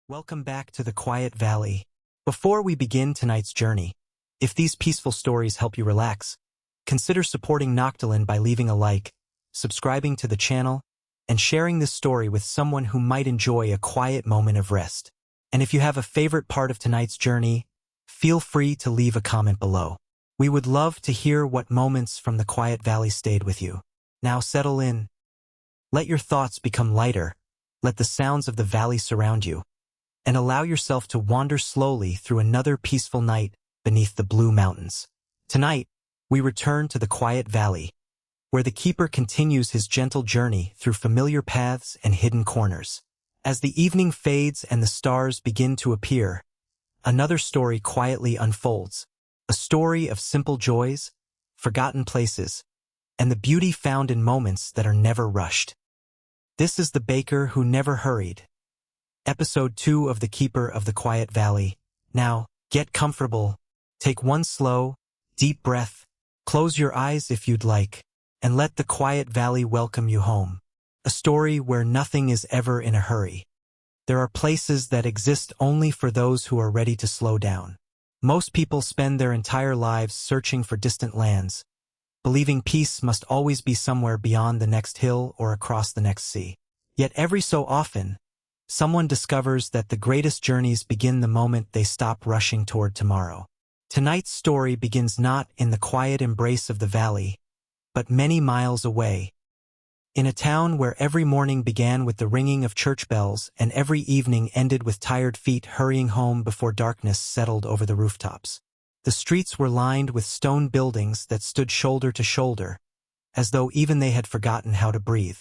Welcome back to the Quiet Valley. Before we begin tonight's journey, if these peaceful stories help you relax, consider supporting Noctilin by leaving a like, subscribing to the channel, and sharing this story with someone who might enjoy a quiet moment of rest. And if you have a favorite part of tonight's journey, feel free to leave a comment below. We would love to hear what moments from the Quiet Valley stayed with you. Now settle in. Let your thoughts become lighter. Let the sounds of the valley surround you, and allow yourself to wander slowly through another peaceful night beneath the blue mountains. Tonight, we return to the Quiet Valley, where the keeper continues his gentle journey through familiar paths and hidden corners. As the evening fades and the stars begin to appear, another story quietly unfolds, a story of simple joys, forgotten places, and the beauty found in moments that are never rushed. This is the Baker Who Never Hurried, Episode 2 of The Keeper of the Quiet Valley. Now, get comfortable, take one slow, deep breath, close your eyes if you'd like, and let the Quiet Valley welcome you home. A story where nothing is ever in a hurry. There are places that exist only for those who are ready to slow down. Most people spend their entire lives searching for distant lands, believing peace must always be somewhere beyond the next hill or across the next sea. Yet every so often, someone discovers that the greatest journeys begin the moment they stop rushing toward tomorrow. Tonight's story begins not in the quiet embrace of the valley, but many miles away. In a town where every morning began with the ringing of church bells and every evening ended with tired feet hurrying home before darkness settled over the rooftops. The streets were lined with stone buildings that stood shoulder to shoulder, as though even they had forgotten how to breathe.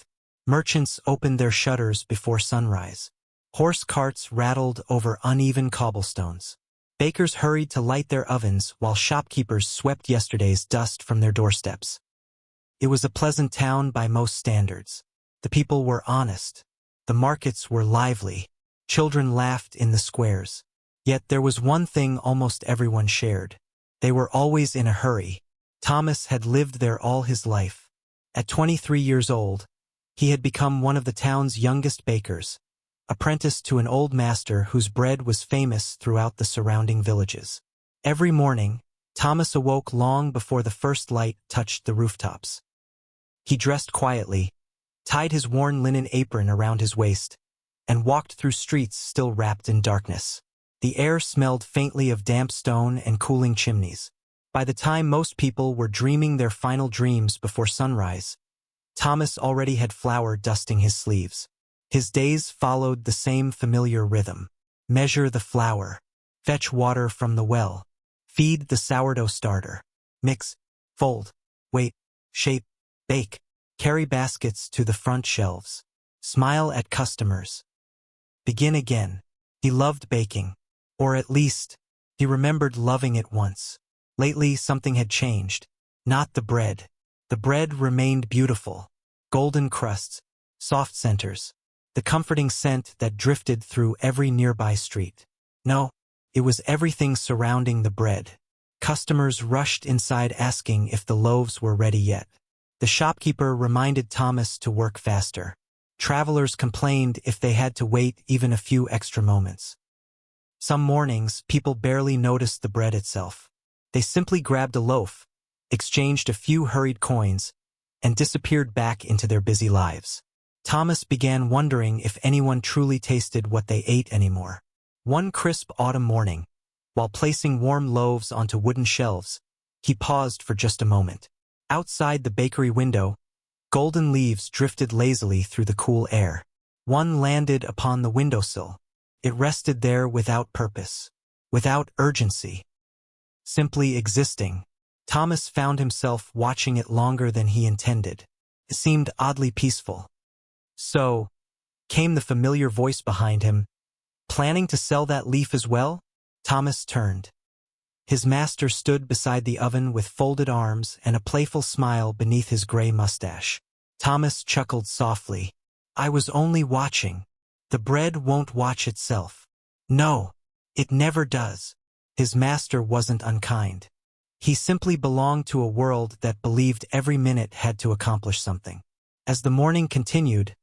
Merchants opened their shutters before sunrise. Horse carts rattled over uneven cobblestones. Bakers hurried to light their ovens while shopkeepers swept yesterday's dust from their doorsteps. It was a pleasant town by most standards. The people were honest. The markets were lively. Children laughed in the squares. Yet there was one thing almost everyone shared. They were always in a hurry. Thomas had lived there all his life. At 23 years old, he had become one of the town's youngest bakers, apprenticed to an old master whose bread was famous throughout the surrounding villages. Every morning, Thomas awoke long before the first light touched the rooftops. He dressed quietly, tied his worn linen apron around his waist, and walked through streets still wrapped in darkness. The air smelled faintly of damp stone and cooling chimneys. By the time most people were dreaming their final dreams before sunrise, Thomas already had flour dusting his sleeves. His days followed the same familiar rhythm. Measure the flour. Fetch water from the well. Feed the sourdough starter. Mix, fold, wait, shape, bake. Carry baskets to the front shelves. Smile at customers. Begin again. He loved baking. Or at least, he remembered loving it once. Lately, something had changed. Not the bread. The bread remained beautiful. Golden crusts, soft centers, the comforting scent that drifted through every nearby street. No, it was everything surrounding the bread. Customers rushed inside asking if the loaves were ready yet. The shopkeeper reminded Thomas to work faster. Travelers complained if they had to wait even a few extra moments. Some mornings, people barely noticed the bread itself. They simply grabbed a loaf, exchanged a few hurried coins, and disappeared back into their busy lives. Thomas began wondering if anyone truly tasted what they ate anymore. One crisp autumn morning, while placing warm loaves onto wooden shelves, he paused for just a moment. Outside the bakery window, golden leaves drifted lazily through the cool air. One landed upon the windowsill. It rested there without purpose, without urgency, simply existing. Thomas found himself watching it longer than he intended. It seemed oddly peaceful. So, came the familiar voice behind him. Planning to sell that leaf as well? Thomas turned. His master stood beside the oven with folded arms and a playful smile beneath his gray mustache. Thomas chuckled softly. I was only watching. The bread won't watch itself. No, it never does. His master wasn't unkind. He simply belonged to a world that believed every minute had to accomplish something. As the morning continued,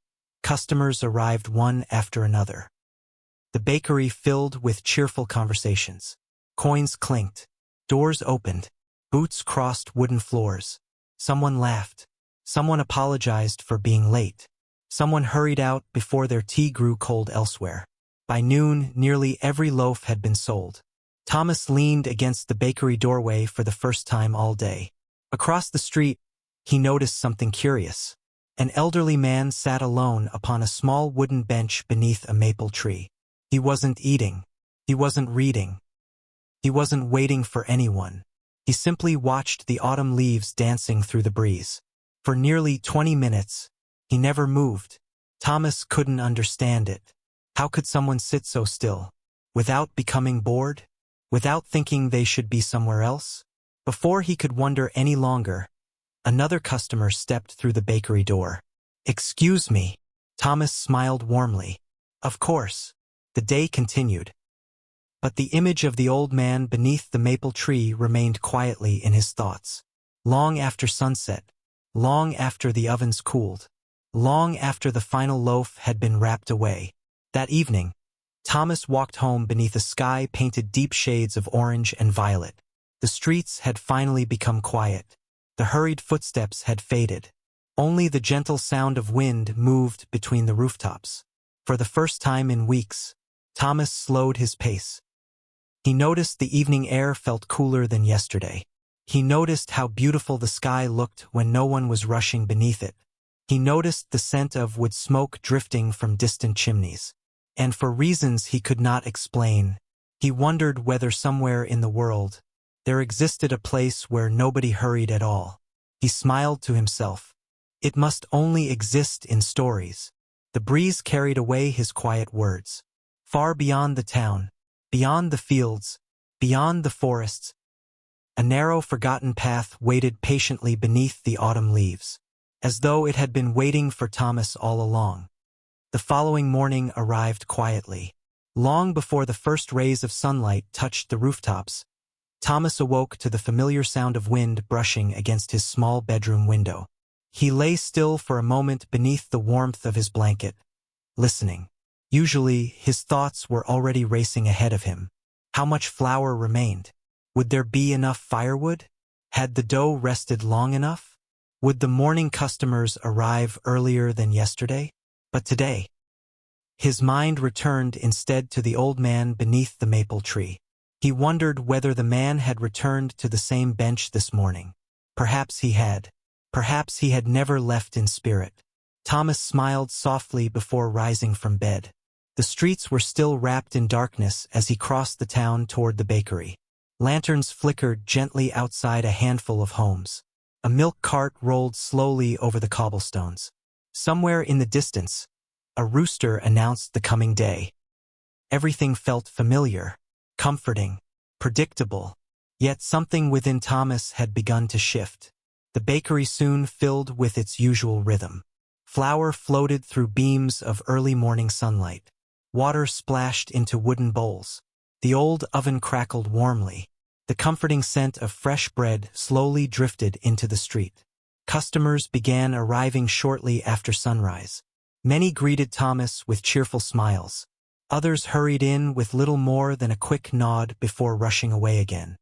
customers arrived one after another. The bakery filled with cheerful conversations. Coins clinked. Doors opened. Boots crossed wooden floors. Someone laughed. Someone apologized for being late. Someone hurried out before their tea grew cold elsewhere. By noon, nearly every loaf had been sold. Thomas leaned against the bakery doorway for the first time all day. Across the street, he noticed something curious. An elderly man sat alone upon a small wooden bench beneath a maple tree. He wasn't eating. He wasn't reading. He wasn't waiting for anyone. He simply watched the autumn leaves dancing through the breeze. For nearly 20 minutes, he never moved. Thomas couldn't understand it. How could someone sit so still? Without becoming bored? Without thinking they should be somewhere else? Before he could wonder any longer, another customer stepped through the bakery door. "Excuse me." Thomas smiled warmly. Of course. The day continued. But the image of the old man beneath the maple tree remained quietly in his thoughts. Long after sunset, long after the ovens cooled, long after the final loaf had been wrapped away, that evening, Thomas walked home beneath a sky painted deep shades of orange and violet. The streets had finally become quiet. The hurried footsteps had faded. Only the gentle sound of wind moved between the rooftops. For the first time in weeks, Thomas slowed his pace. He noticed the evening air felt cooler than yesterday. He noticed how beautiful the sky looked when no one was rushing beneath it. He noticed the scent of wood smoke drifting from distant chimneys. And for reasons he could not explain, he wondered whether somewhere in the world there existed a place where nobody hurried at all. He smiled to himself. It must only exist in stories. The breeze carried away his quiet words. Far beyond the town, beyond the fields, beyond the forests, a narrow, forgotten path waited patiently beneath the autumn leaves, as though it had been waiting for Thomas all along. The following morning arrived quietly. Long before the first rays of sunlight touched the rooftops, Thomas awoke to the familiar sound of wind brushing against his small bedroom window. He lay still for a moment beneath the warmth of his blanket, listening. Usually, his thoughts were already racing ahead of him. How much flour remained? Would there be enough firewood? Had the dough rested long enough? Would the morning customers arrive earlier than yesterday? But today, his mind returned instead to the old man beneath the maple tree. He wondered whether the man had returned to the same bench this morning. Perhaps he had. Perhaps he had never left in spirit. Thomas smiled softly before rising from bed. The streets were still wrapped in darkness as he crossed the town toward the bakery. Lanterns flickered gently outside a handful of homes. A milk cart rolled slowly over the cobblestones. Somewhere in the distance, a rooster announced the coming day. Everything felt familiar, comforting, predictable, yet something within Thomas had begun to shift. The bakery soon filled with its usual rhythm. Flour floated through beams of early morning sunlight. Water splashed into wooden bowls. The old oven crackled warmly. The comforting scent of fresh bread slowly drifted into the street. Customers began arriving shortly after sunrise. Many greeted Thomas with cheerful smiles. Others hurried in with little more than a quick nod before rushing away again.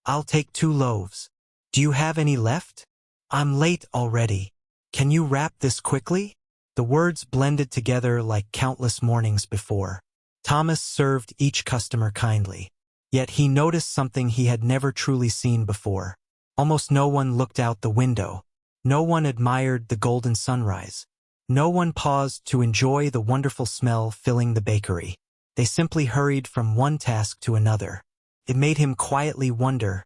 "I'll take 2 loaves. Do you have any left? I'm late already. Can you wrap this quickly?" The words blended together like countless mornings before. Thomas served each customer kindly. Yet he noticed something he had never truly seen before. Almost no one looked out the window. No one admired the golden sunrise. No one paused to enjoy the wonderful smell filling the bakery. They simply hurried from one task to another. It made him quietly wonder,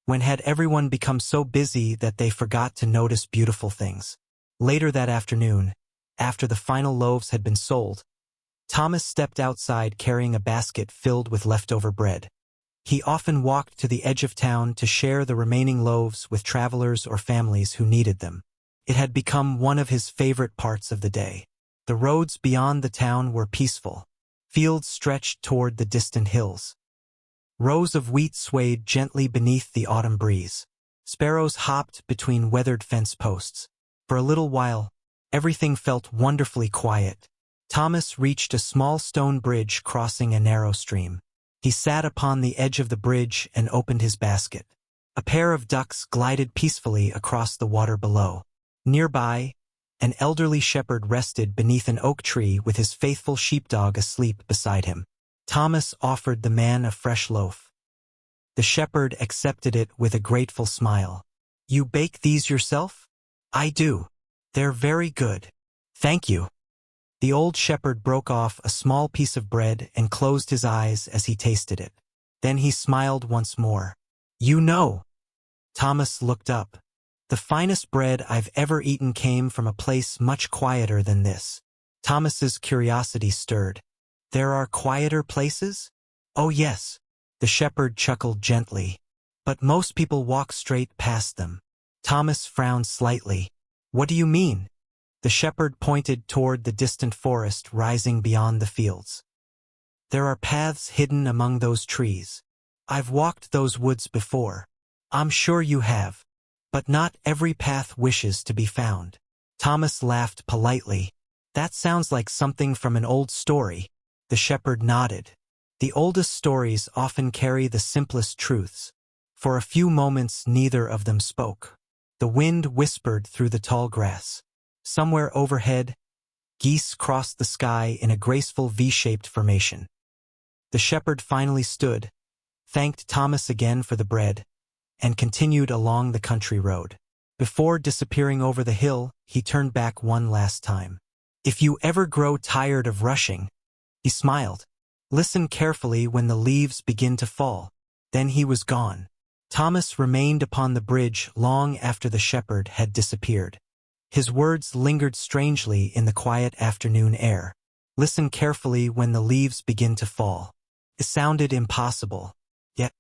when had everyone become so busy that they forgot to notice beautiful things? Later that afternoon, after the final loaves had been sold, Thomas stepped outside carrying a basket filled with leftover bread. He often walked to the edge of town to share the remaining loaves with travelers or families who needed them. It had become one of his favorite parts of the day. The roads beyond the town were peaceful. Fields stretched toward the distant hills. Rows of wheat swayed gently beneath the autumn breeze. Sparrows hopped between weathered fence posts. For a little while, everything felt wonderfully quiet. Thomas reached a small stone bridge crossing a narrow stream. He sat upon the edge of the bridge and opened his basket. A pair of ducks glided peacefully across the water below. Nearby, an elderly shepherd rested beneath an oak tree with his faithful sheepdog asleep beside him. Thomas offered the man a fresh loaf. The shepherd accepted it with a grateful smile. "You bake these yourself?" "I do. They're very good. Thank you." The old shepherd broke off a small piece of bread and closed his eyes as he tasted it. Then he smiled once more. "You know." Thomas looked up. "The finest bread I've ever eaten came from a place much quieter than this." Thomas's curiosity stirred. "There are quieter places?" "Oh yes." The shepherd chuckled gently. "But most people walk straight past them." Thomas frowned slightly. "What do you mean?" The shepherd pointed toward the distant forest rising beyond the fields. "There are paths hidden among those trees. I've walked those woods before." "I'm sure you have. But not every path wishes to be found." Thomas laughed politely. "That sounds like something from an old story." The shepherd nodded. "The oldest stories often carry the simplest truths." For a few moments neither of them spoke. The wind whispered through the tall grass. Somewhere overhead, geese crossed the sky in a graceful V-shaped formation. The shepherd finally stood, thanked Thomas again for the bread, and continued along the country road. Before disappearing over the hill, he turned back one last time. "If you ever grow tired of rushing," he smiled, "listen carefully when the leaves begin to fall." Then he was gone. Thomas remained upon the bridge long after the shepherd had disappeared. His words lingered strangely in the quiet afternoon air. Listen carefully when the leaves begin to fall. It sounded impossible. Yet,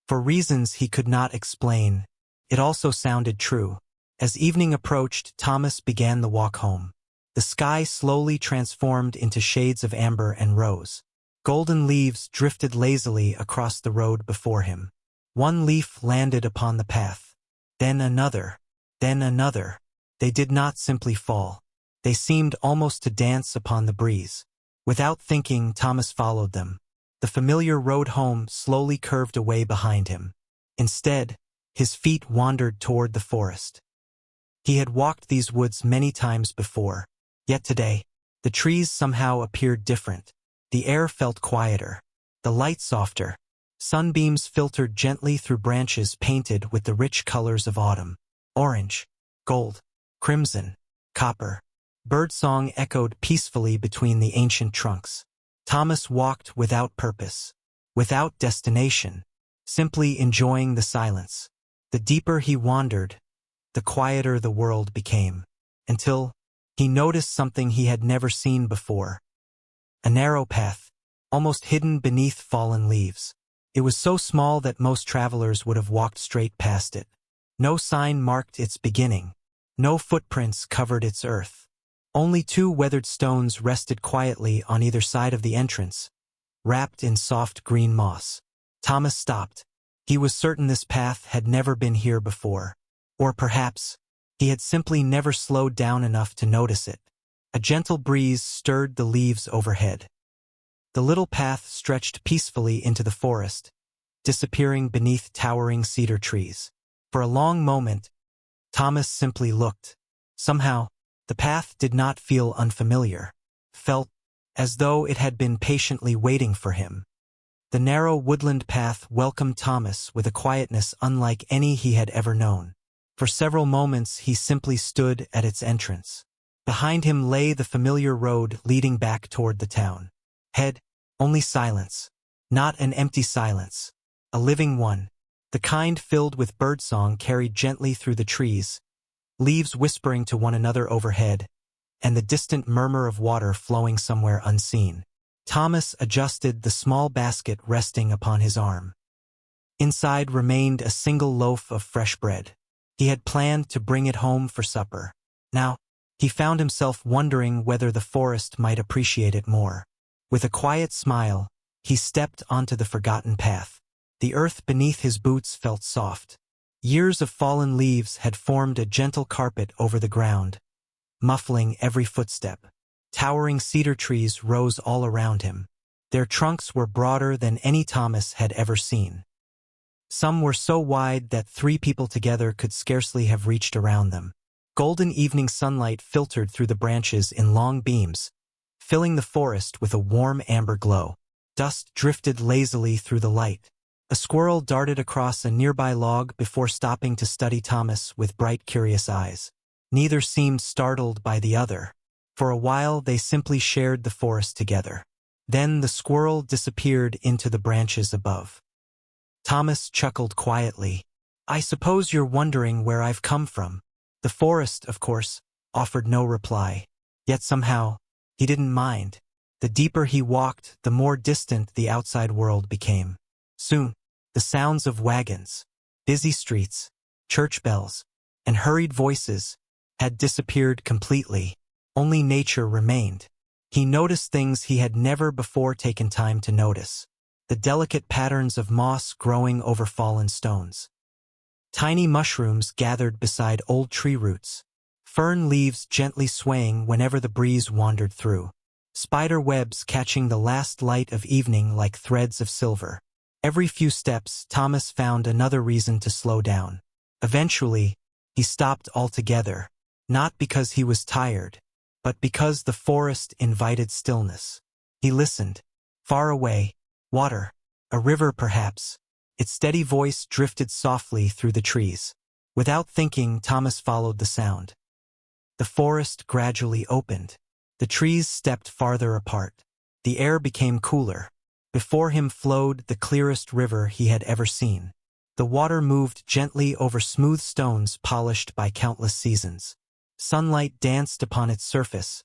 for reasons he could not explain, it also sounded true. As evening approached, Thomas began the walk home. The sky slowly transformed into shades of amber and rose. Golden leaves drifted lazily across the road before him. One leaf landed upon the path. Then another. Then another. They did not simply fall. They seemed almost to dance upon the breeze. Without thinking, Thomas followed them. The familiar road home slowly curved away behind him. Instead, his feet wandered toward the forest. He had walked these woods many times before, yet today, the trees somehow appeared different. The air felt quieter, the light softer. Sunbeams filtered gently through branches painted with the rich colors of autumn. Orange, gold, crimson, copper. Birdsong echoed peacefully between the ancient trunks. Thomas walked without purpose, without destination, simply enjoying the silence. The deeper he wandered, the quieter the world became, until he noticed something he had never seen before. A narrow path, almost hidden beneath fallen leaves. It was so small that most travelers would have walked straight past it. No sign marked its beginning. No footprints covered its earth. Only two weathered stones rested quietly on either side of the entrance, wrapped in soft green moss. Thomas stopped. He was certain this path had never been here before. Or perhaps, he had simply never slowed down enough to notice it. A gentle breeze stirred the leaves overhead. The little path stretched peacefully into the forest, disappearing beneath towering cedar trees. For a long moment, Thomas simply looked. Somehow, the path did not feel unfamiliar. Felt as though it had been patiently waiting for him. The narrow woodland path welcomed Thomas with a quietness unlike any he had ever known. For several moments he simply stood at its entrance. Behind him lay the familiar road leading back toward the town. Head, only silence. Not an empty silence. A living one. The kind filled with birdsong carried gently through the trees, leaves whispering to one another overhead, and the distant murmur of water flowing somewhere unseen. Thomas adjusted the small basket resting upon his arm. Inside remained a single loaf of fresh bread. He had planned to bring it home for supper. Now, he found himself wondering whether the forest might appreciate it more. With a quiet smile, he stepped onto the forgotten path. The earth beneath his boots felt soft. Years of fallen leaves had formed a gentle carpet over the ground, muffling every footstep. Towering cedar trees rose all around him. Their trunks were broader than any Thomas had ever seen. Some were so wide that 3 people together could scarcely have reached around them. Golden evening sunlight filtered through the branches in long beams, filling the forest with a warm amber glow. Dust drifted lazily through the light. A squirrel darted across a nearby log before stopping to study Thomas with bright, curious eyes. Neither seemed startled by the other. For a while they simply shared the forest together. Then the squirrel disappeared into the branches above. Thomas chuckled quietly. "I suppose you're wondering where I've come from." The forest, of course, offered no reply. Yet somehow, he didn't mind. The deeper he walked, the more distant the outside world became. Soon, the sounds of wagons, busy streets, church bells, and hurried voices had disappeared completely. Only nature remained. He noticed things he had never before taken time to notice. The delicate patterns of moss growing over fallen stones. Tiny mushrooms gathered beside old tree roots. Fern leaves gently swaying whenever the breeze wandered through. Spider webs catching the last light of evening like threads of silver. Every few steps, Thomas found another reason to slow down. Eventually, he stopped altogether, not because he was tired, but because the forest invited stillness. He listened. Far away, water, a river perhaps. Its steady voice drifted softly through the trees. Without thinking, Thomas followed the sound. The forest gradually opened. The trees stepped farther apart. The air became cooler. Before him flowed the clearest river he had ever seen. The water moved gently over smooth stones polished by countless seasons. Sunlight danced upon its surface,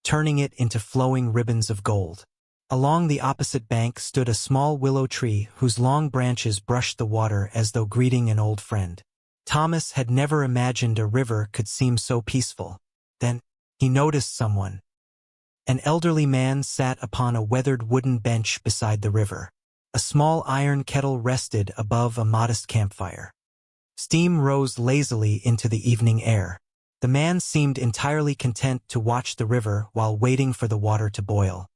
turning it into flowing ribbons of gold. Along the opposite bank stood a small willow tree whose long branches brushed the water as though greeting an old friend. Thomas had never imagined a river could seem so peaceful. Then, he noticed someone. An elderly man sat upon a weathered wooden bench beside the river. A small iron kettle rested above a modest campfire. Steam rose lazily into the evening air. The man seemed entirely content to watch the river while waiting for the water to boil.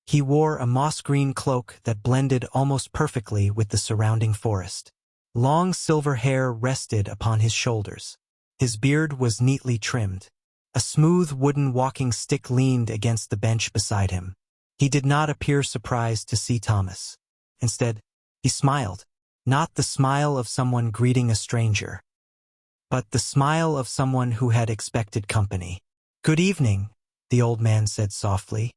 He wore a moss-green cloak that blended almost perfectly with the surrounding forest. Long silver hair rested upon his shoulders. His beard was neatly trimmed. A smooth wooden walking stick leaned against the bench beside him. He did not appear surprised to see Thomas. Instead, he smiled, not the smile of someone greeting a stranger, but the smile of someone who had expected company. "Good evening," the old man said softly.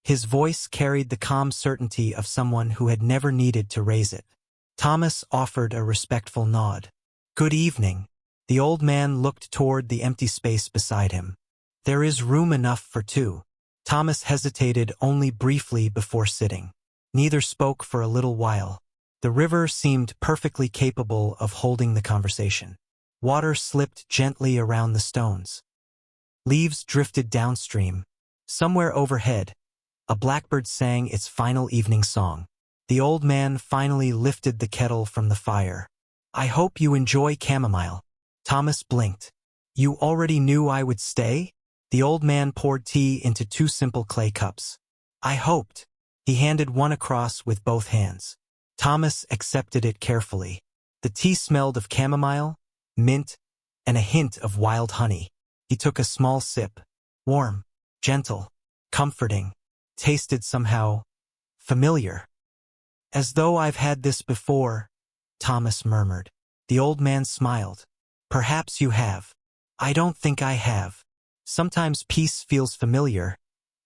His voice carried the calm certainty of someone who had never needed to raise it. Thomas offered a respectful nod. "Good evening." The old man looked toward the empty space beside him. "There is room enough for 2. Thomas hesitated only briefly before sitting. Neither spoke for a little while. The river seemed perfectly capable of holding the conversation. Water slipped gently around the stones. Leaves drifted downstream. Somewhere overhead, a blackbird sang its final evening song. The old man finally lifted the kettle from the fire. "I hope you enjoy chamomile." Thomas blinked. "You already knew I would stay?" The old man poured tea into 2 simple clay cups. "I hoped." He handed one across with both hands. Thomas accepted it carefully. The tea smelled of chamomile, mint, and a hint of wild honey. He took a small sip. Warm, gentle, comforting. Tasted somehow familiar. "As though I've had this before," Thomas murmured. The old man smiled. "Perhaps you have. I don't think I have. Sometimes peace feels familiar,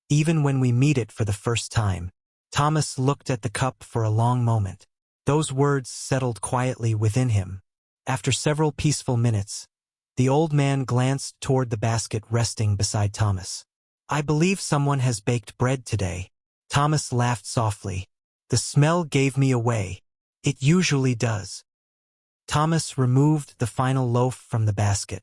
even when we meet it for the first time." Thomas looked at the cup for a long moment. Those words settled quietly within him. After several peaceful minutes, the old man glanced toward the basket resting beside Thomas. "I believe someone has baked bread today." Thomas laughed softly. "The smell gave me away. It usually does." Thomas removed the final loaf from the basket.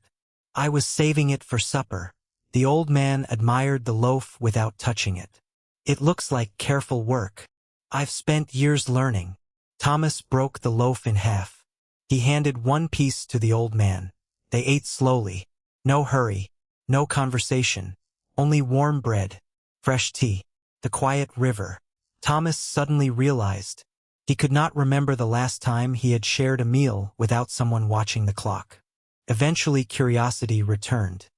"I was saving it for supper." The old man admired the loaf without touching it. "It looks like careful work. I've spent years learning." Thomas broke the loaf in half. He handed one piece to the old man. They ate slowly. No hurry, no conversation, only warm bread. fresh tea, the quiet river. Thomas suddenly realized he could not remember the last time he had shared a meal without someone watching the clock. Eventually curiosity returned.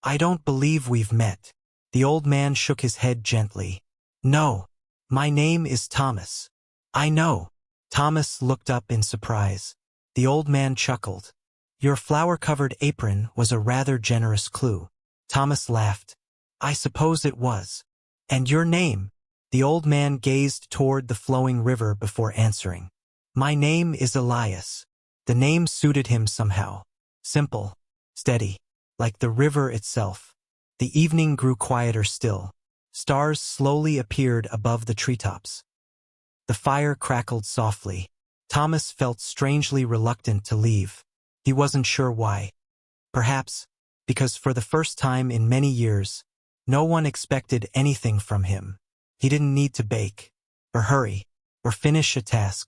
"I don't believe we've met." The old man shook his head gently. "No. My name is Thomas." "I know." Thomas looked up in surprise. The old man chuckled. "Your flower-covered apron was a rather generous clue." Thomas laughed. "I suppose it was." "And your name?" The old man gazed toward the flowing river before answering. "My name is Elias." The name suited him somehow. Simple, steady, like the river itself. The evening grew quieter still. Stars slowly appeared above the treetops. The fire crackled softly. Thomas felt strangely reluctant to leave. He wasn't sure why. Perhaps because for the first time in many years, no one expected anything from him. He didn't need to bake, or hurry, or finish a task.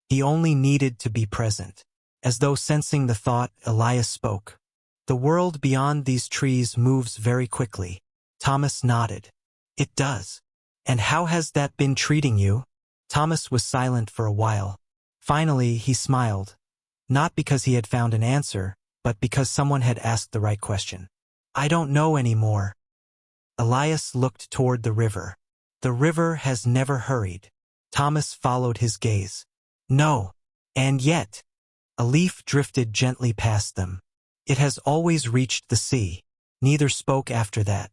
He only needed to be present. As though sensing the thought, Elias spoke. "The world beyond these trees moves very quickly." Thomas nodded. "It does. And how has that been treating you?" Thomas was silent for a while. Finally, he smiled. Not because he had found an answer, but because someone had asked the right question. "I don't know anymore." Elias looked toward the river. "The river has never hurried." Thomas followed his gaze. "No. And yet." A leaf drifted gently past them. "It has always reached the sea." Neither spoke after that.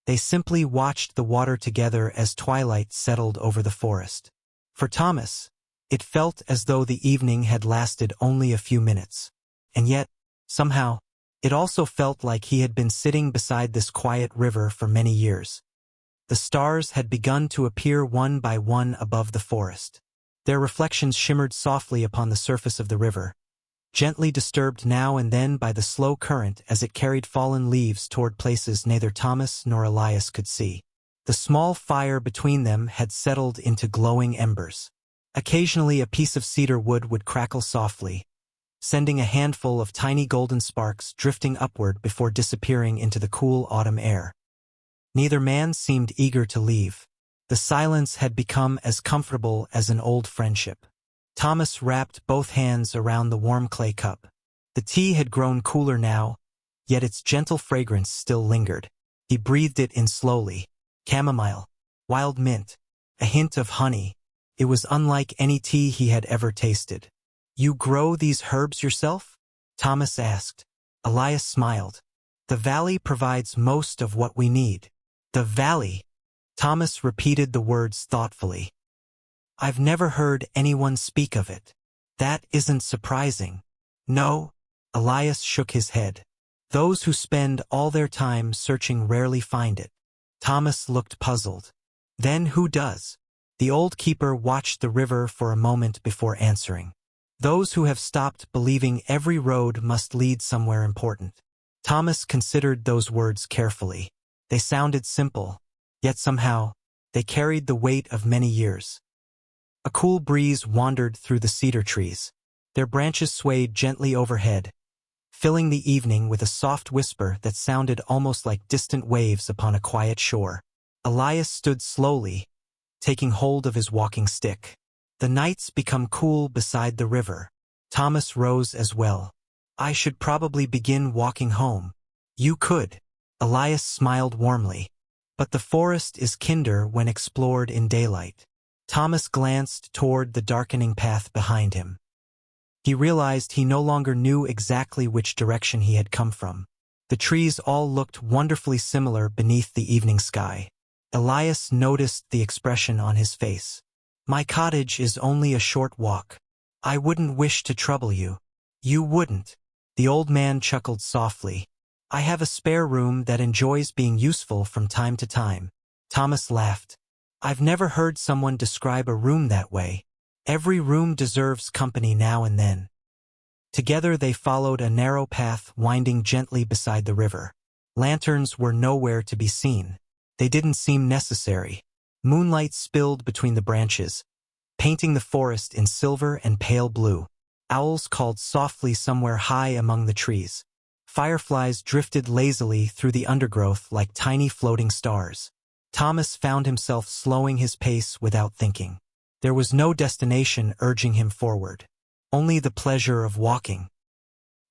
They simply watched the water together as twilight settled over the forest. For Thomas, it felt as though the evening had lasted only a few minutes. And yet, somehow, it also felt like he had been sitting beside this quiet river for many years. The stars had begun to appear one by one above the forest. Their reflections shimmered softly upon the surface of the river, gently disturbed now and then by the slow current as it carried fallen leaves toward places neither Thomas nor Elias could see. The small fire between them had settled into glowing embers. Occasionally a piece of cedar wood would crackle softly, sending a handful of tiny golden sparks drifting upward before disappearing into the cool autumn air. Neither man seemed eager to leave. The silence had become as comfortable as an old friendship. Thomas wrapped both hands around the warm clay cup. The tea had grown cooler now, yet its gentle fragrance still lingered. He breathed it in slowly. Chamomile, wild mint, a hint of honey. It was unlike any tea he had ever tasted. "You grow these herbs yourself?" Thomas asked. Elias smiled. "The valley provides most of what we need." "The valley?" Thomas repeated the words thoughtfully. "I've never heard anyone speak of it." "That isn't surprising." "No." Elias shook his head. "Those who spend all their time searching rarely find it." Thomas looked puzzled. "Then who does?" The old keeper watched the river for a moment before answering. "Those who have stopped believing every road must lead somewhere important." Thomas considered those words carefully. They sounded simple, yet somehow, they carried the weight of many years. A cool breeze wandered through the cedar trees. Their branches swayed gently overhead, filling the evening with a soft whisper that sounded almost like distant waves upon a quiet shore. Elias stood slowly, taking hold of his walking stick. The nights become cool beside the river. Thomas rose as well. "I should probably begin walking home." "You could." Elias smiled warmly. "But the forest is kinder when explored in daylight." Thomas glanced toward the darkening path behind him. He realized he no longer knew exactly which direction he had come from. The trees all looked wonderfully similar beneath the evening sky. Elias noticed the expression on his face. "My cottage is only a short walk. I wouldn't wish to trouble you." "You wouldn't." The old man chuckled softly. "I have a spare room that enjoys being useful from time to time." Thomas laughed. "I've never heard someone describe a room that way. Every room deserves company now and then." Together they followed a narrow path winding gently beside the river. Lanterns were nowhere to be seen. They didn't seem necessary. Moonlight spilled between the branches, painting the forest in silver and pale blue. Owls called softly somewhere high among the trees. Fireflies drifted lazily through the undergrowth like tiny floating stars. Thomas found himself slowing his pace without thinking. There was no destination urging him forward, only the pleasure of walking.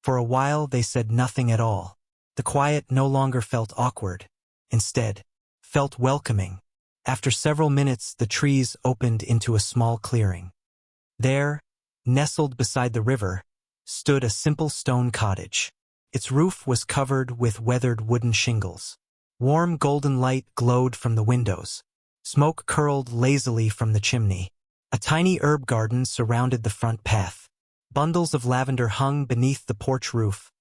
For a while they said nothing at all. The quiet no longer felt awkward. Instead, felt welcoming. After several minutes, the trees opened into a small clearing. There, nestled beside the river, stood a simple stone cottage. Its roof was covered with weathered wooden shingles. Warm golden light glowed from the windows. Smoke curled lazily from the chimney. A tiny herb garden surrounded the front path. Bundles of lavender hung beneath the porch roof,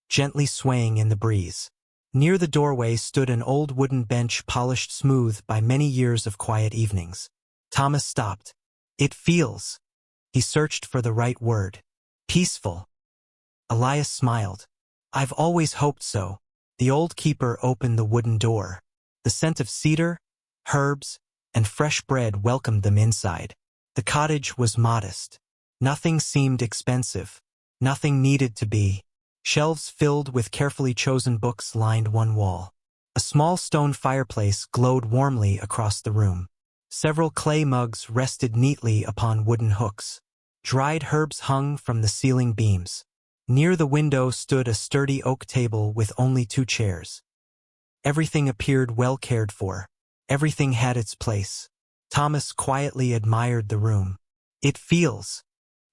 gently swaying in the breeze. Near the doorway stood an old wooden bench polished smooth by many years of quiet evenings. Thomas stopped. It feels. He searched for the right word. Peaceful. Elias smiled. I've always hoped so. The old keeper opened the wooden door. The scent of cedar, herbs, and fresh bread welcomed them inside. The cottage was modest. Nothing seemed expensive. Nothing needed to be. Shelves filled with carefully chosen books lined one wall. A small stone fireplace glowed warmly across the room. Several clay mugs rested neatly upon wooden hooks. Dried herbs hung from the ceiling beams. Near the window stood a sturdy oak table with only 2 chairs. Everything appeared well cared for. Everything had its place. Thomas quietly admired the room. It feels.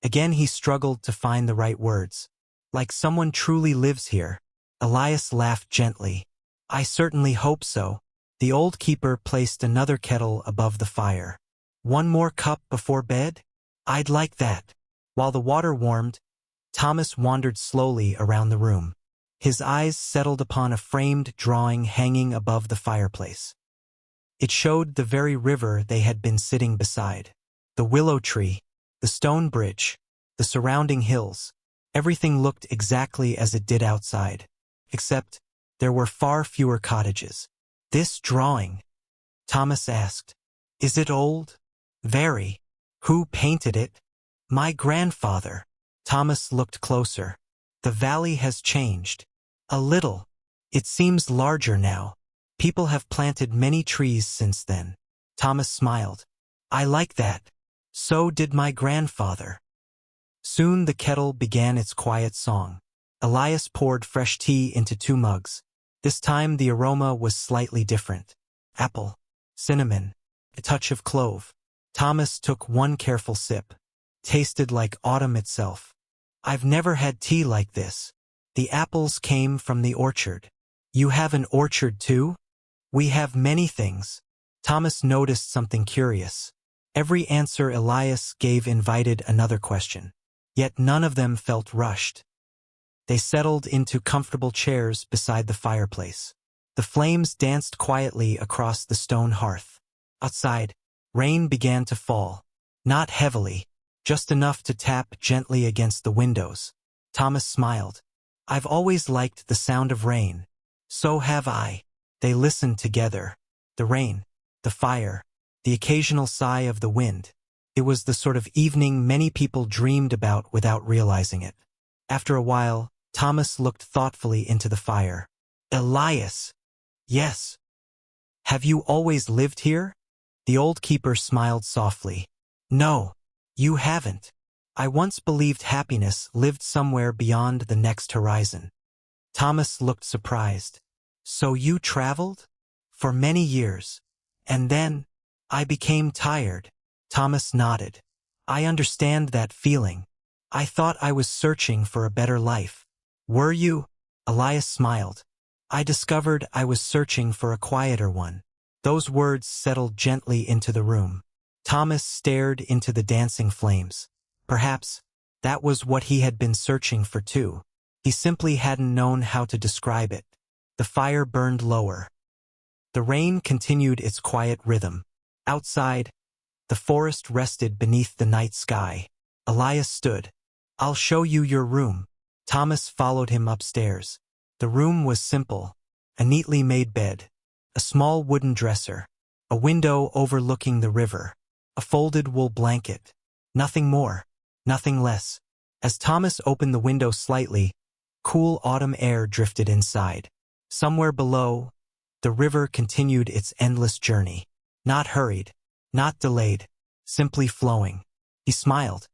Again he struggled to find the right words. Like someone truly lives here. Elias laughed gently. I certainly hope so. The old keeper placed another kettle above the fire. One more cup before bed? I'd like that. While the water warmed, Thomas wandered slowly around the room. His eyes settled upon a framed drawing hanging above the fireplace. It showed the very river they had been sitting beside. The willow tree, the stone bridge, the surrounding hills. Everything looked exactly as it did outside. Except, there were far fewer cottages. This drawing? Thomas asked. Is it old? Very. Who painted it? My grandfather. Thomas looked closer. The valley has changed. A little. It seems larger now. People have planted many trees since then. Thomas smiled. I like that. So did my grandfather. Soon the kettle began its quiet song. Elias poured fresh tea into 2 mugs. This time the aroma was slightly different. Apple, cinnamon, a touch of clove. Thomas took one careful sip. Tasted like autumn itself. I've never had tea like this. The apples came from the orchard. You have an orchard too? We have many things. Thomas noticed something curious. Every answer Elias gave invited another question. Yet none of them felt rushed. They settled into comfortable chairs beside the fireplace. The flames danced quietly across the stone hearth. Outside, rain began to fall. Not heavily, just enough to tap gently against the windows. Thomas smiled. I've always liked the sound of rain. So have I. They listened together. The rain, the fire, the occasional sigh of the wind. It was the sort of evening many people dreamed about without realizing it. After a while, Thomas looked thoughtfully into the fire. Elias. Yes. Have you always lived here? The old keeper smiled softly. No, you haven't. I once believed happiness lived somewhere beyond the next horizon. Thomas looked surprised. So you traveled? For many years. And then, I became tired. Thomas nodded. I understand that feeling. I thought I was searching for a better life. Were you? Elias smiled. I discovered I was searching for a quieter one. Those words settled gently into the room. Thomas stared into the dancing flames. Perhaps that was what he had been searching for too. He simply hadn't known how to describe it. The fire burned lower. The rain continued its quiet rhythm. Outside, the forest rested beneath the night sky. Elias stood. I'll show you your room. Thomas followed him upstairs. The room was simple. A neatly made bed. A small wooden dresser. A window overlooking the river. A folded wool blanket. Nothing more. Nothing less. As Thomas opened the window slightly, cool autumn air drifted inside. Somewhere below, the river continued its endless journey. Not hurried, not delayed, simply flowing. He smiled.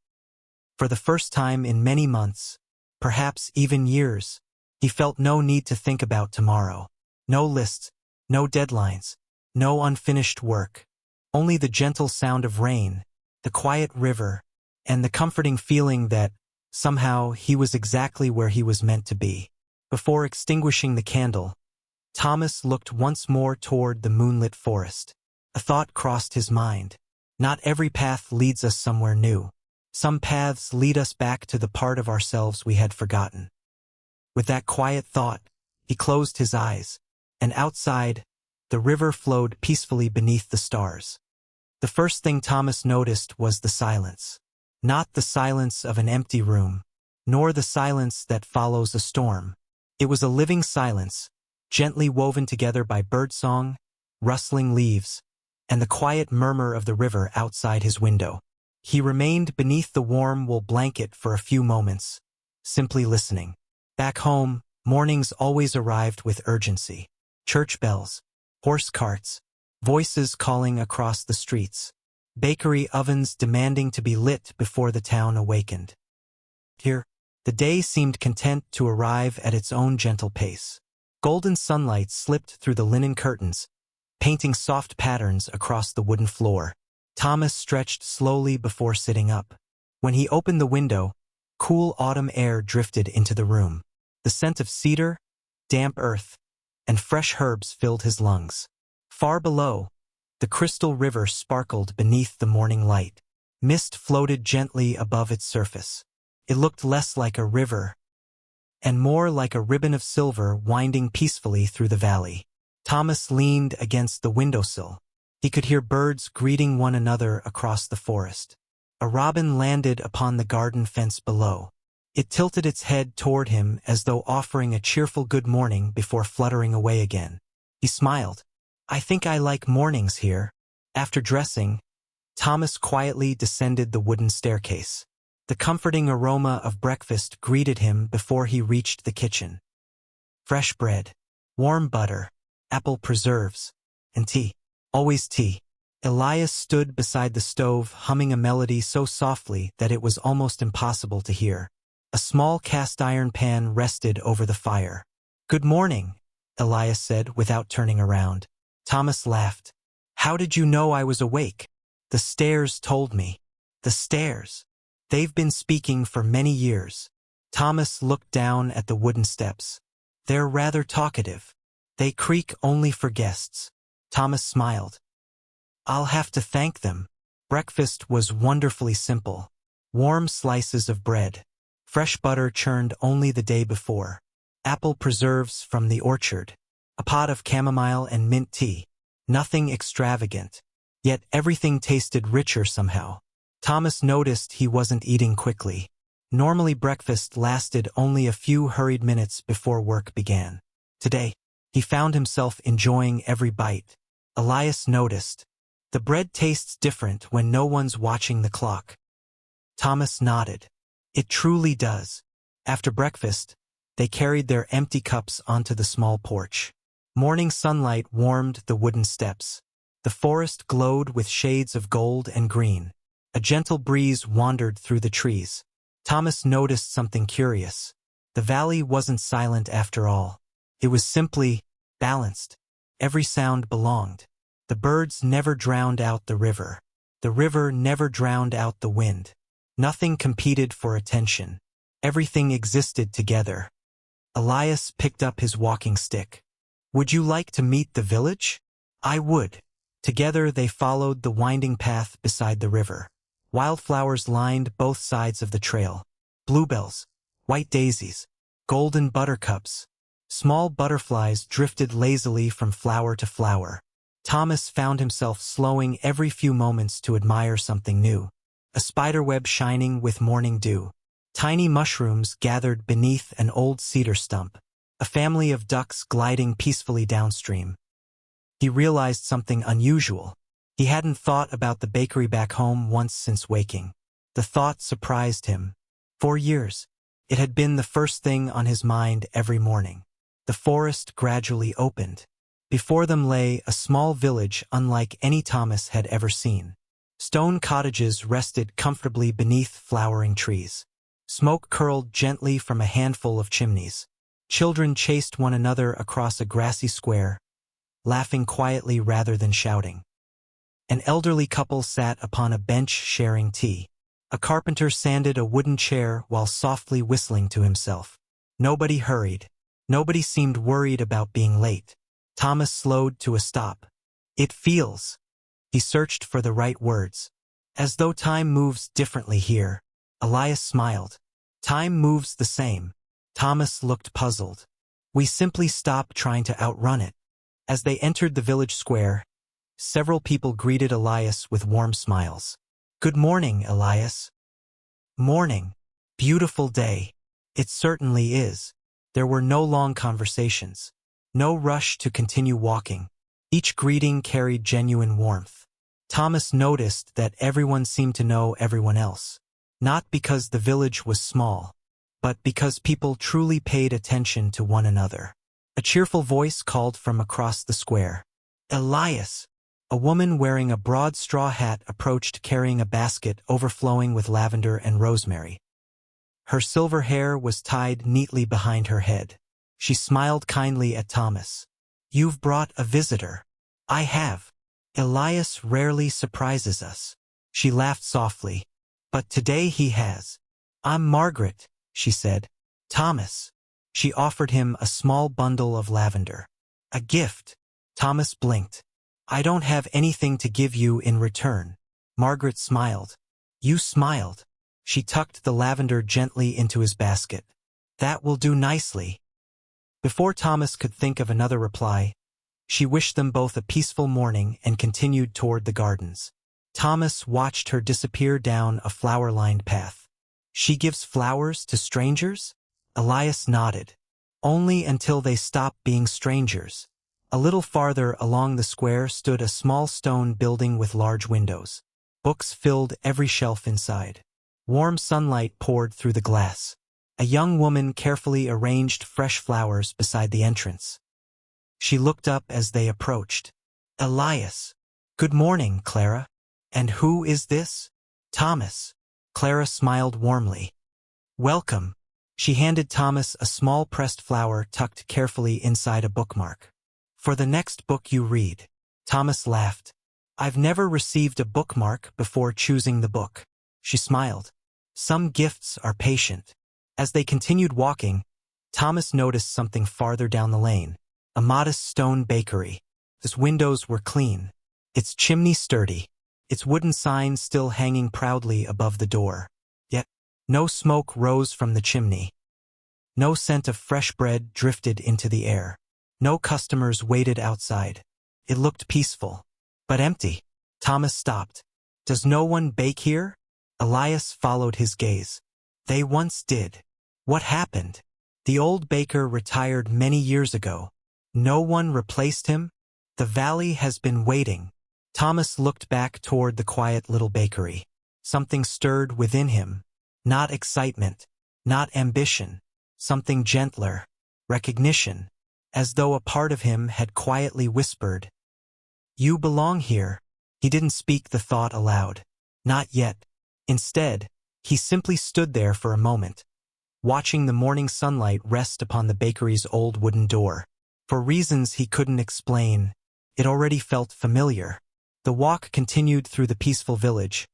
For the first time in many months, perhaps even years, he felt no need to think about tomorrow. No lists, no deadlines, no unfinished work. Only the gentle sound of rain, the quiet river, and the comforting feeling that, somehow, he was exactly where he was meant to be. Before extinguishing the candle, Thomas looked once more toward the moonlit forest. A thought crossed his mind. Not every path leads us somewhere new. Some paths lead us back to the part of ourselves we had forgotten. With that quiet thought, he closed his eyes, and outside, the river flowed peacefully beneath the stars. The first thing Thomas noticed was the silence. Not the silence of an empty room, nor the silence that follows a storm. It was a living silence, gently woven together by birdsong, rustling leaves, and the quiet murmur of the river outside his window. He remained beneath the warm wool blanket for a few moments, simply listening. Back home, mornings always arrived with urgency. Church bells, horse carts, voices calling across the streets, bakery ovens demanding to be lit before the town awakened. Here, the day seemed content to arrive at its own gentle pace. Golden sunlight slipped through the linen curtains, painting soft patterns across the wooden floor. Thomas stretched slowly before sitting up. When he opened the window, cool autumn air drifted into the room. The scent of cedar, damp earth, and fresh herbs filled his lungs. Far below, the crystal river sparkled beneath the morning light. Mist floated gently above its surface. It looked less like a river and more like a ribbon of silver winding peacefully through the valley. Thomas leaned against the windowsill. He could hear birds greeting one another across the forest. A robin landed upon the garden fence below. It tilted its head toward him as though offering a cheerful good morning before fluttering away again. He smiled. "I think I like mornings here." After dressing, Thomas quietly descended the wooden staircase. The comforting aroma of breakfast greeted him before he reached the kitchen. Fresh bread, warm butter, apple preserves, and tea. Always tea. Elias stood beside the stove, humming a melody so softly that it was almost impossible to hear. A small cast-iron pan rested over the fire. "Good morning," Elias said without turning around. Thomas laughed. "How did you know I was awake?" "The stairs told me." "The stairs? They've been speaking for many years." Thomas looked down at the wooden steps. "They're rather talkative. They creak only for guests." Thomas smiled. "I'll have to thank them." Breakfast was wonderfully simple. Warm slices of bread, fresh butter churned only the day before, apple preserves from the orchard, a pot of chamomile and mint tea. Nothing extravagant, yet everything tasted richer somehow. Thomas noticed he wasn't eating quickly. Normally breakfast lasted only a few hurried minutes before work began. Today, he found himself enjoying every bite. Elias noticed. "The bread tastes different when no one's watching the clock." Thomas nodded. "It truly does." After breakfast, they carried their empty cups onto the small porch. Morning sunlight warmed the wooden steps. The forest glowed with shades of gold and green. A gentle breeze wandered through the trees. Thomas noticed something curious. The valley wasn't silent after all. It was simply balanced. Every sound belonged. The birds never drowned out the river. The river never drowned out the wind. Nothing competed for attention. Everything existed together. Elias picked up his walking stick. "Would you like to meet the village?" "I would." Together they followed the winding path beside the river. Wildflowers lined both sides of the trail. Bluebells, white daisies, golden buttercups. Small butterflies drifted lazily from flower to flower. Thomas found himself slowing every few moments to admire something new. A spiderweb shining with morning dew. Tiny mushrooms gathered beneath an old cedar stump. A family of ducks gliding peacefully downstream. He realized something unusual. He hadn't thought about the bakery back home once since waking. The thought surprised him. For years, it had been the first thing on his mind every morning. The forest gradually opened. Before them lay a small village unlike any Thomas had ever seen. Stone cottages rested comfortably beneath flowering trees. Smoke curled gently from a handful of chimneys. Children chased one another across a grassy square, laughing quietly rather than shouting. An elderly couple sat upon a bench sharing tea. A carpenter sanded a wooden chair while softly whistling to himself. Nobody hurried. Nobody seemed worried about being late. Thomas slowed to a stop. It feels. He searched for the right words. As though time moves differently here. Elias smiled. Time moves the same. Thomas looked puzzled. We simply stop trying to outrun it. As they entered the village square, several people greeted Elias with warm smiles. Good morning, Elias. Morning. Beautiful day. It certainly is. There were no long conversations. No rush to continue walking. Each greeting carried genuine warmth. Thomas noticed that everyone seemed to know everyone else. Not because the village was small, but because people truly paid attention to one another. A cheerful voice called from across the square. Elias! A woman wearing a broad straw hat approached carrying a basket overflowing with lavender and rosemary. Her silver hair was tied neatly behind her head. She smiled kindly at Thomas. You've brought a visitor. I have. Elias rarely surprises us. She laughed softly. But today he has. I'm Margaret, she said. Thomas. She offered him a small bundle of lavender. A gift. Thomas blinked. I don't have anything to give you in return. Margaret smiled. You smiled. She tucked the lavender gently into his basket. That will do nicely. Before Thomas could think of another reply, she wished them both a peaceful morning and continued toward the gardens. Thomas watched her disappear down a flower-lined path. She gives flowers to strangers? Elias nodded. Only until they stop being strangers. A little farther along the square stood a small stone building with large windows. Books filled every shelf inside. Warm sunlight poured through the glass. A young woman carefully arranged fresh flowers beside the entrance. She looked up as they approached. Elias. Good morning, Clara. And who is this? Thomas. Clara smiled warmly. Welcome. She handed Thomas a small pressed flower tucked carefully inside a bookmark. For the next book you read. Thomas laughed. I've never received a bookmark before choosing the book. She smiled. Some gifts are patient. As they continued walking, Thomas noticed something farther down the lane. A modest stone bakery. Its windows were clean. Its chimney sturdy. Its wooden sign still hanging proudly above the door. Yet, no smoke rose from the chimney. No scent of fresh bread drifted into the air. No customers waited outside. It looked peaceful, but empty. Thomas stopped. Does no one bake here? Elias followed his gaze. They once did. What happened? The old baker retired many years ago. No one replaced him? The valley has been waiting. Thomas looked back toward the quiet little bakery. Something stirred within him. Not excitement, not ambition. Something gentler. Recognition. As though a part of him had quietly whispered. You belong here. He didn't speak the thought aloud. Not yet. Instead, he simply stood there for a moment, watching the morning sunlight rest upon the bakery's old wooden door. For reasons he couldn't explain, it already felt familiar. The walk continued through the peaceful village,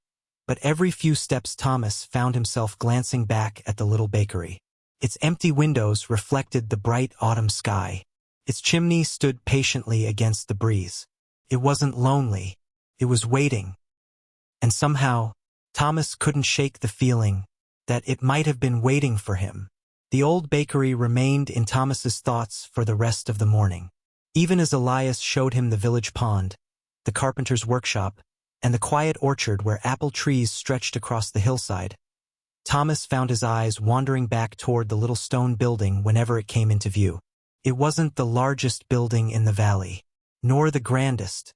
but every few steps Thomas found himself glancing back at the little bakery. Its empty windows reflected the bright autumn sky. Its chimney stood patiently against the breeze. It wasn't lonely. It was waiting. And somehow, Thomas couldn't shake the feeling that it might have been waiting for him. The old bakery remained in Thomas's thoughts for the rest of the morning. Even as Elias showed him the village pond, the carpenter's workshop, and the quiet orchard where apple trees stretched across the hillside, Thomas found his eyes wandering back toward the little stone building whenever it came into view. It wasn't the largest building in the valley, nor the grandest.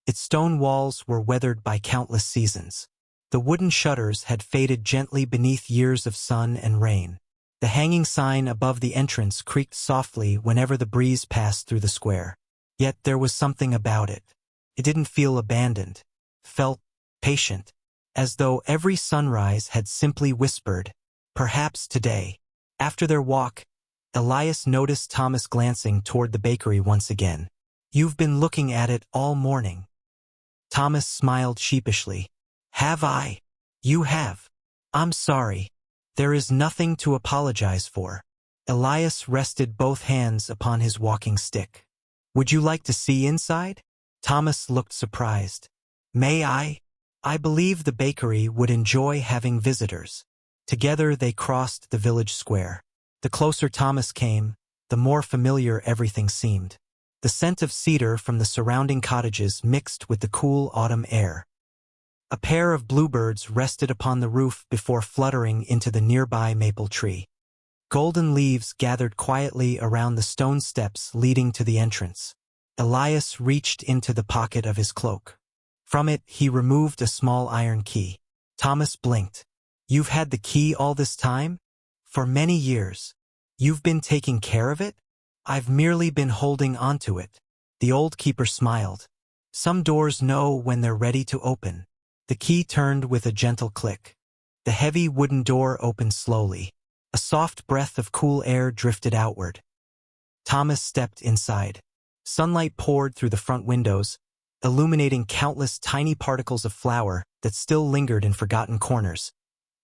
Its stone walls were weathered by countless seasons. The wooden shutters had faded gently beneath years of sun and rain. The hanging sign above the entrance creaked softly whenever the breeze passed through the square. Yet there was something about it. It didn't feel abandoned. Felt patient, as though every sunrise had simply whispered, "Perhaps today." After their walk, Elias noticed Thomas glancing toward the bakery once again. "You've been looking at it all morning." Thomas smiled sheepishly. "Have I?" "You have." "I'm sorry. There is nothing to apologize for." Elias rested both hands upon his walking stick. "Would you like to see inside?" Thomas looked surprised. "May I?" "I believe the bakery would enjoy having visitors." Together they crossed the village square. The closer Thomas came, the more familiar everything seemed. The scent of cedar from the surrounding cottages mixed with the cool autumn air. A pair of bluebirds rested upon the roof before fluttering into the nearby maple tree. Golden leaves gathered quietly around the stone steps leading to the entrance. Elias reached into the pocket of his cloak. From it he removed a small iron key. Thomas blinked. "You've had the key all this time?" "For many years." "You've been taking care of it?" "I've merely been holding onto it." The old keeper smiled. "Some doors know when they're ready to open." The key turned with a gentle click. The heavy wooden door opened slowly. A soft breath of cool air drifted outward. Thomas stepped inside. Sunlight poured through the front windows, illuminating countless tiny particles of flour that still lingered in forgotten corners,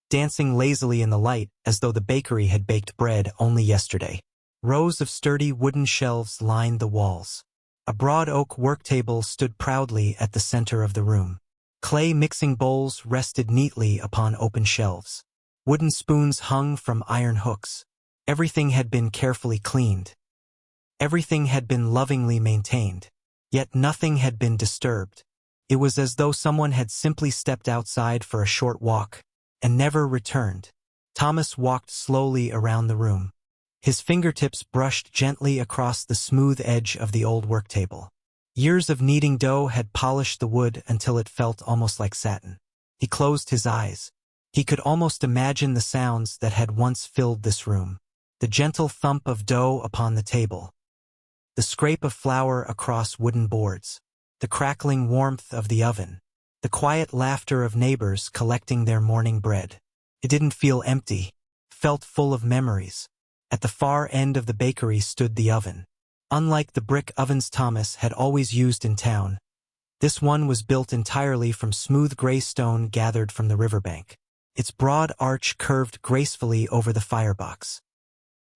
dancing lazily in the light as though the bakery had baked bread only yesterday. Rows of sturdy wooden shelves lined the walls. A broad oak worktable stood proudly at the center of the room. Clay mixing bowls rested neatly upon open shelves. Wooden spoons hung from iron hooks. Everything had been carefully cleaned. Everything had been lovingly maintained. Yet nothing had been disturbed. It was as though someone had simply stepped outside for a short walk and never returned. Thomas walked slowly around the room. His fingertips brushed gently across the smooth edge of the old worktable. Years of kneading dough had polished the wood until it felt almost like satin. He closed his eyes. He could almost imagine the sounds that had once filled this room. The gentle thump of dough upon the table. The scrape of flour across wooden boards. The crackling warmth of the oven. The quiet laughter of neighbors collecting their morning bread. It didn't feel empty. Felt full of memories. At the far end of the bakery stood the oven. Unlike the brick ovens Thomas had always used in town, this one was built entirely from smooth gray stone gathered from the riverbank. Its broad arch curved gracefully over the firebox.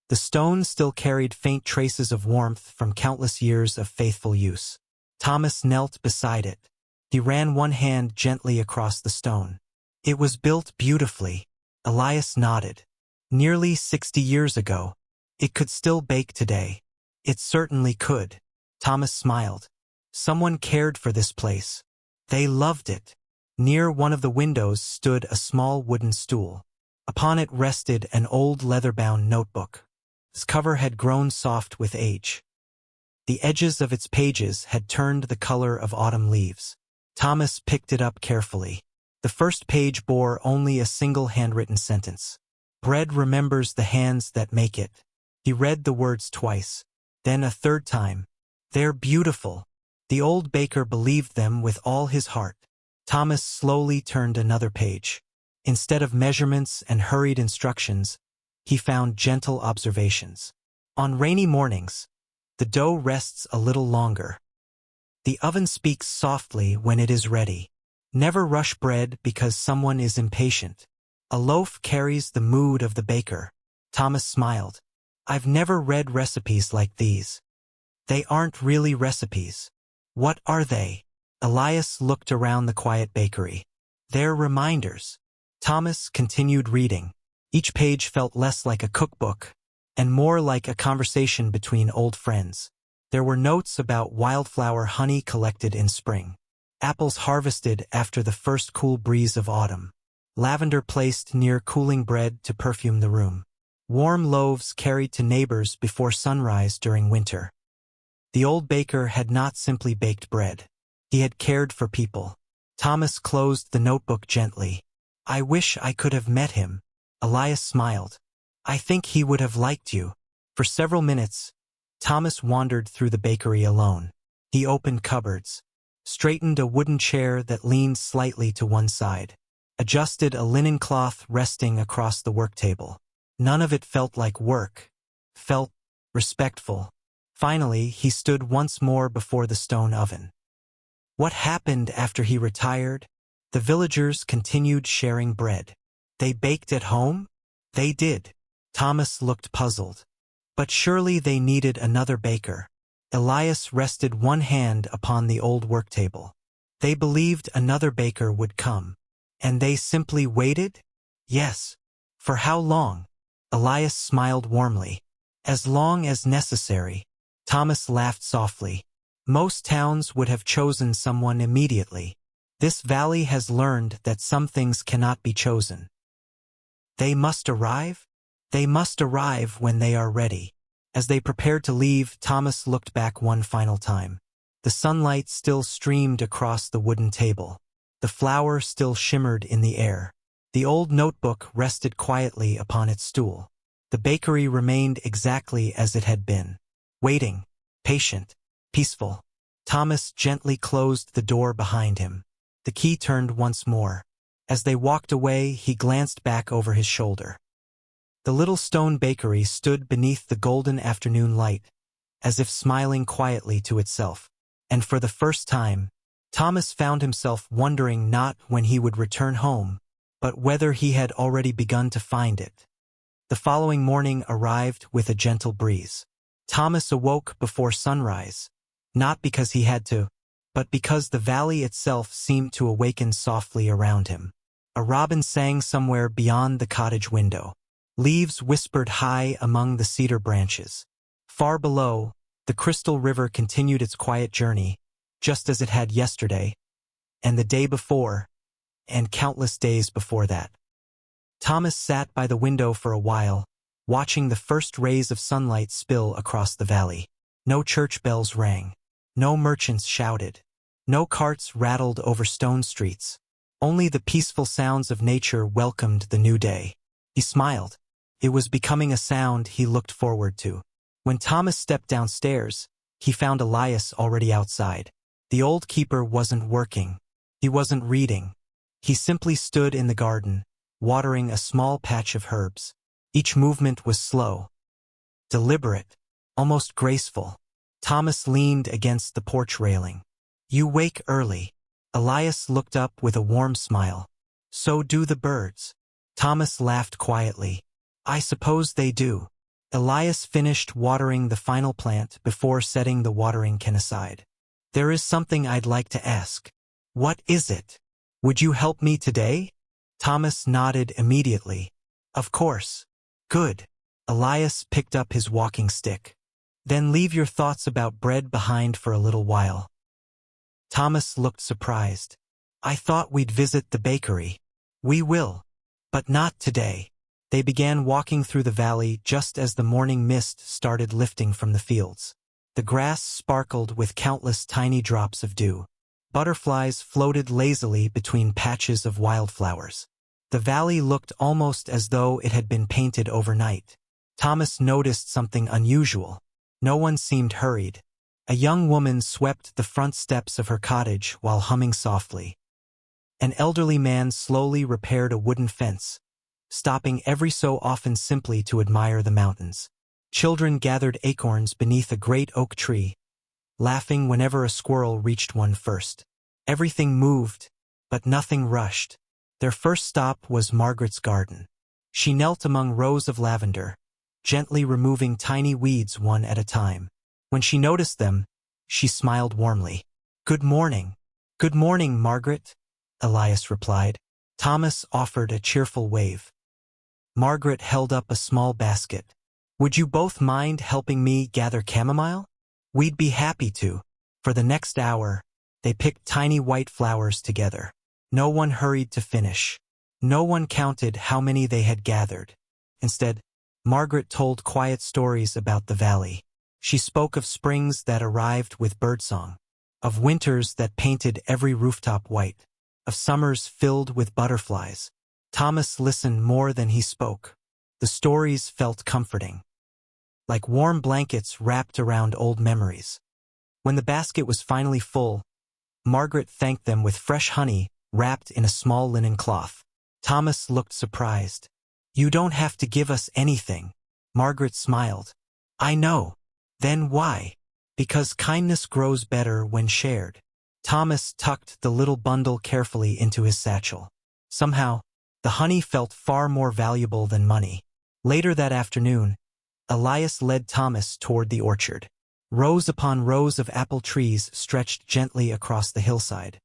The stone still carried faint traces of warmth from countless years of faithful use. Thomas knelt beside it. He ran one hand gently across the stone. It was built beautifully. Elias nodded. Nearly 60 years ago. It could still bake today. It certainly could. Thomas smiled. Someone cared for this place. They loved it. Near one of the windows stood a small wooden stool. Upon it rested an old leather-bound notebook. Its cover had grown soft with age. The edges of its pages had turned the color of autumn leaves. Thomas picked it up carefully. The first page bore only a single handwritten sentence. "Bread remembers the hands that make it." He read the words twice. Then a third time. "They're beautiful." The old baker believed them with all his heart. Thomas slowly turned another page. Instead of measurements and hurried instructions, he found gentle observations. On rainy mornings, the dough rests a little longer. The oven speaks softly when it is ready. Never rush bread because someone is impatient. A loaf carries the mood of the baker. Thomas smiled. "I've never read recipes like these." "They aren't really recipes." "What are they?" Elias looked around the quiet bakery. "They're reminders." Thomas continued reading. Each page felt less like a cookbook and more like a conversation between old friends. There were notes about wildflower honey collected in spring, apples harvested after the first cool breeze of autumn, lavender placed near cooling bread to perfume the room, warm loaves carried to neighbors before sunrise during winter. The old baker had not simply baked bread. He had cared for people. Thomas closed the notebook gently. "I wish I could have met him." Elias smiled. "I think he would have liked you." For several minutes, Thomas wandered through the bakery alone. He opened cupboards, straightened a wooden chair that leaned slightly to one side, adjusted a linen cloth resting across the work table. None of it felt like work, felt respectful. Finally, he stood once more before the stone oven. What happened after he retired? The villagers continued sharing bread. They baked at home? They did. Thomas looked puzzled. But surely they needed another baker. Elias rested one hand upon the old work table. They believed another baker would come. And they simply waited? Yes. For how long? Elias smiled warmly. As long as necessary. Thomas laughed softly. Most towns would have chosen someone immediately. This valley has learned that some things cannot be chosen. They must arrive? They must arrive when they are ready. As they prepared to leave, Thomas looked back one final time. The sunlight still streamed across the wooden table. The flour still shimmered in the air. The old notebook rested quietly upon its stool. The bakery remained exactly as it had been. Waiting, patient, peaceful. Thomas gently closed the door behind him. The key turned once more. As they walked away, he glanced back over his shoulder. The little stone bakery stood beneath the golden afternoon light, as if smiling quietly to itself. And for the first time, Thomas found himself wondering not when he would return home, but whether he had already begun to find it. The following morning arrived with a gentle breeze. Thomas awoke before sunrise, not because he had to, but because the valley itself seemed to awaken softly around him. A robin sang somewhere beyond the cottage window. Leaves whispered high among the cedar branches. Far below, the crystal river continued its quiet journey, just as it had yesterday, and the day before, and countless days before that. Thomas sat by the window for a while, watching the first rays of sunlight spill across the valley. No church bells rang. No merchants shouted. No carts rattled over stone streets. Only the peaceful sounds of nature welcomed the new day. He smiled. It was becoming a sound he looked forward to. When Thomas stepped downstairs, he found Elias already outside. The old keeper wasn't working. He wasn't reading. He simply stood in the garden, watering a small patch of herbs. Each movement was slow, deliberate, almost graceful. Thomas leaned against the porch railing. "You wake early." Elias looked up with a warm smile. "So do the birds." Thomas laughed quietly. "I suppose they do." Elias finished watering the final plant before setting the watering can aside. "There is something I'd like to ask." "What is it?" "Would you help me today?" Thomas nodded immediately. "Of course." "Good." Elias picked up his walking stick. "Then leave your thoughts about bread behind for a little while." Thomas looked surprised. "I thought we'd visit the bakery." "We will. But not today." They began walking through the valley just as the morning mist started lifting from the fields. The grass sparkled with countless tiny drops of dew. Butterflies floated lazily between patches of wildflowers. The valley looked almost as though it had been painted overnight. Thomas noticed something unusual. No one seemed hurried. A young woman swept the front steps of her cottage while humming softly. An elderly man slowly repaired a wooden fence, stopping every so often simply to admire the mountains. Children gathered acorns beneath a great oak tree, laughing whenever a squirrel reached one first. Everything moved, but nothing rushed. Their first stop was Margaret's garden. She knelt among rows of lavender, gently removing tiny weeds one at a time. When she noticed them, she smiled warmly. "Good morning." "Good morning, Margaret," Elias replied. Thomas offered a cheerful wave. Margaret held up a small basket. "Would you both mind helping me gather chamomile?" "We'd be happy to." For the next hour, they picked tiny white flowers together. No one hurried to finish. No one counted how many they had gathered. Instead, Margaret told quiet stories about the valley. She spoke of springs that arrived with birdsong, of winters that painted every rooftop white, of summers filled with butterflies. Thomas listened more than he spoke. The stories felt comforting, like warm blankets wrapped around old memories. When the basket was finally full, Margaret thanked them with fresh honey wrapped in a small linen cloth. Thomas looked surprised. "You don't have to give us anything." Margaret smiled. "I know. Then why?" "Because kindness grows better when shared." Thomas tucked the little bundle carefully into his satchel. Somehow, the honey felt far more valuable than money. Later that afternoon, Elias led Thomas toward the orchard. Rows upon rows of apple trees stretched gently across the hillside.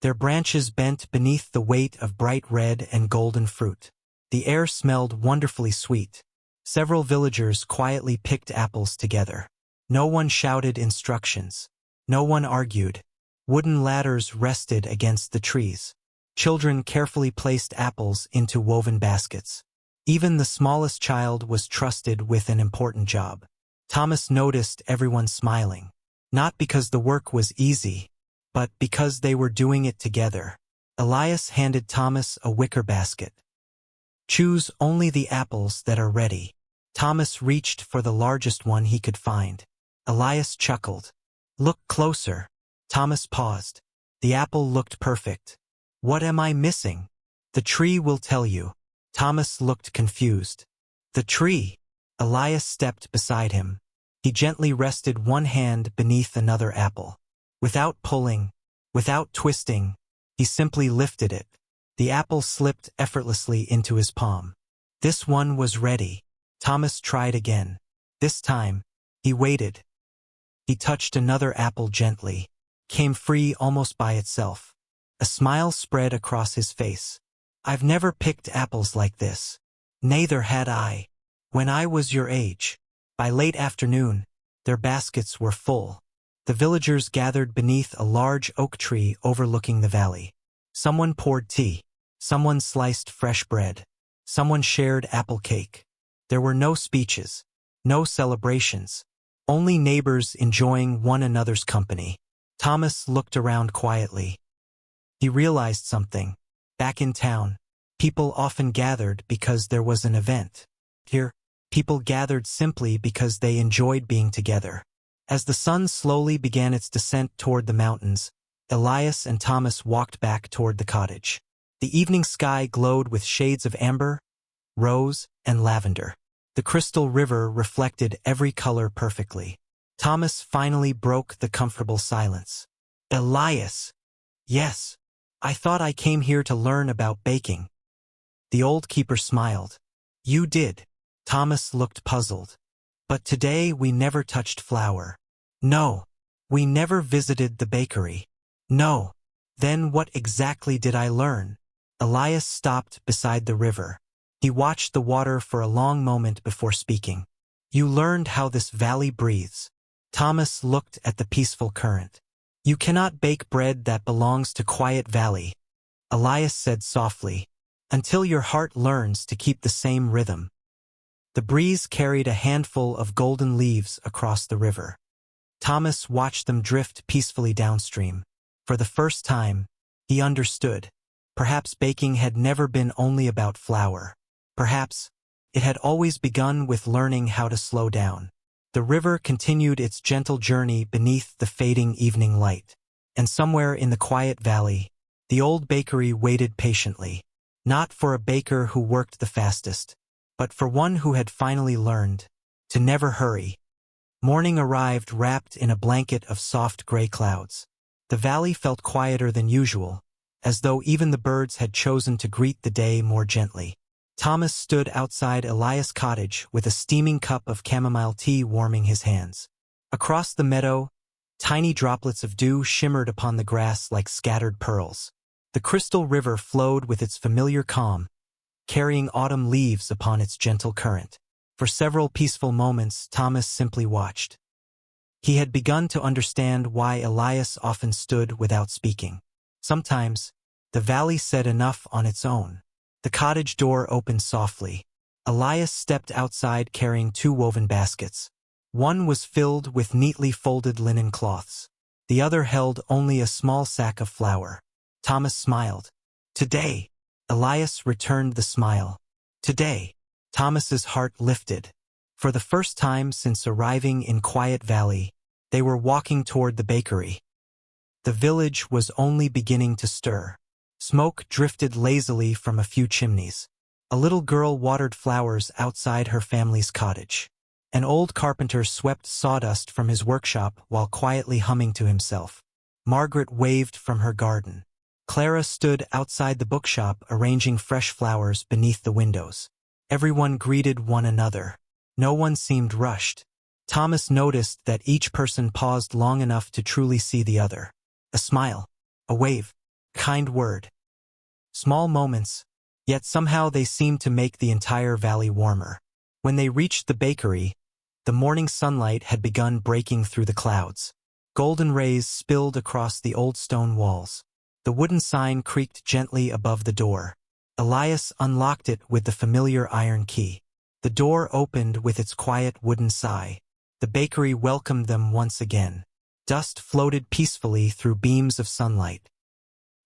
Their branches bent beneath the weight of bright red and golden fruit. The air smelled wonderfully sweet. Several villagers quietly picked apples together. No one shouted instructions. No one argued. Wooden ladders rested against the trees. Children carefully placed apples into woven baskets. Even the smallest child was trusted with an important job. Thomas noticed everyone smiling, not because the work was easy, but because they were doing it together. Elias handed Thomas a wicker basket. "Choose only the apples that are ready." Thomas reached for the largest one he could find. Elias chuckled. "Look closer." Thomas paused. The apple looked perfect. "What am I missing?" "The tree will tell you." Thomas looked confused. "The tree?" Elias stepped beside him. He gently rested one hand beneath another apple. Without pulling, without twisting, he simply lifted it. The apple slipped effortlessly into his palm. This one was ready. Thomas tried again. This time, he waited. He touched another apple gently. Came free almost by itself. A smile spread across his face. "I've never picked apples like this." "Neither had I. When I was your age." By late afternoon, their baskets were full. The villagers gathered beneath a large oak tree overlooking the valley. Someone poured tea. Someone sliced fresh bread. Someone shared apple cake. There were no speeches, no celebrations, only neighbors enjoying one another's company. Thomas looked around quietly. He realized something. Back in town, people often gathered because there was an event. Here, people gathered simply because they enjoyed being together. As the sun slowly began its descent toward the mountains, Elias and Thomas walked back toward the cottage. The evening sky glowed with shades of amber, rose, and lavender. The crystal river reflected every color perfectly. Thomas finally broke the comfortable silence. "Elias." "Yes. I thought I came here to learn about baking." The old keeper smiled. "You did." Thomas looked puzzled. "But today we never touched flour." "No. We never visited the bakery." "No. Then what exactly did I learn?" Elias stopped beside the river. He watched the water for a long moment before speaking. "You learned how this valley breathes." Thomas looked at the peaceful current. "You cannot bake bread that belongs to quiet valley," Elias said softly, "until your heart learns to keep the same rhythm." The breeze carried a handful of golden leaves across the river. Thomas watched them drift peacefully downstream. For the first time, he understood. Perhaps baking had never been only about flour. Perhaps it had always begun with learning how to slow down. The river continued its gentle journey beneath the fading evening light. And somewhere in the quiet valley, the old bakery waited patiently. Not for a baker who worked the fastest, but for one who had finally learned to never hurry. Morning arrived wrapped in a blanket of soft gray clouds. The valley felt quieter than usual, as though even the birds had chosen to greet the day more gently. Thomas stood outside Elias' cottage with a steaming cup of chamomile tea warming his hands. Across the meadow, tiny droplets of dew shimmered upon the grass like scattered pearls. The crystal river flowed with its familiar calm, carrying autumn leaves upon its gentle current. For several peaceful moments, Thomas simply watched. He had begun to understand why Elias often stood without speaking. Sometimes, the valley said enough on its own. The cottage door opened softly. Elias stepped outside carrying 2 woven baskets. One was filled with neatly folded linen cloths. The other held only a small sack of flour. Thomas smiled. "Today." Elias returned the smile. "Today." Thomas's heart lifted. For the first time since arriving in Quiet Valley, They were walking toward the bakery. The village was only beginning to stir. Smoke drifted lazily from a few chimneys. A little girl watered flowers outside her family's cottage. An old carpenter swept sawdust from his workshop while quietly humming to himself. Margaret waved from her garden. Clara stood outside the bookshop arranging fresh flowers beneath the windows. Everyone greeted one another. No one seemed rushed. Thomas noticed that each person paused long enough to truly see the other. A smile, a wave, kind word. Small moments, yet somehow they seemed to make the entire valley warmer. When they reached the bakery, the morning sunlight had begun breaking through the clouds. Golden rays spilled across the old stone walls. The wooden sign creaked gently above the door. Elias unlocked it with the familiar iron key. The door opened with its quiet wooden sigh. The bakery welcomed them once again. Dust floated peacefully through beams of sunlight.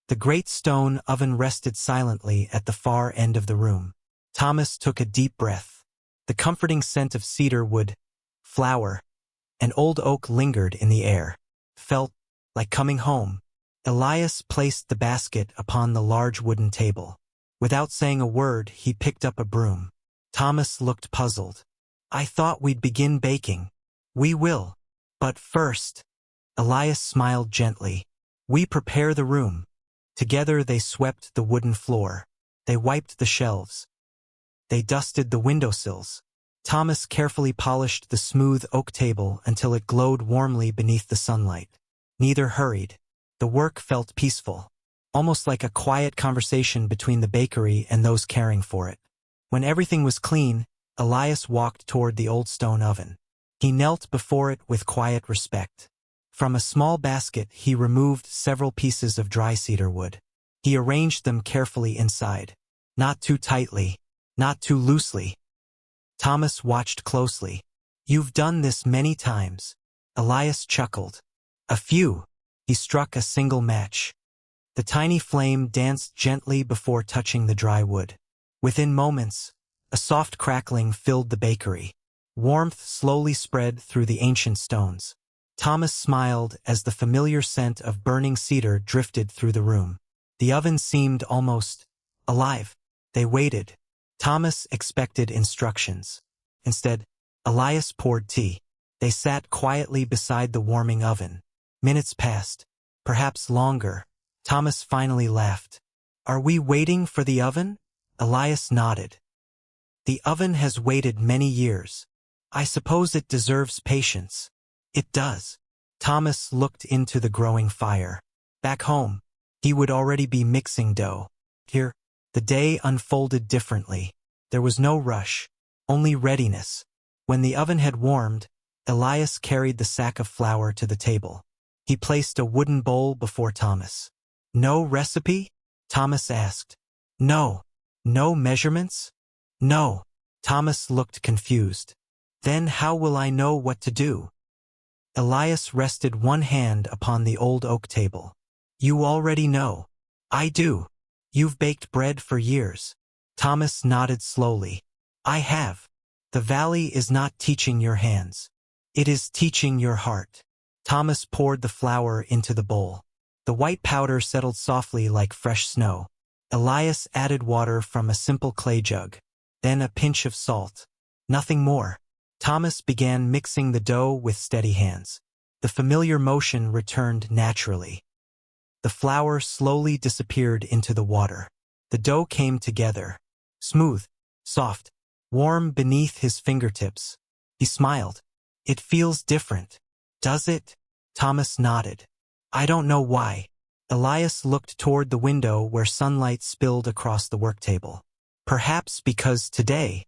The great stone oven rested silently at the far end of the room. Thomas took a deep breath. The comforting scent of cedar wood, flour, and old oak lingered in the air. Felt like coming home. Elias placed the basket upon the large wooden table. Without saying a word, he picked up a broom. Thomas looked puzzled. "I thought we'd begin baking." "We will. But first," Elias smiled gently, "we prepare the room." Together they swept the wooden floor. They wiped the shelves. They dusted the windowsills. Thomas carefully polished the smooth oak table until it glowed warmly beneath the sunlight. Neither hurried. The work felt peaceful, almost like a quiet conversation between the bakery and those caring for it. When everything was clean, Elias walked toward the old stone oven. He knelt before it with quiet respect. From a small basket he removed several pieces of dry cedar wood. He arranged them carefully inside. Not too tightly, not too loosely. Thomas watched closely. "You've done this many times." Elias chuckled. "A few." He struck a single match. The tiny flame danced gently before touching the dry wood. Within moments, a soft crackling filled the bakery. Warmth slowly spread through the ancient stones. Thomas smiled as the familiar scent of burning cedar drifted through the room. The oven seemed almost alive. They waited. Thomas expected instructions. Instead, Elias poured tea. They sat quietly beside the warming oven. Minutes passed, perhaps longer. Thomas finally laughed. "Are we waiting for the oven?" Elias nodded. "The oven has waited many years. I suppose it deserves patience." "It does." Thomas looked into the growing fire. Back home, he would already be mixing dough. Here, the day unfolded differently. There was no rush, only readiness. When the oven had warmed, Elias carried the sack of flour to the table. He placed a wooden bowl before Thomas. "No recipe?" Thomas asked. "No." "No measurements?" "No." Thomas looked confused. "Then how will I know what to do?" Elias rested one hand upon the old oak table. "You already know." "I do. You've baked bread for years." Thomas nodded slowly. "I have. The valley is not teaching your hands. It is teaching your heart." Thomas poured the flour into the bowl. The white powder settled softly like fresh snow. Elias added water from a simple clay jug, then a pinch of salt. Nothing more. Thomas began mixing the dough with steady hands. The familiar motion returned naturally. The flour slowly disappeared into the water. The dough came together, smooth, soft, warm beneath his fingertips. He smiled. "It feels different." "Does it?" Thomas nodded. "I don't know why." Elias looked toward the window where sunlight spilled across the work table. "Perhaps because today,"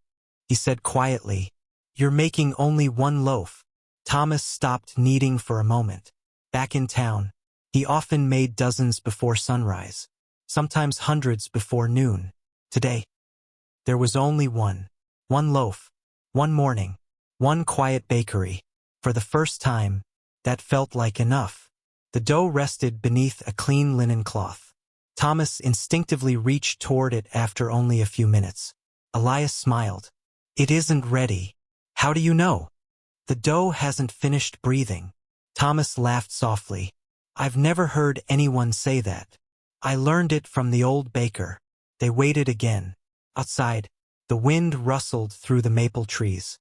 he said quietly, "you're making only one loaf." Thomas stopped kneading for a moment. Back in town, he often made dozens before sunrise, sometimes hundreds before noon. Today, there was only one loaf, one morning, one quiet bakery. For the first time, that felt like enough. The dough rested beneath a clean linen cloth. Thomas instinctively reached toward it after only a few minutes. Elias smiled. "It isn't ready." "How do you know?" "The dough hasn't finished breathing." Thomas laughed softly. I've never heard anyone say that. I learned it from the old baker. They waited again. Outside, the wind rustled through the maple trees.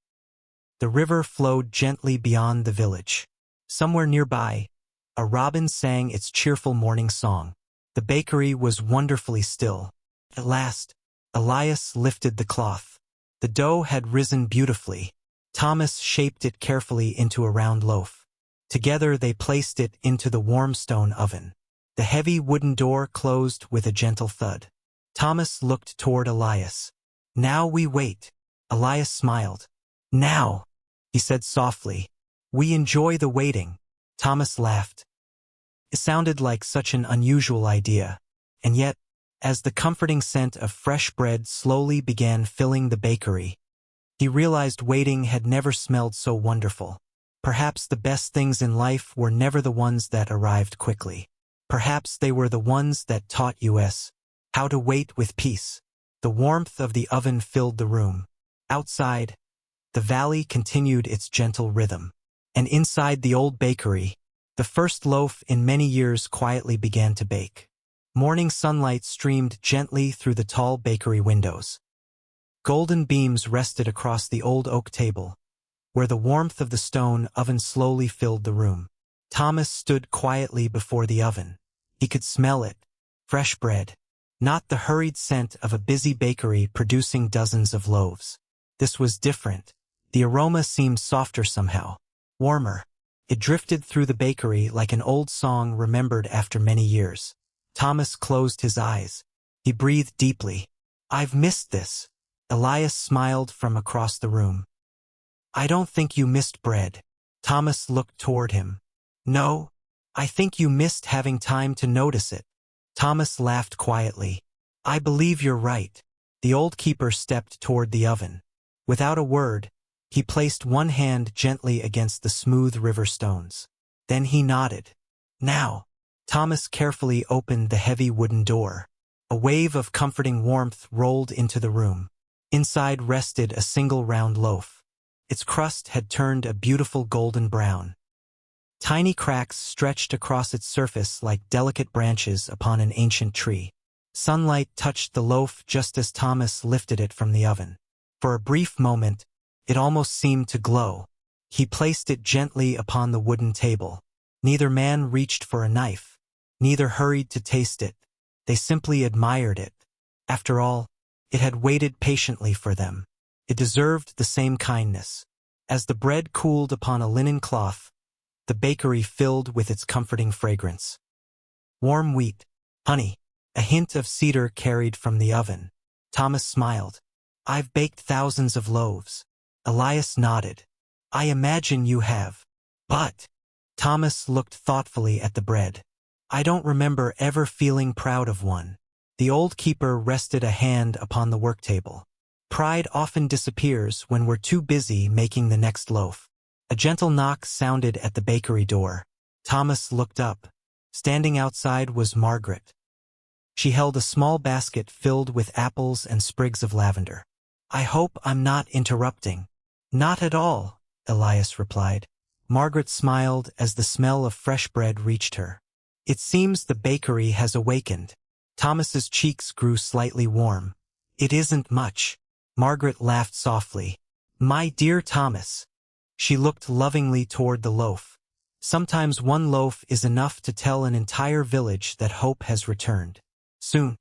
The river flowed gently beyond the village. Somewhere nearby, a robin sang its cheerful morning song. The bakery was wonderfully still. At last, Elias lifted the cloth. The dough had risen beautifully. Thomas shaped it carefully into a round loaf. Together they placed it into the warm stone oven. The heavy wooden door closed with a gentle thud. Thomas looked toward Elias. Now we wait. Elias smiled. Now, he said softly. We enjoy the waiting. Thomas laughed. It sounded like such an unusual idea. And yet, as the comforting scent of fresh bread slowly began filling the bakery, he realized waiting had never smelled so wonderful. Perhaps the best things in life were never the ones that arrived quickly. Perhaps they were the ones that taught us how to wait with peace. The warmth of the oven filled the room. Outside, the valley continued its gentle rhythm. And inside the old bakery, the first loaf in many years quietly began to bake. Morning sunlight streamed gently through the tall bakery windows. Golden beams rested across the old oak table, where the warmth of the stone oven slowly filled the room. Thomas stood quietly before the oven. He could smell it. Fresh bread. Not the hurried scent of a busy bakery producing dozens of loaves. This was different. The aroma seemed softer somehow. Warmer. It drifted through the bakery like an old song remembered after many years. Thomas closed his eyes. He breathed deeply. I've missed this. Elias smiled from across the room. I don't think you missed bread. Thomas looked toward him. No, I think you missed having time to notice it. Thomas laughed quietly. I believe you're right. The old keeper stepped toward the oven. Without a word, he placed one hand gently against the smooth river stones. Then he nodded. Now. Thomas carefully opened the heavy wooden door. A wave of comforting warmth rolled into the room. Inside rested a single round loaf. Its crust had turned a beautiful golden brown. Tiny cracks stretched across its surface like delicate branches upon an ancient tree. Sunlight touched the loaf just as Thomas lifted it from the oven. For a brief moment, it almost seemed to glow. He placed it gently upon the wooden table. Neither man reached for a knife. Neither hurried to taste it. They simply admired it. After all, it had waited patiently for them. It deserved the same kindness. As the bread cooled upon a linen cloth, the bakery filled with its comforting fragrance. Warm wheat, honey, a hint of cedar carried from the oven. Thomas smiled. I've baked thousands of loaves. Elias nodded. I imagine you have. But, Thomas looked thoughtfully at the bread. I don't remember ever feeling proud of one. The old keeper rested a hand upon the work table. Pride often disappears when we're too busy making the next loaf. A gentle knock sounded at the bakery door. Thomas looked up. Standing outside was Margaret. She held a small basket filled with apples and sprigs of lavender. I hope I'm not interrupting. Not at all, Elias replied. Margaret smiled as the smell of fresh bread reached her. It seems the bakery has awakened. Thomas's cheeks grew slightly warm. It isn't much. Margaret laughed softly. My dear Thomas. She looked lovingly toward the loaf. Sometimes one loaf is enough to tell an entire village that hope has returned. Soon,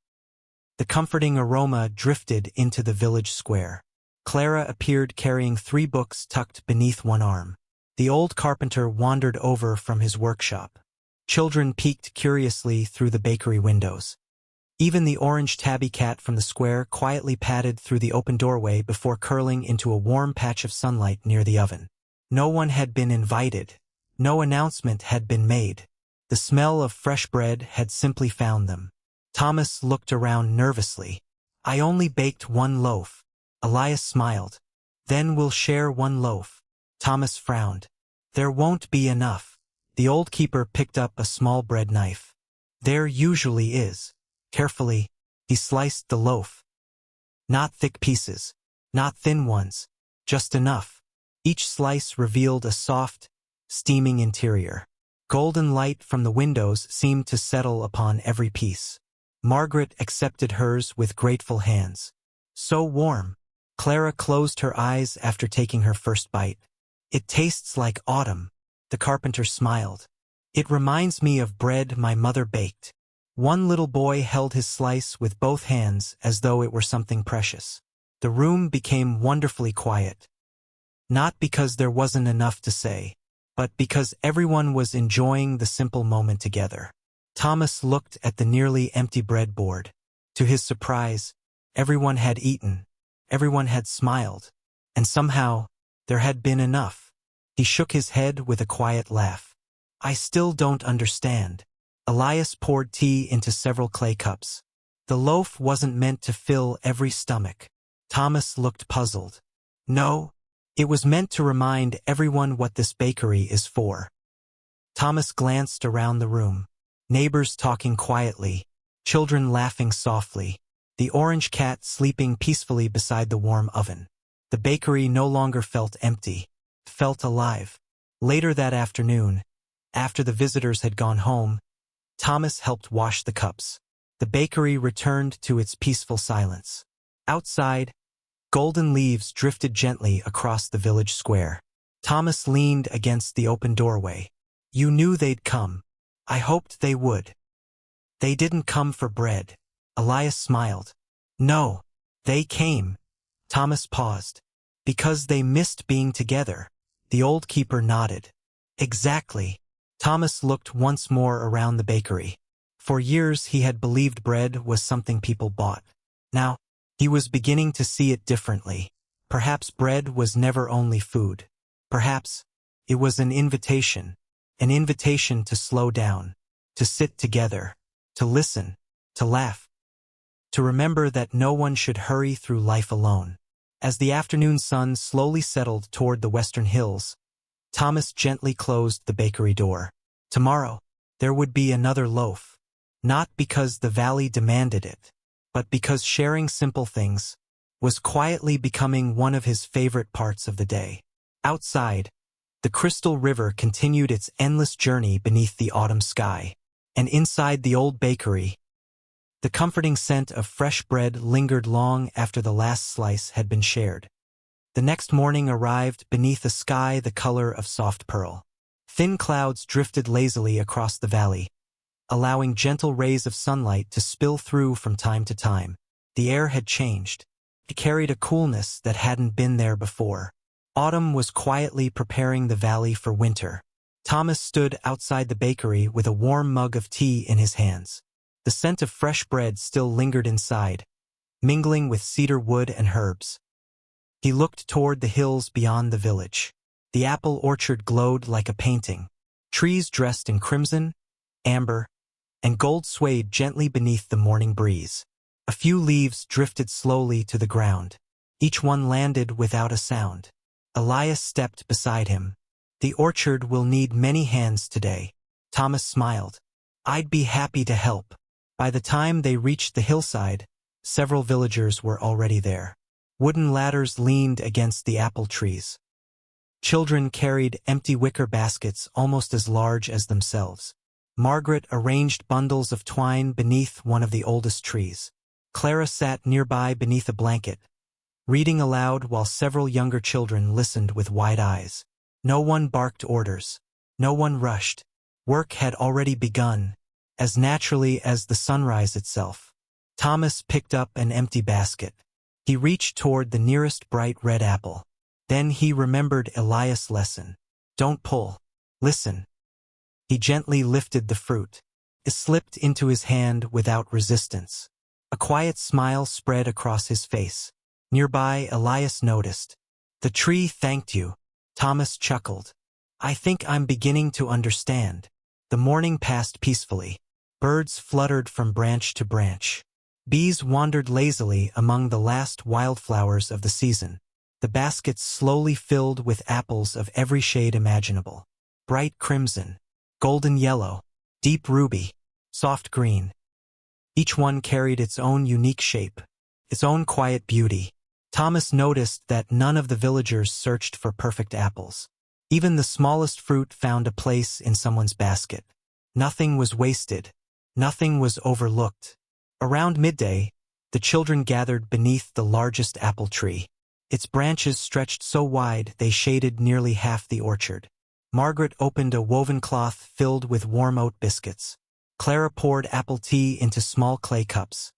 the comforting aroma drifted into the village square. Clara appeared carrying 3 books tucked beneath one arm. The old carpenter wandered over from his workshop. Children peeked curiously through the bakery windows. Even the orange tabby cat from the square quietly padded through the open doorway before curling into a warm patch of sunlight near the oven. No one had been invited. No announcement had been made. The smell of fresh bread had simply found them. Thomas looked around nervously. I only baked 1 loaf. Elias smiled. Then we'll share 1 loaf. Thomas frowned. There won't be enough. The old keeper picked up a small bread knife. There usually is. Carefully, he sliced the loaf. Not thick pieces, not thin ones, just enough. Each slice revealed a soft, steaming interior. Golden light from the windows seemed to settle upon every piece. Margaret accepted hers with grateful hands. So warm. Clara closed her eyes after taking her first bite. It tastes like autumn. The carpenter smiled. It reminds me of bread my mother baked. One little boy held his slice with both hands as though it were something precious. The room became wonderfully quiet. Not because there wasn't enough to say, but because everyone was enjoying the simple moment together. Thomas looked at the nearly empty breadboard. To his surprise, everyone had eaten, everyone had smiled, and somehow there had been enough. He shook his head with a quiet laugh. I still don't understand. Elias poured tea into several clay cups. The loaf wasn't meant to fill every stomach. Thomas looked puzzled. No, it was meant to remind everyone what this bakery is for. Thomas glanced around the room. Neighbors talking quietly, children laughing softly, the orange cat sleeping peacefully beside the warm oven. The bakery no longer felt empty, felt alive. Later that afternoon, after the visitors had gone home, Thomas helped wash the cups. The bakery returned to its peaceful silence. Outside, golden leaves drifted gently across the village square. Thomas leaned against the open doorway. You knew they'd come. I hoped they would. They didn't come for bread. Elias smiled. No, they came. Thomas paused. Because they missed being together. The old keeper nodded. Exactly. Thomas looked once more around the bakery. For years he had believed bread was something people bought. Now, he was beginning to see it differently. Perhaps bread was never only food. Perhaps it was an invitation to slow down, to sit together, to listen, to laugh, to remember that no one should hurry through life alone. As the afternoon sun slowly settled toward the western hills, Thomas gently closed the bakery door. Tomorrow, there would be another loaf. Not because the valley demanded it, but because sharing simple things was quietly becoming one of his favorite parts of the day. Outside, the Crystal River continued its endless journey beneath the autumn sky, and inside the old bakery, the comforting scent of fresh bread lingered long after the last slice had been shared. The next morning arrived beneath a sky the color of soft pearl. Thin clouds drifted lazily across the valley, allowing gentle rays of sunlight to spill through from time to time. The air had changed. It carried a coolness that hadn't been there before. Autumn was quietly preparing the valley for winter. Thomas stood outside the bakery with a warm mug of tea in his hands. The scent of fresh bread still lingered inside, mingling with cedar wood and herbs. He looked toward the hills beyond the village. The apple orchard glowed like a painting. Trees dressed in crimson, amber, and gold swayed gently beneath the morning breeze. A few leaves drifted slowly to the ground. Each one landed without a sound. Elias stepped beside him. The orchard will need many hands today. Thomas smiled. I'd be happy to help. By the time they reached the hillside, several villagers were already there. Wooden ladders leaned against the apple trees. Children carried empty wicker baskets almost as large as themselves. Margaret arranged bundles of twine beneath one of the oldest trees. Clara sat nearby beneath a blanket, reading aloud while several younger children listened with wide eyes. No one barked orders. No one rushed. Work had already begun, as naturally as the sunrise itself. Thomas picked up an empty basket. He reached toward the nearest bright red apple. Then he remembered Elias' lesson. Don't pull. Listen. He gently lifted the fruit. It slipped into his hand without resistance. A quiet smile spread across his face. Nearby, Elias noticed. The tree thanked you. Thomas chuckled. I think I'm beginning to understand. The morning passed peacefully. Birds fluttered from branch to branch. Bees wandered lazily among the last wildflowers of the season. The baskets slowly filled with apples of every shade imaginable. Bright crimson, golden yellow, deep ruby, soft green. Each one carried its own unique shape, its own quiet beauty. Thomas noticed that none of the villagers searched for perfect apples. Even the smallest fruit found a place in someone's basket. Nothing was wasted. Nothing was overlooked. Around midday, the children gathered beneath the largest apple tree. Its branches stretched so wide they shaded nearly half the orchard. Margaret opened a woven cloth filled with warm oat biscuits. Clara poured apple tea into small clay cups.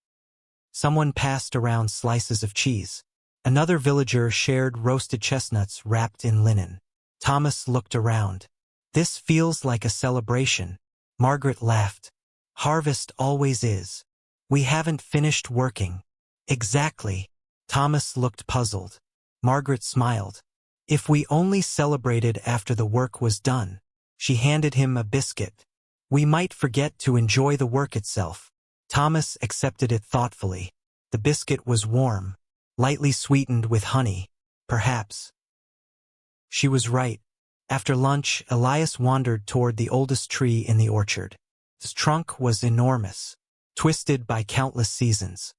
Someone passed around slices of cheese. Another villager shared roasted chestnuts wrapped in linen. Thomas looked around. This feels like a celebration. Margaret laughed. Harvest always is. We haven't finished working. Exactly. Thomas looked puzzled. Margaret smiled. If we only celebrated after the work was done. She handed him a biscuit. We might forget to enjoy the work itself. Thomas accepted it thoughtfully. The biscuit was warm, lightly sweetened with honey, perhaps. She was right. After lunch, Elias wandered toward the oldest tree in the orchard. Its trunk was enormous, twisted by countless seasons.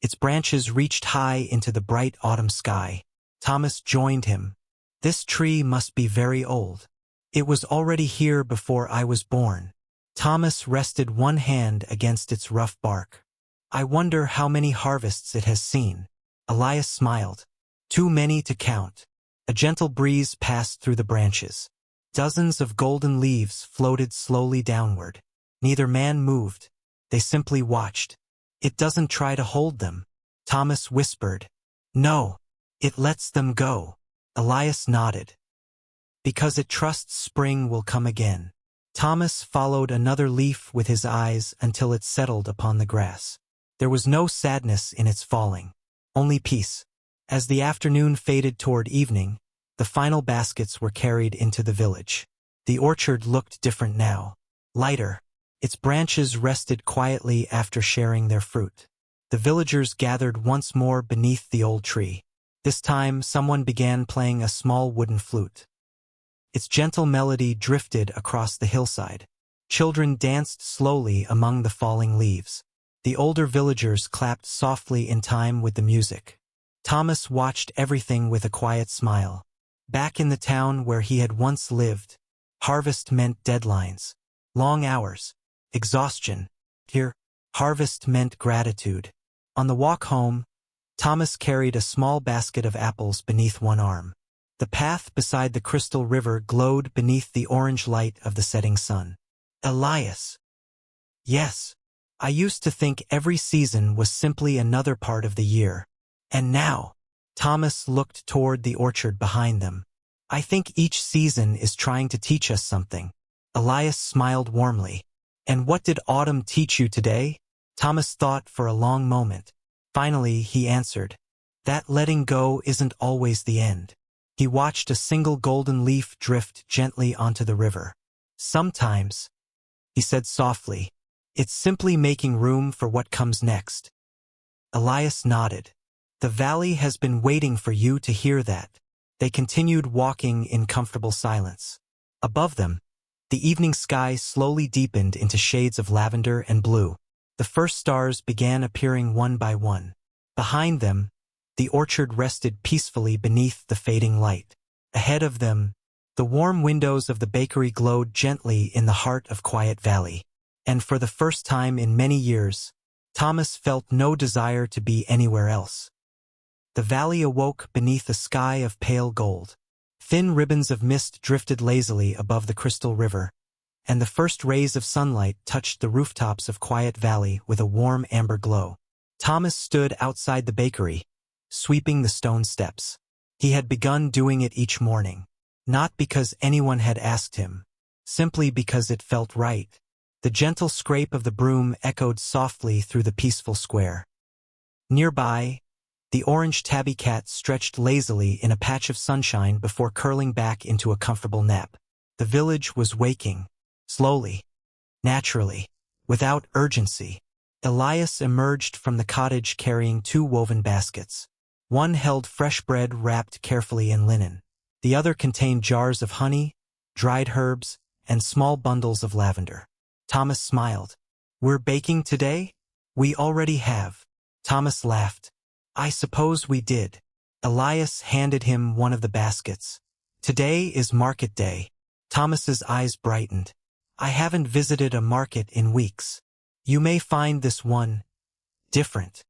Its branches reached high into the bright autumn sky. Thomas joined him. This tree must be very old. It was already here before I was born. Thomas rested one hand against its rough bark. I wonder how many harvests it has seen. Elias smiled. Too many to count. A gentle breeze passed through the branches. Dozens of golden leaves floated slowly downward. Neither man moved. They simply watched. It doesn't try to hold them. Thomas whispered. No, it lets them go. Elias nodded. Because it trusts spring will come again. Thomas followed another leaf with his eyes until it settled upon the grass. There was no sadness in its falling, only peace. As the afternoon faded toward evening, the final baskets were carried into the village. The orchard looked different now, lighter. Its branches rested quietly after sharing their fruit. The villagers gathered once more beneath the old tree. This time, someone began playing a small wooden flute. Its gentle melody drifted across the hillside. Children danced slowly among the falling leaves. The older villagers clapped softly in time with the music. Thomas watched everything with a quiet smile. Back in the town where he had once lived, harvest meant deadlines, long hours, exhaustion. Here, harvest meant gratitude. On the walk home, Thomas carried a small basket of apples beneath one arm. The path beside the crystal river glowed beneath the orange light of the setting sun. Elias. Yes, I used to think every season was simply another part of the year. And now, Thomas looked toward the orchard behind them. I think each season is trying to teach us something. Elias smiled warmly. And what did autumn teach you today? Thomas thought for a long moment. Finally, he answered. That letting go isn't always the end. He watched a single golden leaf drift gently onto the river. Sometimes, he said softly, it's simply making room for what comes next. Elias nodded. The valley has been waiting for you to hear that. They continued walking in comfortable silence. Above them, the evening sky slowly deepened into shades of lavender and blue. The first stars began appearing one by one. Behind them, the orchard rested peacefully beneath the fading light. Ahead of them, the warm windows of the bakery glowed gently in the heart of Quiet Valley. And for the first time in many years, Thomas felt no desire to be anywhere else. The valley awoke beneath a sky of pale gold. Thin ribbons of mist drifted lazily above the crystal river, and the first rays of sunlight touched the rooftops of Quiet Valley with a warm amber glow. Thomas stood outside the bakery, sweeping the stone steps. He had begun doing it each morning, not because anyone had asked him, simply because it felt right. The gentle scrape of the broom echoed softly through the peaceful square. Nearby, the orange tabby cat stretched lazily in a patch of sunshine before curling back into a comfortable nap. The village was waking, slowly, naturally, without urgency. Elias emerged from the cottage carrying 2 woven baskets. One held fresh bread wrapped carefully in linen. The other contained jars of honey, dried herbs, and small bundles of lavender. Thomas smiled. We're baking today? We already have. Thomas laughed. I suppose we did. Elias handed him one of the baskets. Today is market day. Thomas's eyes brightened. I haven't visited a market in weeks. You may find this one different.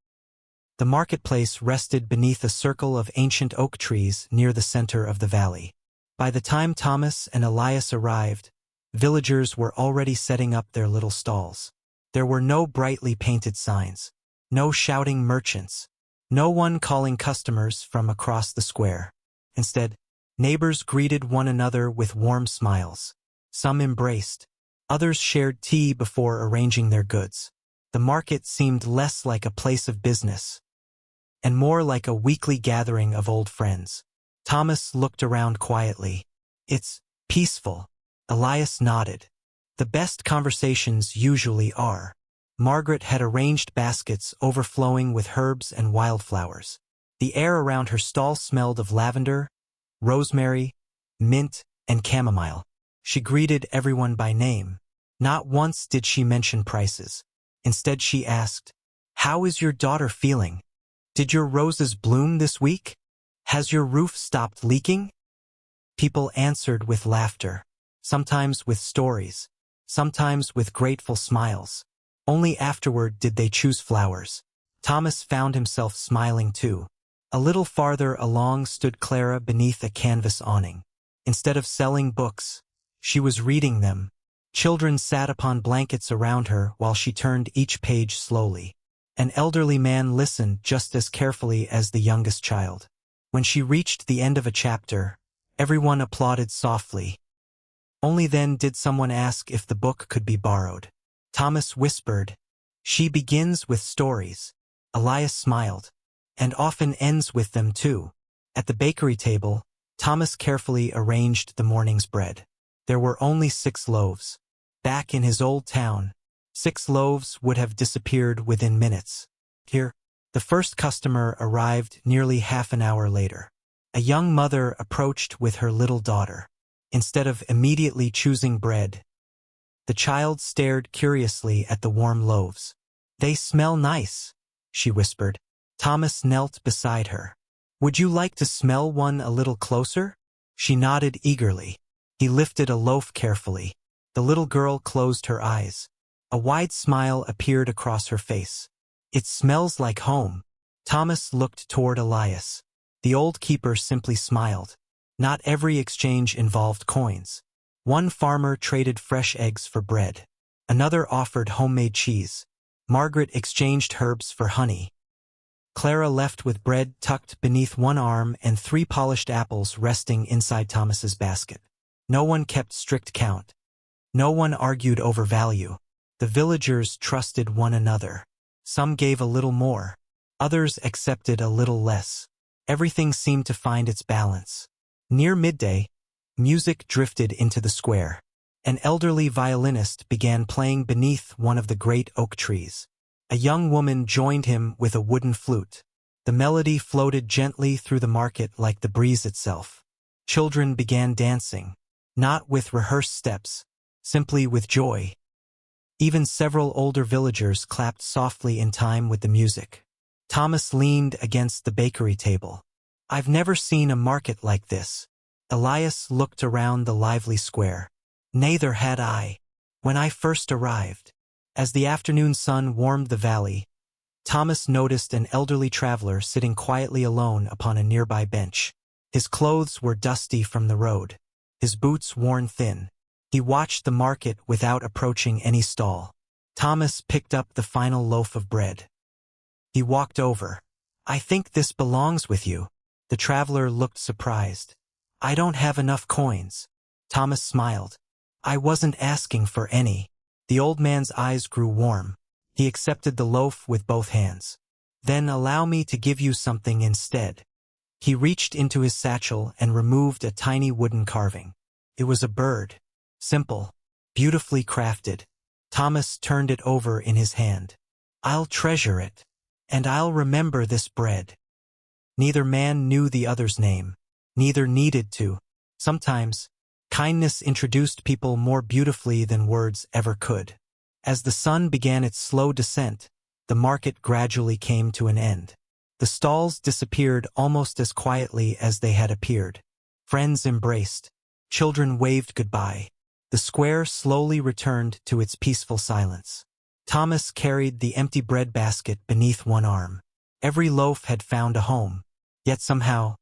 The marketplace rested beneath a circle of ancient oak trees near the center of the valley. By the time Thomas and Elias arrived, villagers were already setting up their little stalls. There were no brightly painted signs, no shouting merchants, no one calling customers from across the square. Instead, neighbors greeted one another with warm smiles. Some embraced. Others shared tea before arranging their goods. The market seemed less like a place of business and more like a weekly gathering of old friends. Thomas looked around quietly. It's peaceful. Elias nodded. The best conversations usually are. Margaret had arranged baskets overflowing with herbs and wildflowers. The air around her stall smelled of lavender, rosemary, mint, and chamomile. She greeted everyone by name. Not once did she mention prices. Instead she asked, "How is your daughter feeling? Did your roses bloom this week? Has your roof stopped leaking?" People answered with laughter, sometimes with stories, sometimes with grateful smiles. Only afterward did they choose flowers. Thomas found himself smiling too. A little farther along stood Clara beneath a canvas awning. Instead of selling books, she was reading them. Children sat upon blankets around her while she turned each page slowly. An elderly man listened just as carefully as the youngest child. When she reached the end of a chapter, everyone applauded softly. Only then did someone ask if the book could be borrowed. Thomas whispered, "She begins with stories." Elias smiled, "And often ends with them too." At the bakery table, Thomas carefully arranged the morning's bread. There were only 6 loaves. Back in his old town, 6 loaves would have disappeared within minutes. Here, the first customer arrived nearly half an hour later. A young mother approached with her little daughter. Instead of immediately choosing bread, the child stared curiously at the warm loaves. "They smell nice," she whispered. Thomas knelt beside her. "Would you like to smell one a little closer?" She nodded eagerly. He lifted a loaf carefully. The little girl closed her eyes. A wide smile appeared across her face. "It smells like home." Thomas looked toward Elias. The old keeper simply smiled. Not every exchange involved coins. One farmer traded fresh eggs for bread. Another offered homemade cheese. Margaret exchanged herbs for honey. Clara left with bread tucked beneath one arm and 3 polished apples resting inside Thomas's basket. No one kept strict count. No one argued over value. The villagers trusted one another. Some gave a little more. Others accepted a little less. Everything seemed to find its balance. Near midday, music drifted into the square. An elderly violinist began playing beneath one of the great oak trees. A young woman joined him with a wooden flute. The melody floated gently through the market like the breeze itself. Children began dancing, not with rehearsed steps, simply with joy. Even several older villagers clapped softly in time with the music. Thomas leaned against the bakery table. "I've never seen a market like this." Elias looked around the lively square. "Neither had I, when I first arrived." As the afternoon sun warmed the valley, Thomas noticed an elderly traveler sitting quietly alone upon a nearby bench. His clothes were dusty from the road, his boots worn thin. He watched the market without approaching any stall. Thomas picked up the final loaf of bread. He walked over. "I think this belongs with you." The traveler looked surprised. "I don't have enough coins." Thomas smiled. "I wasn't asking for any." The old man's eyes grew warm. He accepted the loaf with both hands. "Then allow me to give you something instead." He reached into his satchel and removed a tiny wooden carving. It was a bird. Simple, beautifully crafted. Thomas turned it over in his hand. "I'll treasure it. And I'll remember this bread." Neither man knew the other's name. Neither needed to. Sometimes, kindness introduced people more beautifully than words ever could. As the sun began its slow descent, the market gradually came to an end. The stalls disappeared almost as quietly as they had appeared. Friends embraced. Children waved goodbye. The square slowly returned to its peaceful silence. Thomas carried the empty bread basket beneath one arm. Every loaf had found a home, yet somehow,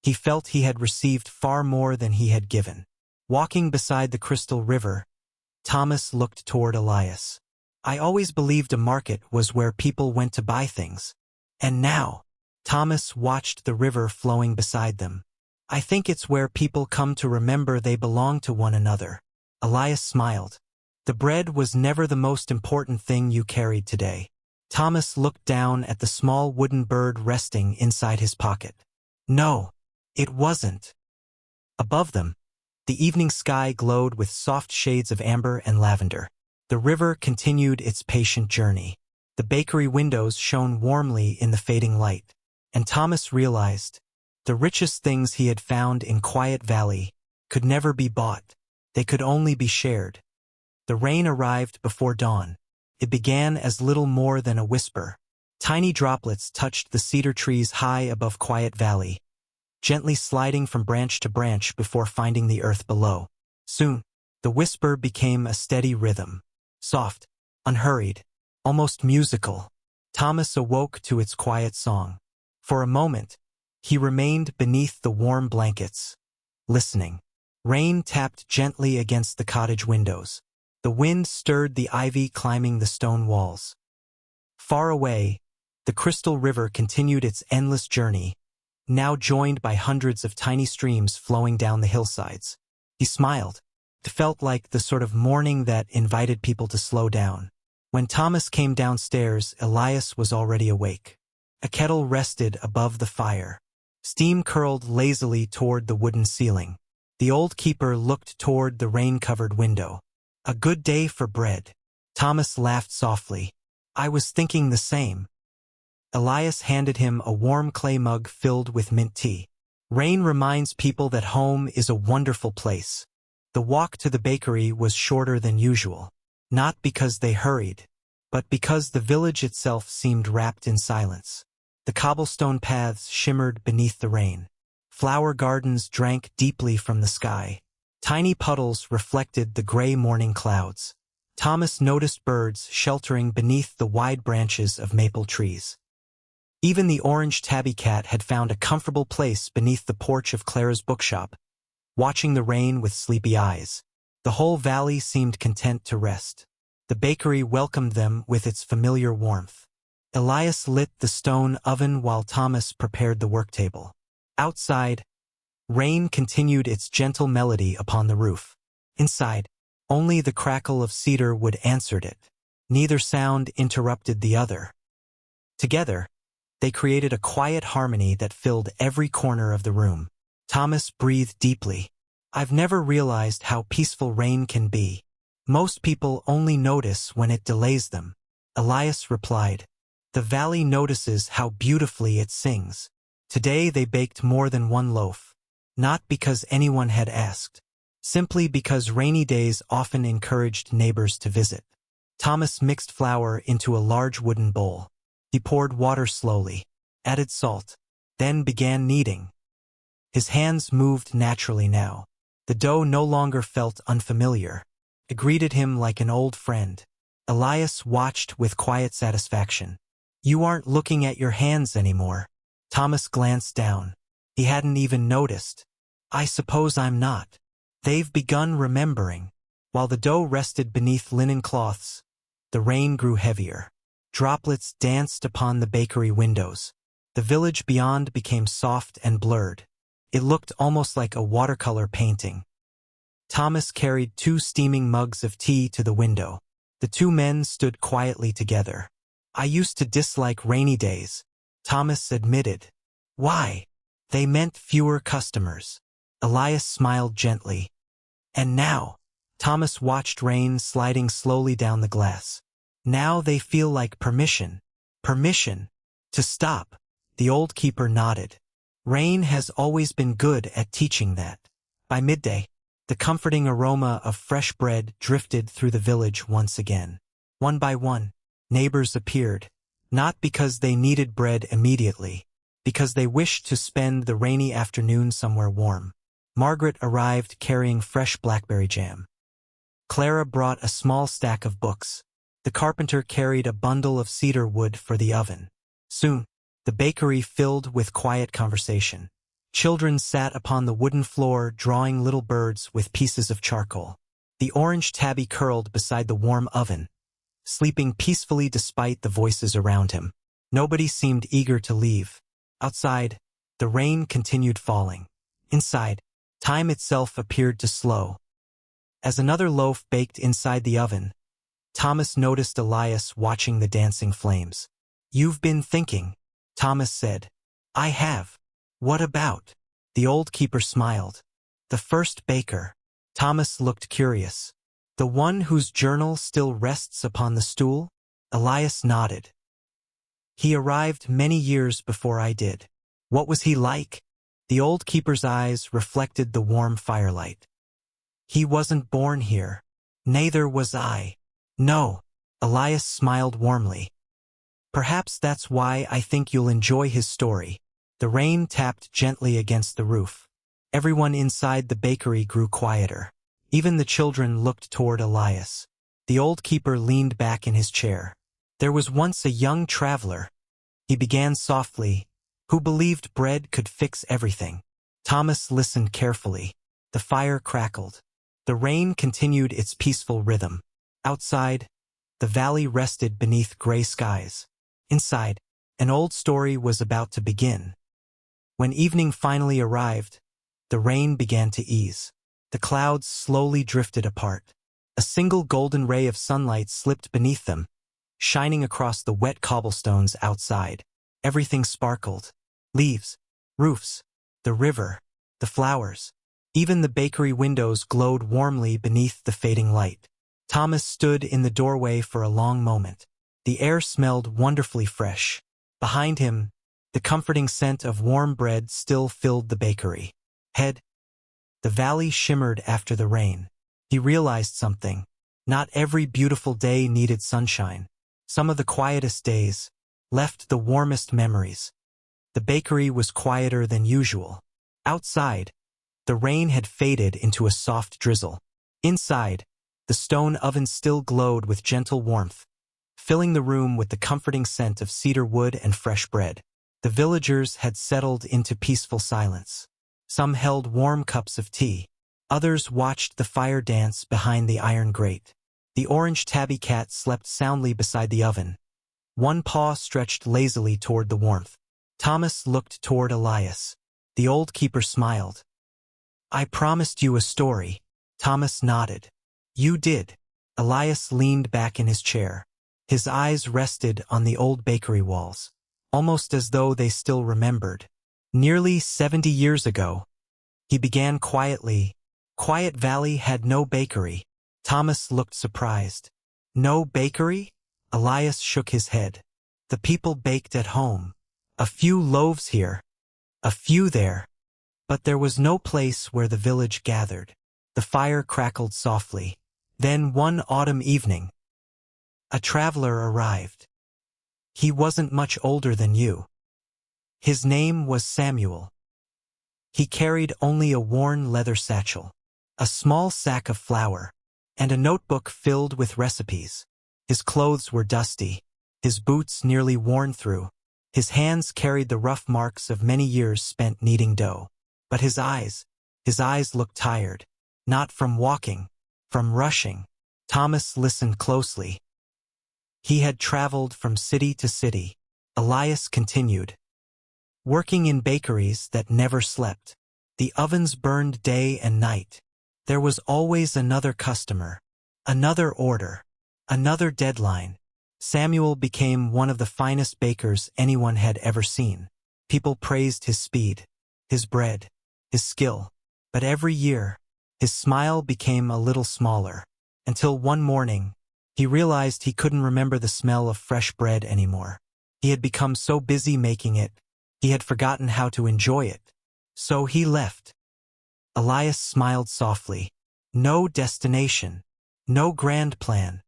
he felt he had received far more than he had given. Walking beside the crystal river, Thomas looked toward Elias. I always believed a market was where people went to buy things. And now, Thomas watched the river flowing beside them. I think it's where people come to remember they belong to one another. Elias smiled. The bread was never the most important thing you carried today. Thomas looked down at the small wooden bird resting inside his pocket. No, it wasn't. Above them, the evening sky glowed with soft shades of amber and lavender. The river continued its patient journey. The bakery windows shone warmly in the fading light, and Thomas realized the richest things he had found in Quiet Valley could never be bought. They could only be shared. The rain arrived before dawn. It began as little more than a whisper. Tiny droplets touched the cedar trees high above Quiet Valley, gently sliding from branch to branch before finding the earth below. Soon, the whisper became a steady rhythm. Soft, unhurried, almost musical. Thomas awoke to its quiet song. For a moment, he remained beneath the warm blankets, listening. Rain tapped gently against the cottage windows. The wind stirred the ivy climbing the stone walls. Far away, the crystal river continued its endless journey, now joined by hundreds of tiny streams flowing down the hillsides. He smiled. It felt like the sort of morning that invited people to slow down. When Thomas came downstairs, Elias was already awake. A kettle rested above the fire. Steam curled lazily toward the wooden ceiling. The old keeper looked toward the rain-covered window. A good day for bread. Thomas laughed softly. I was thinking the same. Elias handed him a warm clay mug filled with mint tea. Rain reminds people that home is a wonderful place. The walk to the bakery was shorter than usual, not because they hurried, but because the village itself seemed wrapped in silence. The cobblestone paths shimmered beneath the rain. Flower gardens drank deeply from the sky. Tiny puddles reflected the gray morning clouds. Thomas noticed birds sheltering beneath the wide branches of maple trees. Even the orange tabby cat had found a comfortable place beneath the porch of Clara's bookshop, watching the rain with sleepy eyes. The whole valley seemed content to rest. The bakery welcomed them with its familiar warmth. Elias lit the stone oven while Thomas prepared the work table. Outside, rain continued its gentle melody upon the roof. Inside, only the crackle of cedar wood answered it. Neither sound interrupted the other. Together, they created a quiet harmony that filled every corner of the room. Thomas breathed deeply. I've never realized how peaceful rain can be. Most people only notice when it delays them. Elias replied. The valley notices how beautifully it sings. Today they baked more than one loaf. Not because anyone had asked. Simply because rainy days often encouraged neighbors to visit. Thomas mixed flour into a large wooden bowl. He poured water slowly, added salt, then began kneading. His hands moved naturally now. The dough no longer felt unfamiliar. It greeted him like an old friend. Elias watched with quiet satisfaction. You aren't looking at your hands anymore. Thomas glanced down. He hadn't even noticed. I suppose I'm not. They've begun remembering. While the dough rested beneath linen cloths, the rain grew heavier. Droplets danced upon the bakery windows. The village beyond became soft and blurred. It looked almost like a watercolor painting. Thomas carried 2 steaming mugs of tea to the window. The 2 men stood quietly together. I used to dislike rainy days, Thomas admitted. Why? They meant fewer customers. Elias smiled gently. And now, Thomas watched rain sliding slowly down the glass. Now they feel like permission. Permission to stop. The old keeper nodded. Rain has always been good at teaching that. By midday, the comforting aroma of fresh bread drifted through the village once again. One by one, neighbors appeared, not because they needed bread immediately, because they wished to spend the rainy afternoon somewhere warm. Margaret arrived carrying fresh blackberry jam. Clara brought a small stack of books. The carpenter carried a bundle of cedar wood for the oven. Soon, the bakery filled with quiet conversation. Children sat upon the wooden floor drawing little birds with pieces of charcoal. The orange tabby curled beside the warm oven, sleeping peacefully despite the voices around him. Nobody seemed eager to leave. Outside, the rain continued falling. Inside, time itself appeared to slow. As another loaf baked inside the oven, Thomas noticed Elias watching the dancing flames. "You've been thinking," Thomas said. "I have. What about?" The old keeper smiled. "The first baker." Thomas looked curious. "The one whose journal still rests upon the stool?" Elias nodded. "He arrived many years before I did." "What was he like?" The old keeper's eyes reflected the warm firelight. "He wasn't born here. Neither was I." "No." Elias smiled warmly. "Perhaps that's why I think you'll enjoy his story." The rain tapped gently against the roof. Everyone inside the bakery grew quieter. Even the children looked toward Elias. The old keeper leaned back in his chair. "There was once a young traveler," he began softly, "who believed bread could fix everything." Thomas listened carefully. The fire crackled. The rain continued its peaceful rhythm. Outside, the valley rested beneath gray skies. Inside, an old story was about to begin. When evening finally arrived, the rain began to ease. The clouds slowly drifted apart. A single golden ray of sunlight slipped beneath them, shining across the wet cobblestones outside. Everything sparkled. Leaves, roofs, the river, the flowers. Even the bakery windows glowed warmly beneath the fading light. Thomas stood in the doorway for a long moment. The air smelled wonderfully fresh. Behind him, the comforting scent of warm bread still filled the bakery. The valley shimmered after the rain. He realized something. Not every beautiful day needed sunshine. Some of the quietest days left the warmest memories. The bakery was quieter than usual. Outside, the rain had faded into a soft drizzle. Inside, the stone oven still glowed with gentle warmth, filling the room with the comforting scent of cedar wood and fresh bread. The villagers had settled into peaceful silence. Some held warm cups of tea. Others watched the fire dance behind the iron grate. The orange tabby cat slept soundly beside the oven. One paw stretched lazily toward the warmth. Thomas looked toward Elias. The old keeper smiled. "I promised you a story." Thomas nodded. "You did." Elias leaned back in his chair. His eyes rested on the old bakery walls, almost as though they still remembered. "Nearly 70 years ago," he began quietly, "Quiet Valley had no bakery." Thomas looked surprised. "No bakery?" Elias shook his head. "The people baked at home. A few loaves here, a few there. But there was no place where the village gathered." The fire crackled softly. Then one autumn evening, a traveler arrived. He wasn't much older than you. His name was Samuel. He carried only a worn leather satchel, a small sack of flour, and a notebook filled with recipes. His clothes were dusty, his boots nearly worn through. His hands carried the rough marks of many years spent kneading dough. But his eyes looked tired. Not from walking, from rushing. Thomas listened closely. He had traveled from city to city. Elias continued. Working in bakeries that never slept. The ovens burned day and night. There was always another customer, another order, another deadline. Samuel became one of the finest bakers anyone had ever seen. People praised his speed, his bread, his skill. But every year, his smile became a little smaller, until one morning, he realized he couldn't remember the smell of fresh bread anymore. He had become so busy making it, he had forgotten how to enjoy it. So he left. Elias smiled softly. No destination, no grand plan.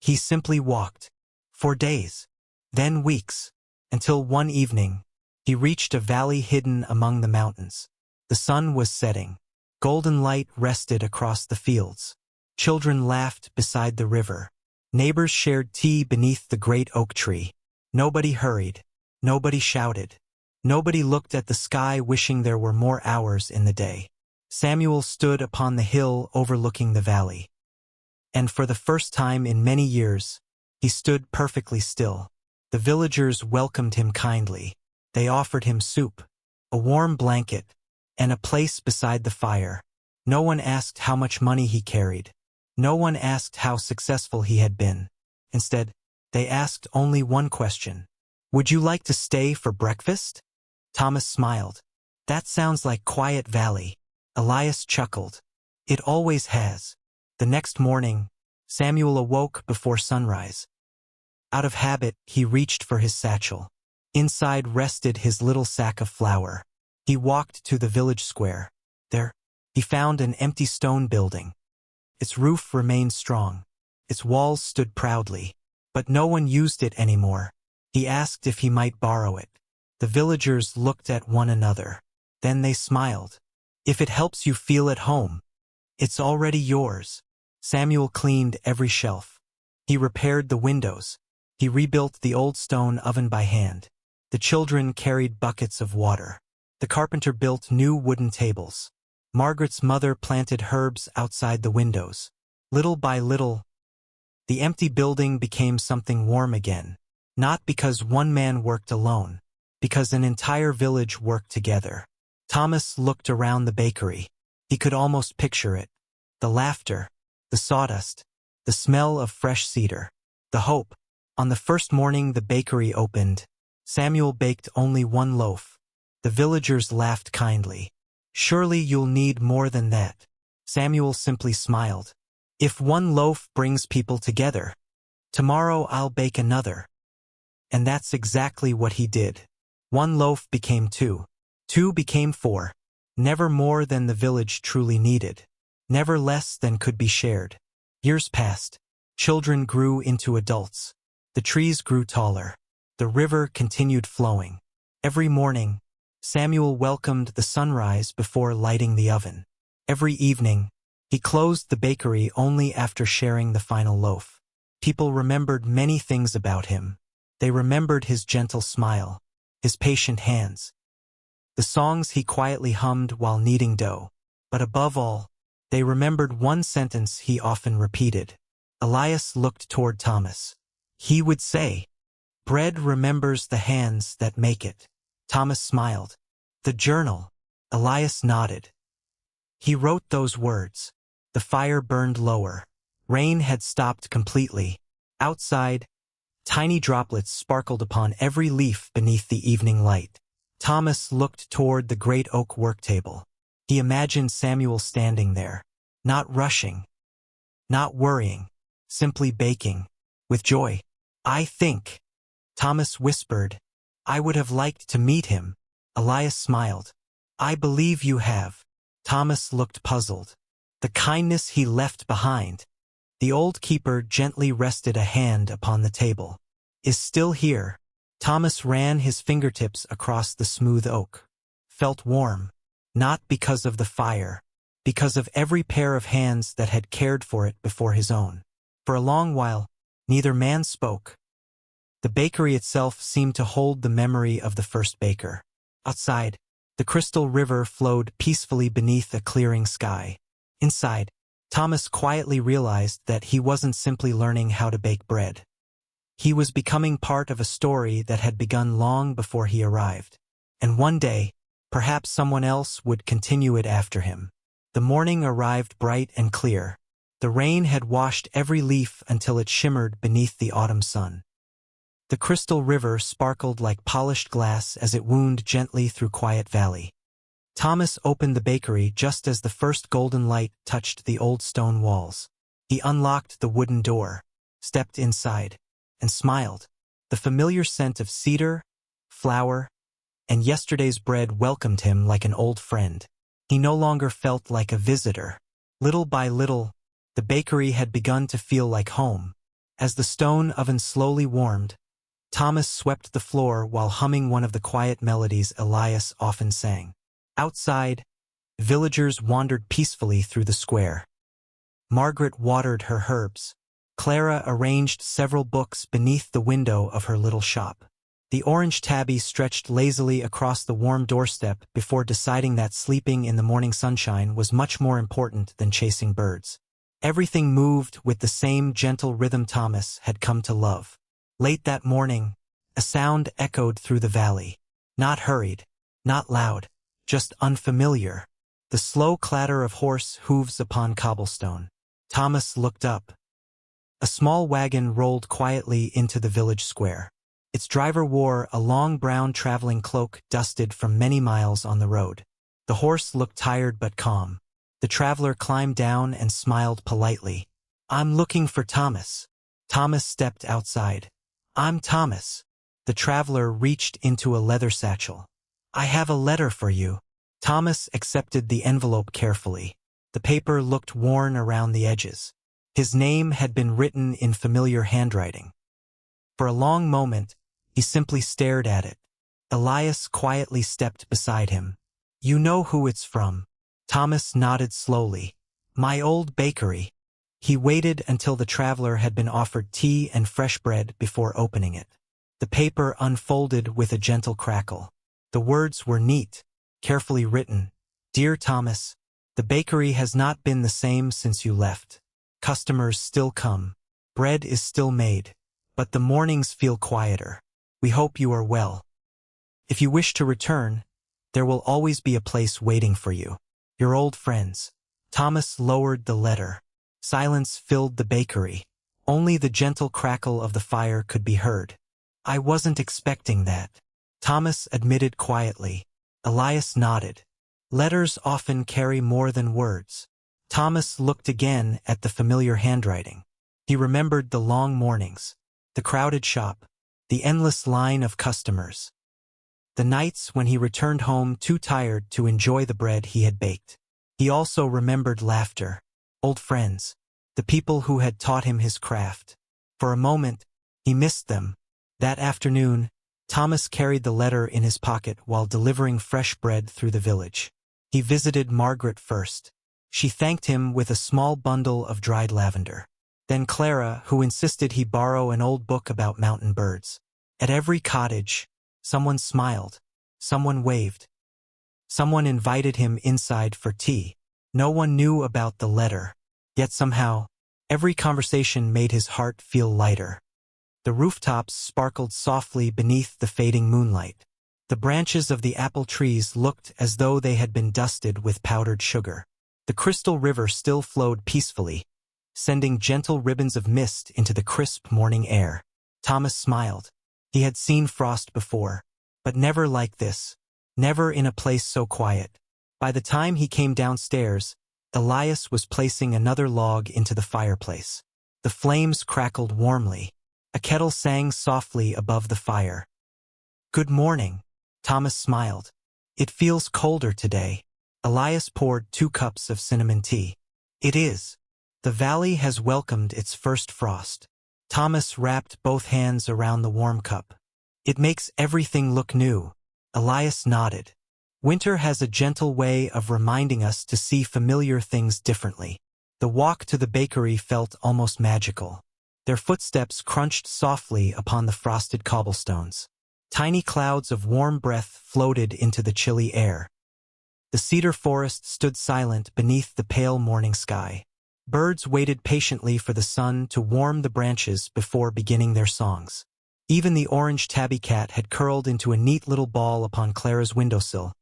He simply walked. For days, then weeks, until one evening, he reached a valley hidden among the mountains. The sun was setting. Golden light rested across the fields. Children laughed beside the river. Neighbors shared tea beneath the great oak tree. Nobody hurried. Nobody shouted. Nobody looked at the sky wishing there were more hours in the day. Samuel stood upon the hill overlooking the valley. And for the first time in many years, he stood perfectly still. The villagers welcomed him kindly. They offered him soup, a warm blanket, and a place beside the fire. No one asked how much money he carried. No one asked how successful he had been. Instead, they asked only one question. "Would you like to stay for breakfast?" Thomas smiled. "That sounds like Quiet Valley." Elias chuckled. "It always has." The next morning, Samuel awoke before sunrise. Out of habit, he reached for his satchel. Inside rested his little sack of flour. He walked to the village square. There, he found an empty stone building. Its roof remained strong. Its walls stood proudly. But no one used it anymore. He asked if he might borrow it. The villagers looked at one another. Then they smiled. "If it helps you feel at home, it's already yours." Samuel cleaned every shelf. He repaired the windows. He rebuilt the old stone oven by hand. The children carried buckets of water. The carpenter built new wooden tables. Margaret's mother planted herbs outside the windows. Little by little, the empty building became something warm again. Not because one man worked alone, because an entire village worked together. Thomas looked around the bakery. He could almost picture it. The laughter, the sawdust, the smell of fresh cedar, the hope. On the first morning the bakery opened, Samuel baked only one loaf. The villagers laughed kindly. "Surely you'll need more than that." Samuel simply smiled. "If one loaf brings people together, tomorrow I'll bake another." And that's exactly what he did. One loaf became two. Two became four. Never more than the village truly needed. Never less than could be shared. Years passed. Children grew into adults. The trees grew taller. The river continued flowing. Every morning, Samuel welcomed the sunrise before lighting the oven. Every evening, he closed the bakery only after sharing the final loaf. People remembered many things about him. They remembered his gentle smile, his patient hands, the songs he quietly hummed while kneading dough. But above all, they remembered one sentence he often repeated. Elias looked toward Thomas. He would say, "Bread remembers the hands that make it." Thomas smiled. "The journal." Elias nodded. He wrote those words. The fire burned lower. Rain had stopped completely. Outside, tiny droplets sparkled upon every leaf beneath the evening light. Thomas looked toward the great oak work table. He imagined Samuel standing there, not rushing, not worrying, simply baking, with joy. "I think," Thomas whispered, "I would have liked to meet him." Elias smiled. "I believe you have." Thomas looked puzzled. "The kindness he left behind." The old keeper gently rested a hand upon the table. "Is still here." Thomas ran his fingertips across the smooth oak. Felt warm. Not because of the fire, because of every pair of hands that had cared for it before his own. For a long while, neither man spoke. The bakery itself seemed to hold the memory of the first baker. Outside, the crystal river flowed peacefully beneath a clearing sky. Inside, Thomas quietly realized that he wasn't simply learning how to bake bread. He was becoming part of a story that had begun long before he arrived. And one day, perhaps someone else would continue it after him. The morning arrived bright and clear. The rain had washed every leaf until it shimmered beneath the autumn sun. The crystal river sparkled like polished glass as it wound gently through Quiet Valley. Thomas opened the bakery just as the first golden light touched the old stone walls. He unlocked the wooden door, stepped inside, and smiled. The familiar scent of cedar, flour, and yesterday's bread welcomed him like an old friend. He no longer felt like a visitor. Little by little, the bakery had begun to feel like home. As the stone oven slowly warmed, Thomas swept the floor while humming one of the quiet melodies Elias often sang. Outside, Villagers wandered peacefully through the square. Margaret watered her herbs. Clara arranged several books beneath the window of her little shop. The orange tabby stretched lazily across the warm doorstep before deciding that sleeping in the morning sunshine was much more important than chasing birds. Everything moved with the same gentle rhythm Thomas had come to love. Late that morning, a sound echoed through the valley. Not hurried, not loud, just unfamiliar. The slow clatter of horse hooves upon cobblestone. Thomas looked up. A small wagon rolled quietly into the village square. Its driver wore a long brown traveling cloak dusted from many miles on the road. The horse looked tired but calm. The traveler climbed down and smiled politely. "I'm looking for Thomas." Thomas stepped outside. "I'm Thomas." The traveler reached into a leather satchel. "I have a letter for you." Thomas accepted the envelope carefully. The paper looked worn around the edges. His name had been written in familiar handwriting. For a long moment, he simply stared at it. Elias quietly stepped beside him. "You know who it's from." Thomas nodded slowly. "My old bakery." He waited until the traveler had been offered tea and fresh bread before opening it. The paper unfolded with a gentle crackle. The words were neat, carefully written. "Dear Thomas, the bakery has not been the same since you left. Customers still come. Bread is still made. But the mornings feel quieter. We hope you are well. If you wish to return, there will always be a place waiting for you. Your old friends." Thomas lowered the letter. Silence filled the bakery. Only the gentle crackle of the fire could be heard. "I wasn't expecting that," Thomas admitted quietly. Elias nodded. Letters often carry more than words. Thomas looked again at the familiar handwriting. He remembered the long mornings, the crowded shop, the endless line of customers. The nights when he returned home too tired to enjoy the bread he had baked. He also remembered laughter, old friends, the people who had taught him his craft. For a moment, he missed them. That afternoon, Thomas carried the letter in his pocket while delivering fresh bread through the village. He visited Margaret first. She thanked him with a small bundle of dried lavender. Then Clara, who insisted he borrow an old book about mountain birds. At every cottage, someone smiled, someone waved. Someone invited him inside for tea. No one knew about the letter, yet somehow, every conversation made his heart feel lighter. The rooftops sparkled softly beneath the fading moonlight. The branches of the apple trees looked as though they had been dusted with powdered sugar. The crystal river still flowed peacefully, sending gentle ribbons of mist into the crisp morning air. Thomas smiled. He had seen frost before, but never like this, never in a place so quiet. By the time he came downstairs, Elias was placing another log into the fireplace. The flames crackled warmly. A kettle sang softly above the fire. "Good morning," Thomas smiled. "It feels colder today." Elias poured 2 cups of cinnamon tea. "It is. The valley has welcomed its first frost." Thomas wrapped both hands around the warm cup. "It makes everything look new." Elias nodded. Winter has a gentle way of reminding us to see familiar things differently. The walk to the bakery felt almost magical. Their footsteps crunched softly upon the frosted cobblestones. Tiny clouds of warm breath floated into the chilly air. The cedar forest stood silent beneath the pale morning sky. Birds waited patiently for the sun to warm the branches before beginning their songs. Even the orange tabby cat had curled into a neat little ball upon Clara's windowsill,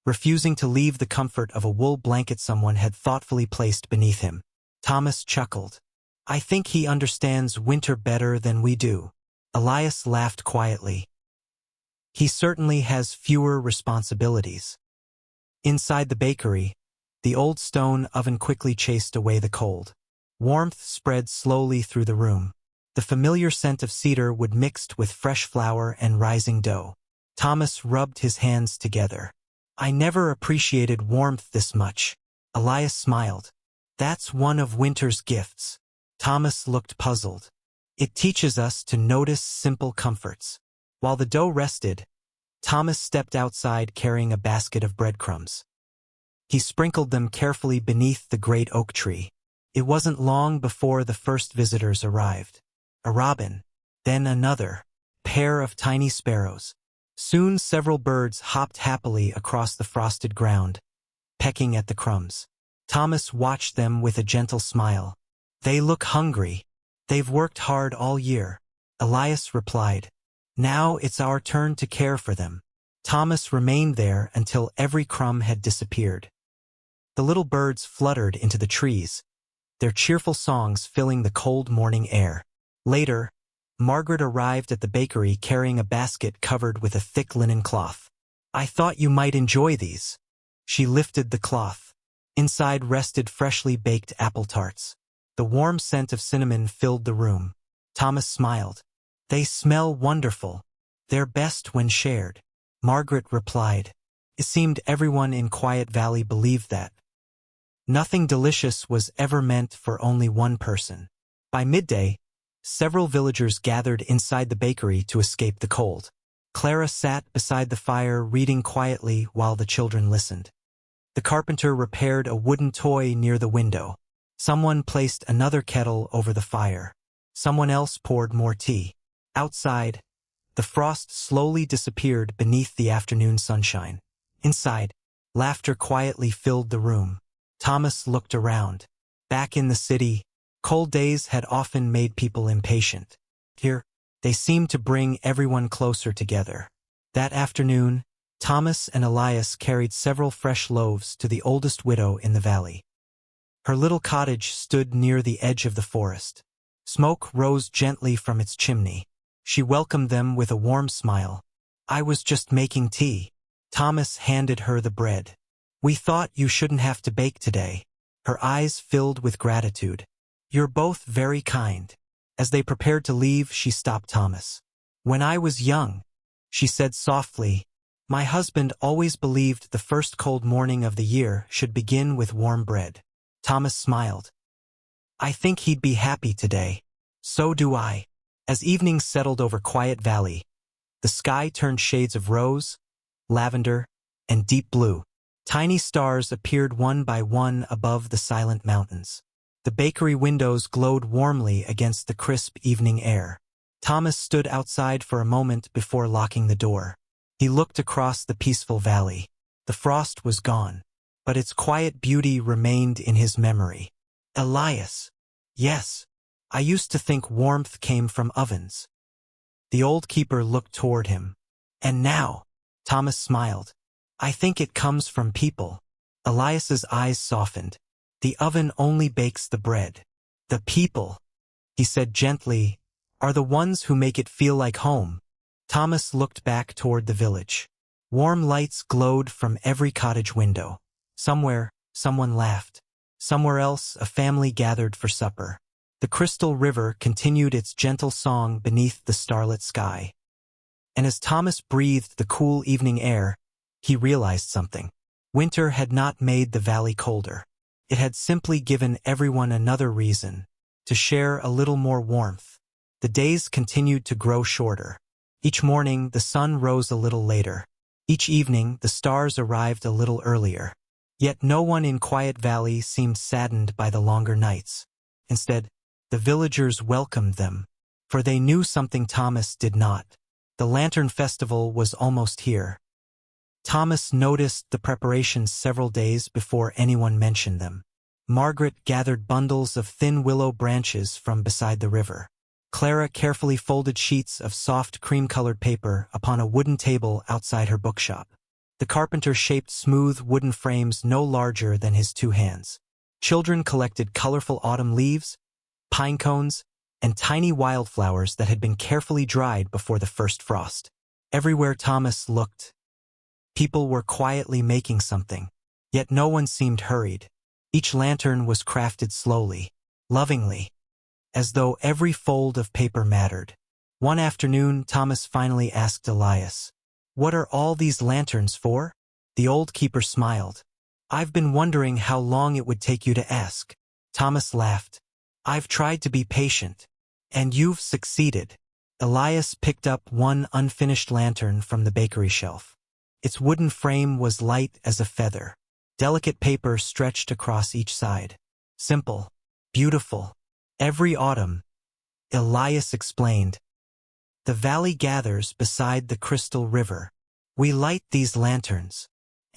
refusing to leave the comfort of a wool blanket someone had thoughtfully placed beneath him. Thomas chuckled. "I think he understands winter better than we do." Elias laughed quietly. "He certainly has fewer responsibilities." Inside the bakery, the old stone oven quickly chased away the cold. Warmth spread slowly through the room. The familiar scent of cedar wood mixed with fresh flour and rising dough. Thomas rubbed his hands together. "I never appreciated warmth this much." Elias smiled. "That's one of winter's gifts." Thomas looked puzzled. "It teaches us to notice simple comforts." While the dough rested, Thomas stepped outside carrying a basket of breadcrumbs. He sprinkled them carefully beneath the great oak tree. It wasn't long before the first visitors arrived. A robin, then another pair of tiny sparrows. Soon several birds hopped happily across the frosted ground, pecking at the crumbs. Thomas watched them with a gentle smile. "They look hungry. They've worked hard all year," Elias replied. "Now it's our turn to care for them." Thomas remained there until every crumb had disappeared. The little birds fluttered into the trees, their cheerful songs filling the cold morning air. Later, Margaret arrived at the bakery carrying a basket covered with a thick linen cloth. "I thought you might enjoy these." She lifted the cloth. Inside rested freshly baked apple tarts. The warm scent of cinnamon filled the room. Thomas smiled. "They smell wonderful. They're best when shared," Margaret replied. It seemed everyone in Quiet Valley believed that. Nothing delicious was ever meant for only one person. By midday, several villagers gathered inside the bakery to escape the cold. Clara sat beside the fire reading quietly while the children listened. The carpenter repaired a wooden toy near the window. Someone placed another kettle over the fire. Someone else poured more tea. Outside, the frost slowly disappeared beneath the afternoon sunshine. Inside, laughter quietly filled the room. Thomas looked around. Back in the city, cold days had often made people impatient. Here, they seemed to bring everyone closer together. That afternoon, Thomas and Elias carried several fresh loaves to the oldest widow in the valley. Her little cottage stood near the edge of the forest. Smoke rose gently from its chimney. She welcomed them with a warm smile. "I was just making tea." Thomas handed her the bread. "We thought you shouldn't have to bake today." Her eyes filled with gratitude. "You're both very kind." As they prepared to leave, she stopped Thomas. "When I was young," she said softly, "my husband always believed the first cold morning of the year should begin with warm bread." Thomas smiled. "I think he'd be happy today." "So do I." As evening settled over Quiet Valley, the sky turned shades of rose, lavender, and deep blue. Tiny stars appeared one by one above the silent mountains. The bakery windows glowed warmly against the crisp evening air. Thomas stood outside for a moment before locking the door. He looked across the peaceful valley. The frost was gone, but its quiet beauty remained in his memory. "Elias." "Yes. I used to think warmth came from ovens." The old keeper looked toward him. "And now," Thomas smiled, "I think it comes from people." Elias's eyes softened. "The oven only bakes the bread. The people," he said gently, "are the ones who make it feel like home." Thomas looked back toward the village. Warm lights glowed from every cottage window. Somewhere, someone laughed. Somewhere else, a family gathered for supper. The crystal river continued its gentle song beneath the starlit sky. And as Thomas breathed the cool evening air, he realized something. Winter had not made the valley colder. It had simply given everyone another reason to share a little more warmth. The days continued to grow shorter. Each morning, the sun rose a little later. Each evening, the stars arrived a little earlier. Yet no one in Quiet Valley seemed saddened by the longer nights. Instead, the villagers welcomed them, for they knew something Thomas did not. The Lantern Festival was almost here. Thomas noticed the preparations several days before anyone mentioned them. Margaret gathered bundles of thin willow branches from beside the river. Clara carefully folded sheets of soft cream-colored paper upon a wooden table outside her bookshop. The carpenter shaped smooth wooden frames no larger than his two hands. Children collected colorful autumn leaves, pine cones, and tiny wildflowers that had been carefully dried before the first frost. Everywhere Thomas looked, people were quietly making something, yet no one seemed hurried. Each lantern was crafted slowly, lovingly, as though every fold of paper mattered. One afternoon, Thomas finally asked Elias, "What are all these lanterns for?" The old keeper smiled. "I've been wondering how long it would take you to ask." Thomas laughed. "I've tried to be patient, and you've succeeded." Elias picked up one unfinished lantern from the bakery shelf. Its wooden frame was light as a feather. delicate paper stretched across each side. Simple, beautiful. Every autumn, Elias explained, the valley gathers beside the crystal river. We light these lanterns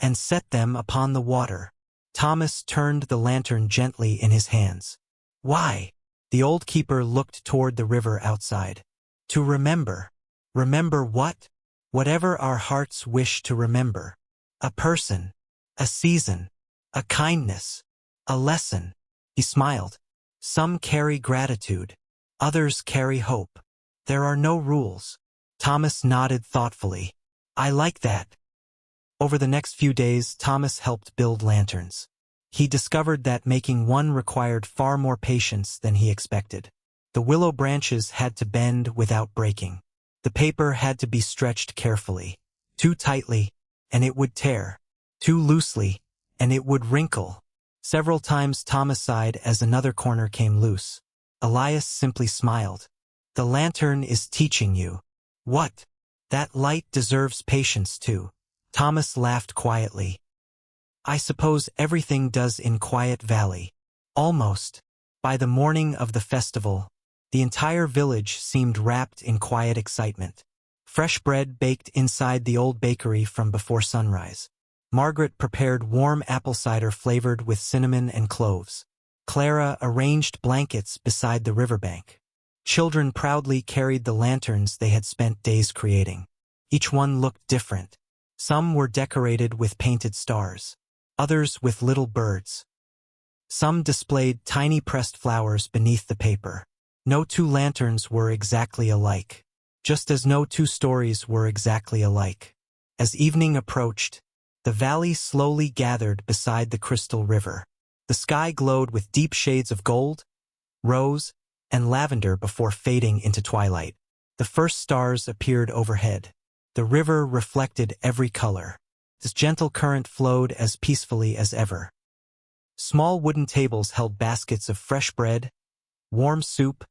and set them upon the water. Thomas turned the lantern gently in his hands. Why? The old keeper looked toward the river outside. To remember. Remember what? Whatever our hearts wish to remember. A person, a season, a kindness, a lesson. He smiled. Some carry gratitude, others carry hope. There are no rules. Thomas nodded thoughtfully. I like that. Over the next few days, Thomas helped build lanterns. He discovered that making one required far more patience than he expected. The willow branches had to bend without breaking. The paper had to be stretched carefully. Too tightly, and it would tear. Too loosely, and it would wrinkle. Several times Thomas sighed as another corner came loose. Elias simply smiled. The lantern is teaching you. What? That light deserves patience too. Thomas laughed quietly. I suppose everything does in Quiet Valley. Almost. By the morning of the festival, the entire village seemed wrapped in quiet excitement. Fresh bread baked inside the old bakery from before sunrise. Margaret prepared warm apple cider flavored with cinnamon and cloves. Clara arranged blankets beside the riverbank. Children proudly carried the lanterns they had spent days creating. Each one looked different. Some were decorated with painted stars, others with little birds. Some displayed tiny pressed flowers beneath the paper. No two lanterns were exactly alike, just as no two stories were exactly alike. As evening approached, the valley slowly gathered beside the crystal river. The sky glowed with deep shades of gold, rose, and lavender before fading into twilight. The first stars appeared overhead. The river reflected every color. This gentle current flowed as peacefully as ever. Small wooden tables held baskets of fresh bread, warm soup,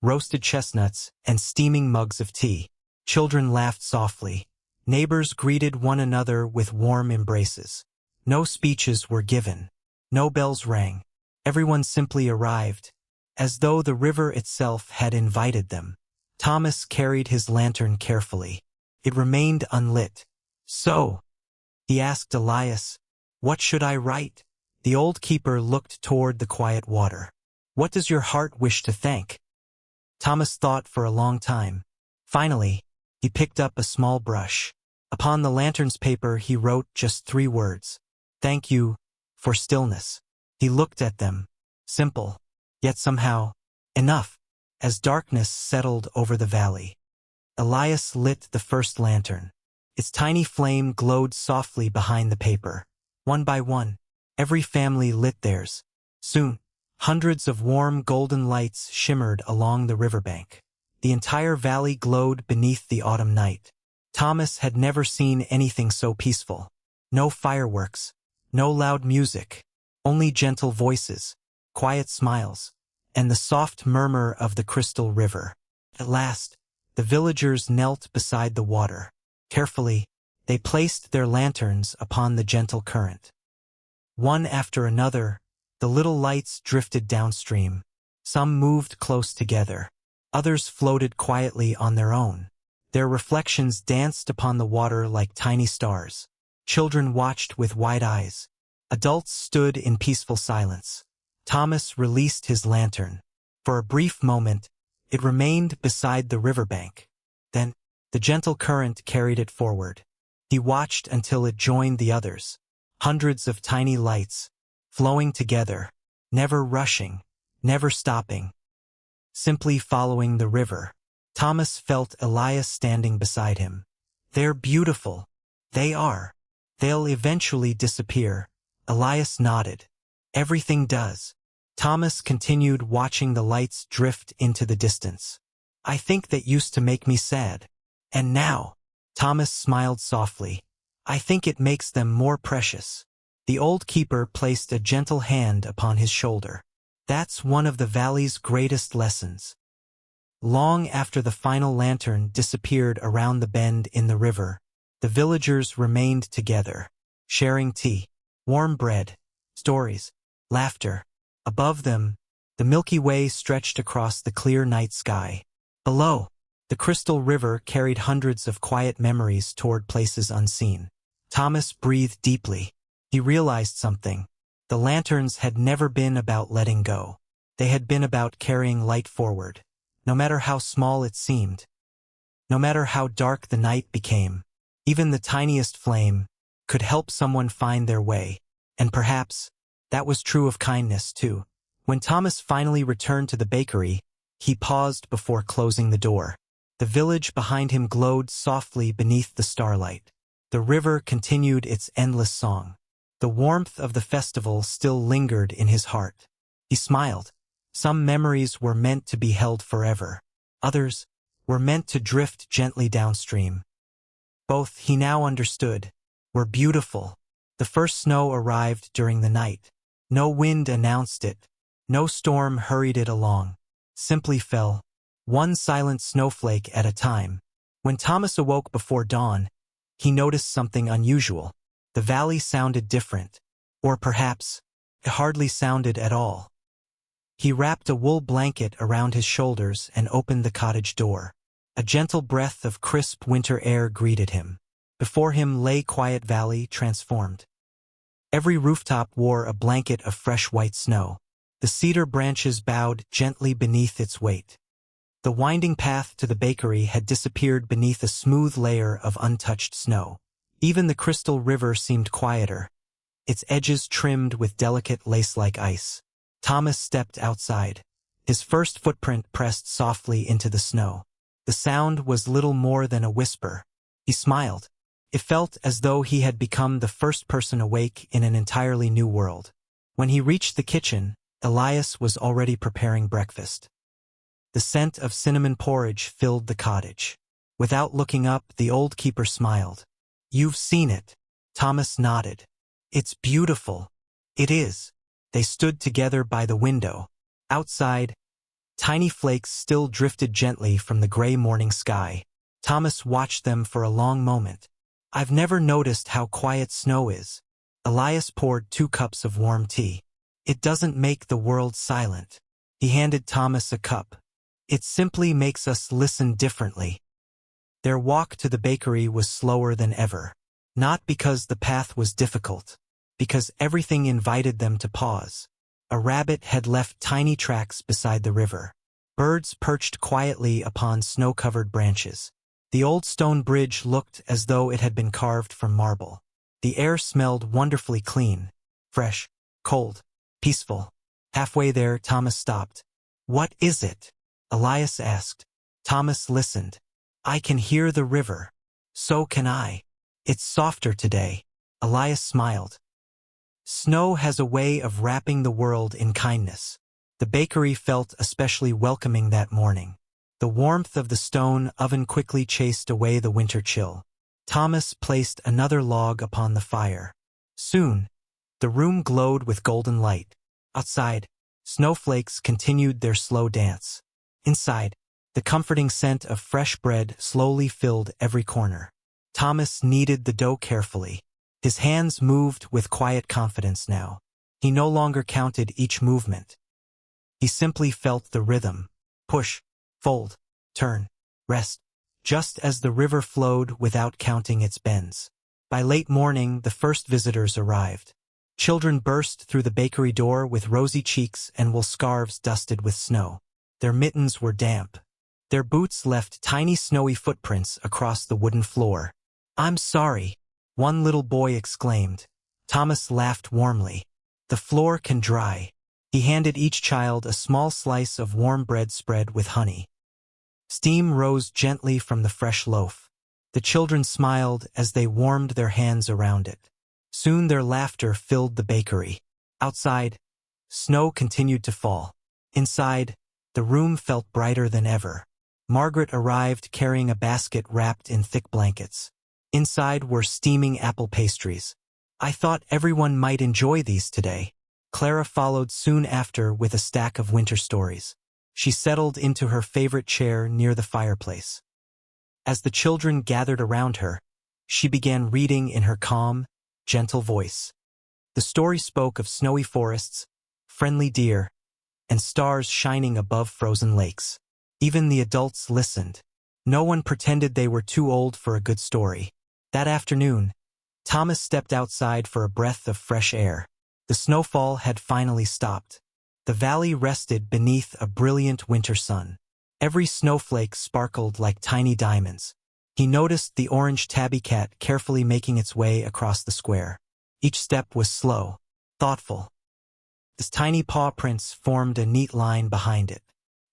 roasted chestnuts, and steaming mugs of tea. Children laughed softly. Neighbors greeted one another with warm embraces. No speeches were given. No bells rang. Everyone simply arrived, as though the river itself had invited them. Thomas carried his lantern carefully. It remained unlit. So, he asked Elias, what should I write? The old keeper looked toward the quiet water. What does your heart wish to thank? Thomas thought for a long time. Finally, he picked up a small brush. Upon the lantern's paper he wrote just 3 words. Thank you for stillness. He looked at them. Simple, yet somehow enough. As darkness settled over the valley, Elias lit the first lantern. Its tiny flame glowed softly behind the paper. One by one, every family lit theirs. Soon, hundreds of warm golden lights shimmered along the riverbank. The entire valley glowed beneath the autumn night. Thomas had never seen anything so peaceful. No fireworks, no loud music, only gentle voices, quiet smiles, and the soft murmur of the crystal river. At last, the villagers knelt beside the water. Carefully, they placed their lanterns upon the gentle current. One after another, the little lights drifted downstream. Some moved close together. Others floated quietly on their own. Their reflections danced upon the water like tiny stars. Children watched with wide eyes. Adults stood in peaceful silence. Thomas released his lantern. For a brief moment, it remained beside the riverbank. Then, the gentle current carried it forward. He watched until it joined the others. Hundreds of tiny lights, flowing together, never rushing, never stopping. Simply following the river. Thomas felt Elias standing beside him. They're beautiful. They are. They'll eventually disappear. Elias nodded. Everything does. Thomas continued watching the lights drift into the distance. I think that used to make me sad. And now, Thomas smiled softly. I think it makes them more precious. The old keeper placed a gentle hand upon his shoulder. That's one of the valley's greatest lessons. Long after the final lantern disappeared around the bend in the river, the villagers remained together, sharing tea, Warm bread, stories, laughter. Above them, the Milky Way stretched across the clear night sky. Below, the crystal river carried hundreds of quiet memories toward places unseen. Thomas breathed deeply. He realized something. The lanterns had never been about letting go. They had been about carrying light forward, no matter how small it seemed. No matter how dark the night became, even the tiniest flame could help someone find their way. And perhaps that was true of kindness, too. When Thomas finally returned to the bakery, he paused before closing the door. The village behind him glowed softly beneath the starlight. The river continued its endless song. The warmth of the festival still lingered in his heart. He smiled. Some memories were meant to be held forever. Others were meant to drift gently downstream. Both, he now understood, were beautiful. The first snow arrived during the night. No wind announced it. No storm hurried it along. Simply fell, one silent snowflake at a time. When Thomas awoke before dawn, he noticed something unusual. The valley sounded different. Or perhaps, it hardly sounded at all. He wrapped a wool blanket around his shoulders and opened the cottage door. A gentle breath of crisp winter air greeted him. Before him lay quiet valley transformed. Every rooftop wore a blanket of fresh white snow. The cedar branches bowed gently beneath its weight. The winding path to the bakery had disappeared beneath a smooth layer of untouched snow. Even the crystal river seemed quieter, its edges trimmed with delicate lace-like ice. Thomas stepped outside. His first footprint pressed softly into the snow. The sound was little more than a whisper. He smiled. It felt as though he had become the first person awake in an entirely new world. When he reached the kitchen, Elias was already preparing breakfast. The scent of cinnamon porridge filled the cottage. Without looking up, the old keeper smiled. "You've seen it." Thomas nodded. "It's beautiful." "It is." They stood together by the window. Outside, tiny flakes still drifted gently from the gray morning sky. Thomas watched them for a long moment. "I've never noticed how quiet snow is." Elias poured 2 cups of warm tea. "It doesn't make the world silent." He handed Thomas a cup. "It simply makes us listen differently." Their walk to the bakery was slower than ever. Not because the path was difficult, because everything invited them to pause. A rabbit had left tiny tracks beside the river. Birds perched quietly upon snow-covered branches. The old stone bridge looked as though it had been carved from marble. The air smelled wonderfully clean, fresh, cold, peaceful. Halfway there, Thomas stopped. "What is it?" Elias asked. Thomas listened. "I can hear the river." "So can I. It's softer today." Elias smiled. Snow has a way of wrapping the world in kindness. The bakery felt especially welcoming that morning. The warmth of the stone oven quickly chased away the winter chill. Thomas placed another log upon the fire. Soon, the room glowed with golden light. Outside, snowflakes continued their slow dance. Inside, the comforting scent of fresh bread slowly filled every corner. Thomas kneaded the dough carefully. His hands moved with quiet confidence now. He no longer counted each movement. He simply felt the rhythm. Push, fold, turn, rest, just as the river flowed without counting its bends. By late morning, the first visitors arrived. Children burst through the bakery door with rosy cheeks and wool scarves dusted with snow. Their mittens were damp. Their boots left tiny snowy footprints across the wooden floor. "I'm sorry," one little boy exclaimed. Thomas laughed warmly. "The floor can dry." He handed each child a small slice of warm bread spread with honey. Steam rose gently from the fresh loaf. The children smiled as they warmed their hands around it. Soon their laughter filled the bakery. Outside, snow continued to fall. Inside, the room felt brighter than ever. Margaret arrived carrying a basket wrapped in thick blankets. Inside were steaming apple pastries. "I thought everyone might enjoy these today." Clara followed soon after with a stack of winter stories. She settled into her favorite chair near the fireplace. As the children gathered around her, she began reading in her calm, gentle voice. The story spoke of snowy forests, friendly deer, and stars shining above frozen lakes. Even the adults listened. No one pretended they were too old for a good story. That afternoon, Thomas stepped outside for a breath of fresh air. The snowfall had finally stopped. The valley rested beneath a brilliant winter sun. Every snowflake sparkled like tiny diamonds. He noticed the orange tabby cat carefully making its way across the square. Each step was slow, thoughtful. Its tiny paw prints formed a neat line behind it.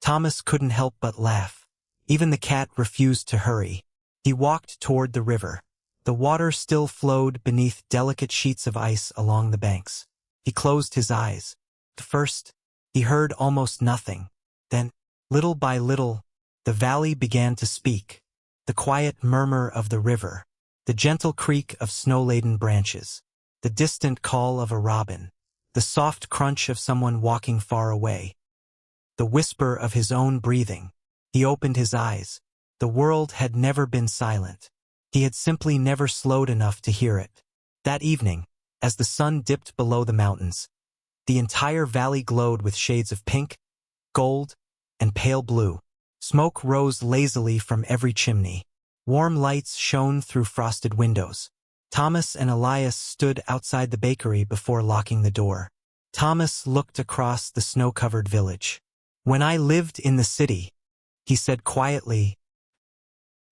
Thomas couldn't help but laugh. Even the cat refused to hurry. He walked toward the river. The water still flowed beneath delicate sheets of ice along the banks. He closed his eyes. At first, he heard almost nothing. Then, little by little, the valley began to speak. The quiet murmur of the river, the gentle creak of snow-laden branches, the distant call of a robin, the soft crunch of someone walking far away, the whisper of his own breathing. He opened his eyes. The world had never been silent. He had simply never slowed enough to hear it. That evening, as the sun dipped below the mountains, the entire valley glowed with shades of pink, gold, and pale blue. Smoke rose lazily from every chimney. Warm lights shone through frosted windows. Thomas and Elias stood outside the bakery before locking the door. Thomas looked across the snow-covered village. "When I lived in the city," he said quietly,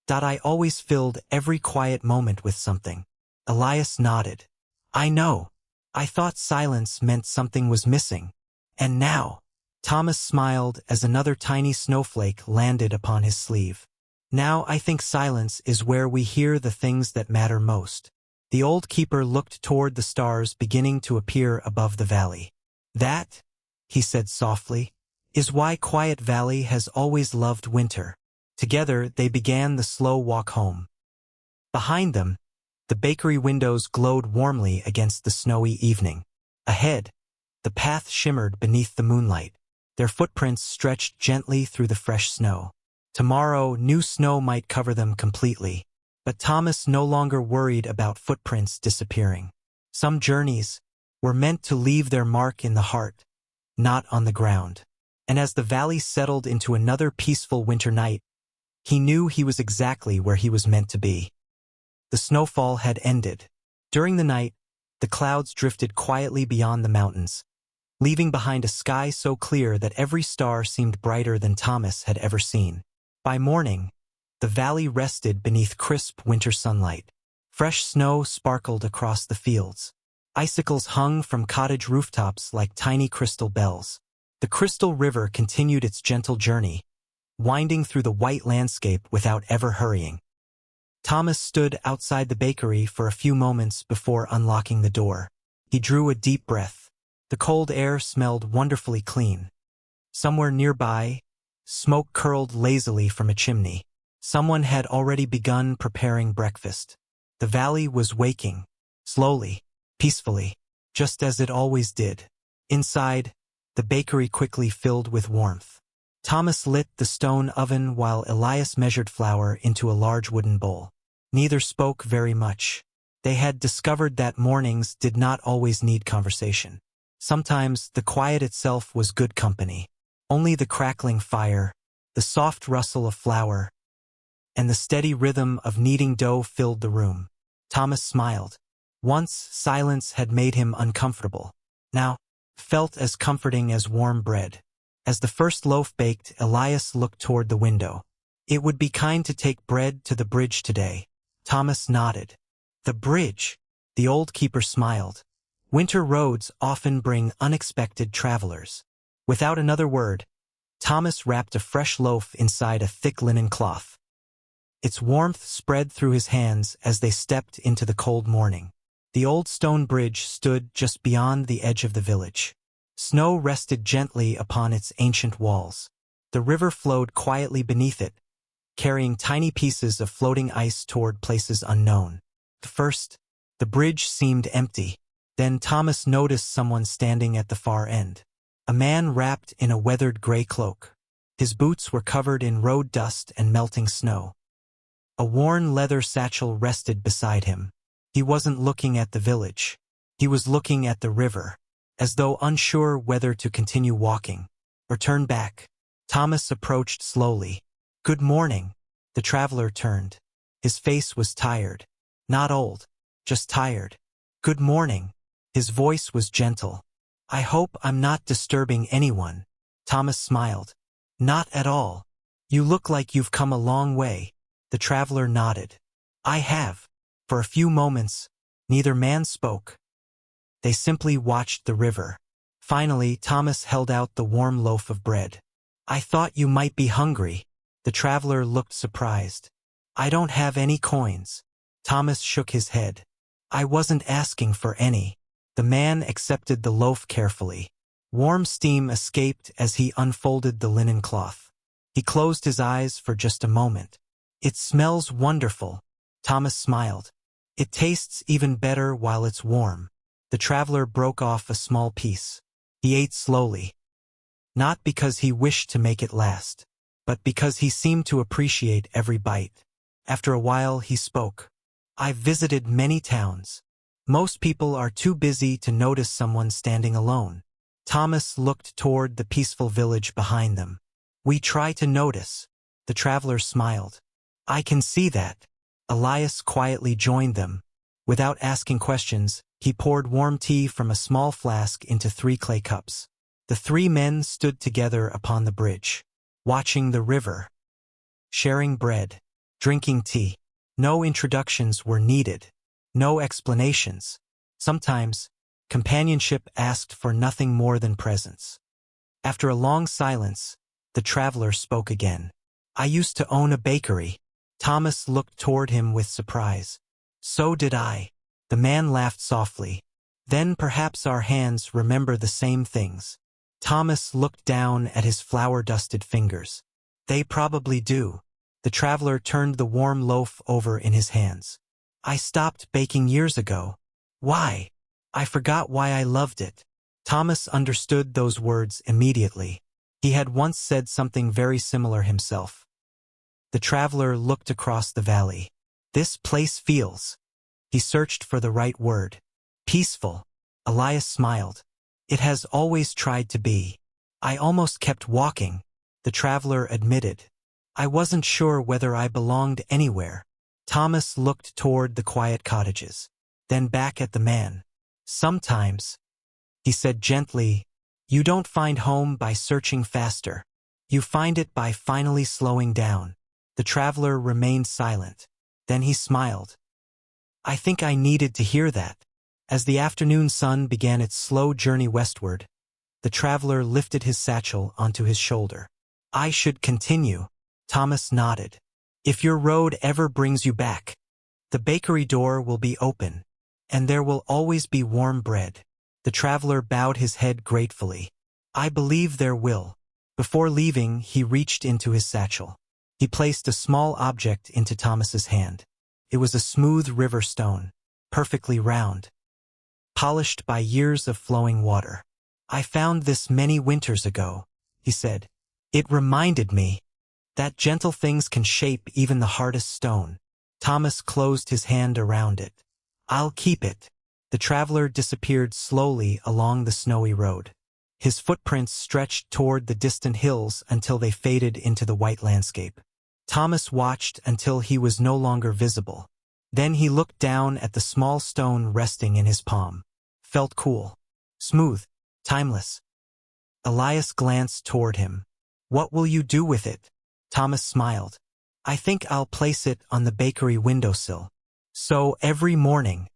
"I always filled every quiet moment with something." Elias nodded. "I know. I thought silence meant something was missing. And now," Thomas smiled as another tiny snowflake landed upon his sleeve. "Now I think silence is where we hear the things that matter most." The old keeper looked toward the stars beginning to appear above the valley. "That," he said softly, "is why Quiet Valley has always loved winter." Together they began the slow walk home. Behind them, the bakery windows glowed warmly against the snowy evening. Ahead, the path shimmered beneath the moonlight. Their footprints stretched gently through the fresh snow. Tomorrow, new snow might cover them completely. But Thomas no longer worried about footprints disappearing. Some journeys were meant to leave their mark in the heart, not on the ground. And as the valley settled into another peaceful winter night, he knew he was exactly where he was meant to be. The snowfall had ended. During the night, the clouds drifted quietly beyond the mountains, leaving behind a sky so clear that every star seemed brighter than Thomas had ever seen. By morning, the valley rested beneath crisp winter sunlight. Fresh snow sparkled across the fields. Icicles hung from cottage rooftops like tiny crystal bells. The Crystal River continued its gentle journey, winding through the white landscape without ever hurrying. Thomas stood outside the bakery for a few moments before unlocking the door. He drew a deep breath. The cold air smelled wonderfully clean. Somewhere nearby, smoke curled lazily from a chimney. Someone had already begun preparing breakfast. The valley was waking, slowly, peacefully, just as it always did. Inside, the bakery quickly filled with warmth. Thomas lit the stone oven while Elias measured flour into a large wooden bowl. Neither spoke very much. They had discovered that mornings did not always need conversation. Sometimes the quiet itself was good company. Only the crackling fire, the soft rustle of flour, and the steady rhythm of kneading dough filled the room. Thomas smiled. Once silence had made him uncomfortable. Now, felt as comforting as warm bread. As the first loaf baked, Elias looked toward the window. "It would be kind to take bread to the bridge today." Thomas nodded. "The bridge?" The old keeper smiled. "Winter roads often bring unexpected travelers." Without another word, Thomas wrapped a fresh loaf inside a thick linen cloth. Its warmth spread through his hands as they stepped into the cold morning. The old stone bridge stood just beyond the edge of the village. Snow rested gently upon its ancient walls. The river flowed quietly beneath it, carrying tiny pieces of floating ice toward places unknown. At first, the bridge seemed empty. Then Thomas noticed someone standing at the far end. A man wrapped in a weathered gray cloak. His boots were covered in road dust and melting snow. A worn leather satchel rested beside him. He wasn't looking at the village. He was looking at the river, as though unsure whether to continue walking or turn back. Thomas approached slowly. "Good morning." The traveler turned. His face was tired. Not old, just tired. "Good morning." His voice was gentle. "I hope I'm not disturbing anyone." Thomas smiled. "Not at all. You look like you've come a long way." The traveler nodded. "I have." For a few moments, neither man spoke. They simply watched the river. Finally, Thomas held out the warm loaf of bread. "I thought you might be hungry." The traveler looked surprised. "I don't have any coins." Thomas shook his head. "I wasn't asking for any." The man accepted the loaf carefully. Warm steam escaped as he unfolded the linen cloth. He closed his eyes for just a moment. "It smells wonderful." Thomas smiled. "It tastes even better while it's warm." The traveler broke off a small piece. He ate slowly. Not because he wished to make it last, but because he seemed to appreciate every bite. After a while he spoke. "I've visited many towns. Most people are too busy to notice someone standing alone." Thomas looked toward the peaceful village behind them. "We try to notice." The traveler smiled. "I can see that." Elias quietly joined them. Without asking questions, he poured warm tea from a small flask into 3 clay cups. The 3 men stood together upon the bridge, watching the river, sharing bread, drinking tea. No introductions were needed, no explanations. Sometimes, companionship asked for nothing more than presence. After a long silence, the traveler spoke again. "I used to own a bakery." Thomas looked toward him with surprise. "So did I." The man laughed softly. "Then perhaps our hands remember the same things." Thomas looked down at his flour-dusted fingers. "They probably do." The traveler turned the warm loaf over in his hands. "I stopped baking years ago." "Why?" "I forgot why I loved it." Thomas understood those words immediately. He had once said something very similar himself. The traveler looked across the valley. "This place feels..." He searched for the right word. "Peaceful." Elias smiled. "It has always tried to be." "I almost kept walking," the traveler admitted. "I wasn't sure whether I belonged anywhere." Thomas looked toward the quiet cottages, then back at the man. "Sometimes," he said gently, "you don't find home by searching faster. You find it by finally slowing down." The traveler remained silent. Then he smiled. "I think I needed to hear that." As the afternoon sun began its slow journey westward, the traveler lifted his satchel onto his shoulder. "I should continue." Thomas nodded. "If your road ever brings you back, the bakery door will be open, and there will always be warm bread." The traveler bowed his head gratefully. "I believe there will." Before leaving, he reached into his satchel. He placed a small object into Thomas's hand. It was a smooth river stone, perfectly round, polished by years of flowing water. "I found this many winters ago," he said. "It reminded me that gentle things can shape even the hardest stone." Thomas closed his hand around it. "I'll keep it." The traveler disappeared slowly along the snowy road. His footprints stretched toward the distant hills until they faded into the white landscape. Thomas watched until he was no longer visible. Then he looked down at the small stone resting in his palm. Felt cool, smooth, timeless. Elias glanced toward him. "What will you do with it?" Thomas smiled. "I think I'll place it on the bakery windowsill. So every morning,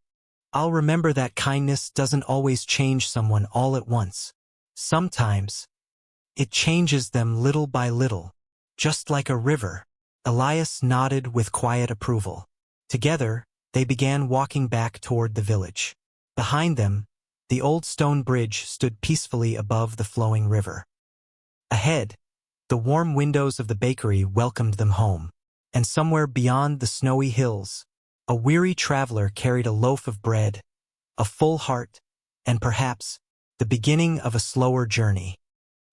I'll remember that kindness doesn't always change someone all at once. Sometimes, it changes them little by little, just like a river." Elias nodded with quiet approval. Together, they began walking back toward the village. Behind them, the old stone bridge stood peacefully above the flowing river. Ahead, the warm windows of the bakery welcomed them home, and somewhere beyond the snowy hills, a weary traveler carried a loaf of bread, a full heart, and perhaps the beginning of a slower journey.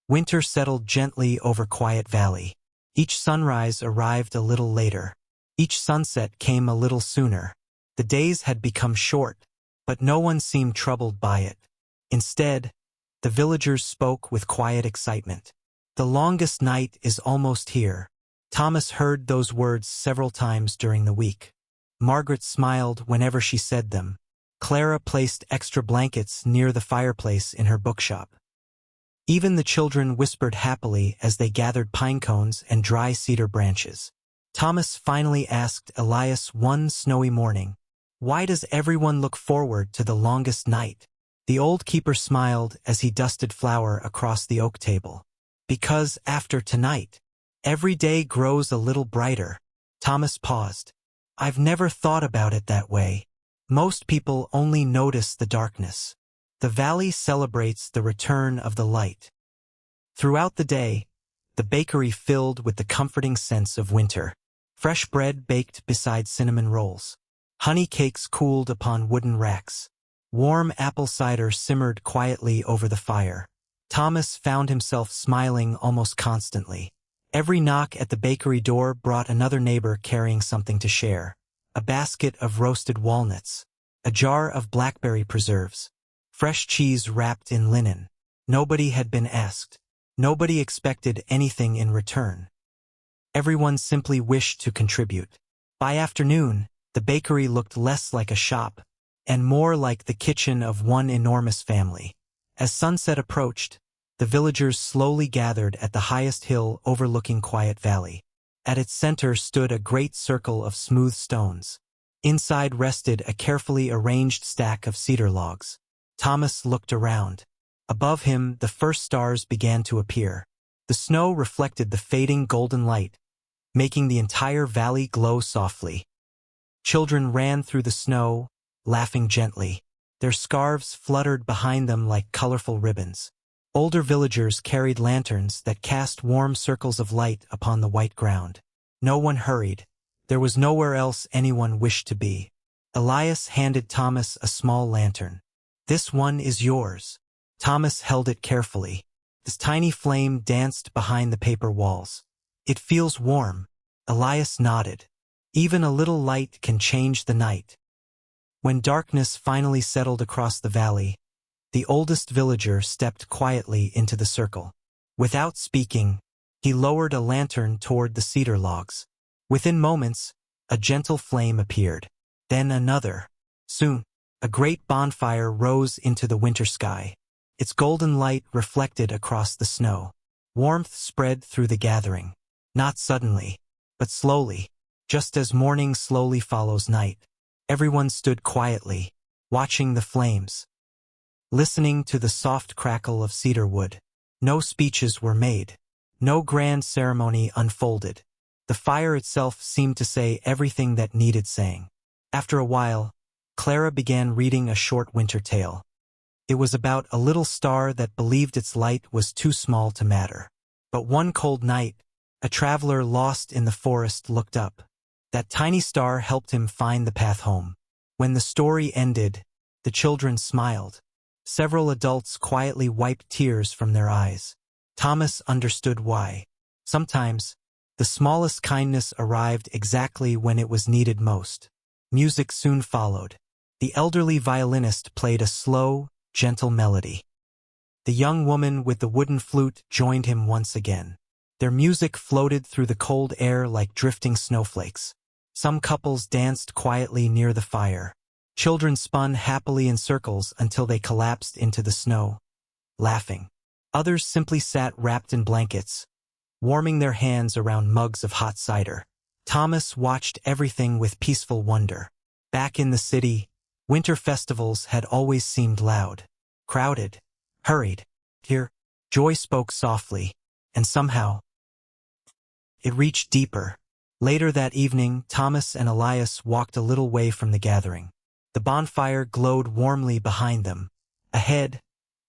Winter settled gently over Quiet Valley. Each sunrise arrived a little later. Each sunset came a little sooner. The days had become short, but no one seemed troubled by it. Instead, the villagers spoke with quiet excitement. "The longest night is almost here." Thomas heard those words several times during the week. Margaret smiled whenever she said them. Clara placed extra blankets near the fireplace in her bookshop. Even the children whispered happily as they gathered pine cones and dry cedar branches. Thomas finally asked Elias one snowy morning, "Why does everyone look forward to the longest night?" The old keeper smiled as he dusted flour across the oak table. "Because after tonight, every day grows a little brighter." Thomas paused. "I've never thought about it that way. Most people only notice the darkness. The valley celebrates the return of the light." Throughout the day, the bakery filled with the comforting sense of winter. Fresh bread baked beside cinnamon rolls. Honey cakes cooled upon wooden racks. Warm apple cider simmered quietly over the fire. Thomas found himself smiling almost constantly. Every knock at the bakery door brought another neighbor carrying something to share. A basket of roasted walnuts. A jar of blackberry preserves. Fresh cheese wrapped in linen. Nobody had been asked. Nobody expected anything in return. Everyone simply wished to contribute. By afternoon, the bakery looked less like a shop, and more like the kitchen of one enormous family. As sunset approached, the villagers slowly gathered at the highest hill overlooking Quiet Valley. At its center stood a great circle of smooth stones. Inside rested a carefully arranged stack of cedar logs. Thomas looked around. Above him, the first stars began to appear. The snow reflected the fading golden light, making the entire valley glow softly. Children ran through the snow, laughing gently. Their scarves fluttered behind them like colorful ribbons. Older villagers carried lanterns that cast warm circles of light upon the white ground. No one hurried. There was nowhere else anyone wished to be. Elias handed Thomas a small lantern. "This one is yours." Thomas held it carefully. This tiny flame danced behind the paper walls. "It feels warm." Elias nodded. "Even a little light can change the night." When darkness finally settled across the valley, the oldest villager stepped quietly into the circle. Without speaking, he lowered a lantern toward the cedar logs. Within moments, a gentle flame appeared. Then another. Soon, a great bonfire rose into the winter sky. Its golden light reflected across the snow. Warmth spread through the gathering. Not suddenly, but slowly, just as morning slowly follows night. Everyone stood quietly, watching the flames, listening to the soft crackle of cedar wood. No speeches were made. No grand ceremony unfolded. The fire itself seemed to say everything that needed saying. After a while, Clara began reading a short winter tale. It was about a little star that believed its light was too small to matter. But one cold night, a traveler lost in the forest looked up. That tiny star helped him find the path home. When the story ended, the children smiled. Several adults quietly wiped tears from their eyes. Thomas understood why. Sometimes, the smallest kindness arrived exactly when it was needed most. Music soon followed. The elderly violinist played a slow, gentle melody. The young woman with the wooden flute joined him once again. Their music floated through the cold air like drifting snowflakes. Some couples danced quietly near the fire. Children spun happily in circles until they collapsed into the snow, laughing. Others simply sat wrapped in blankets, warming their hands around mugs of hot cider. Thomas watched everything with peaceful wonder. Back in the city, winter festivals had always seemed loud, crowded, hurried. Here, joy spoke softly, and somehow, it reached deeper. Later that evening, Thomas and Elias walked a little way from the gathering. The bonfire glowed warmly behind them. Ahead,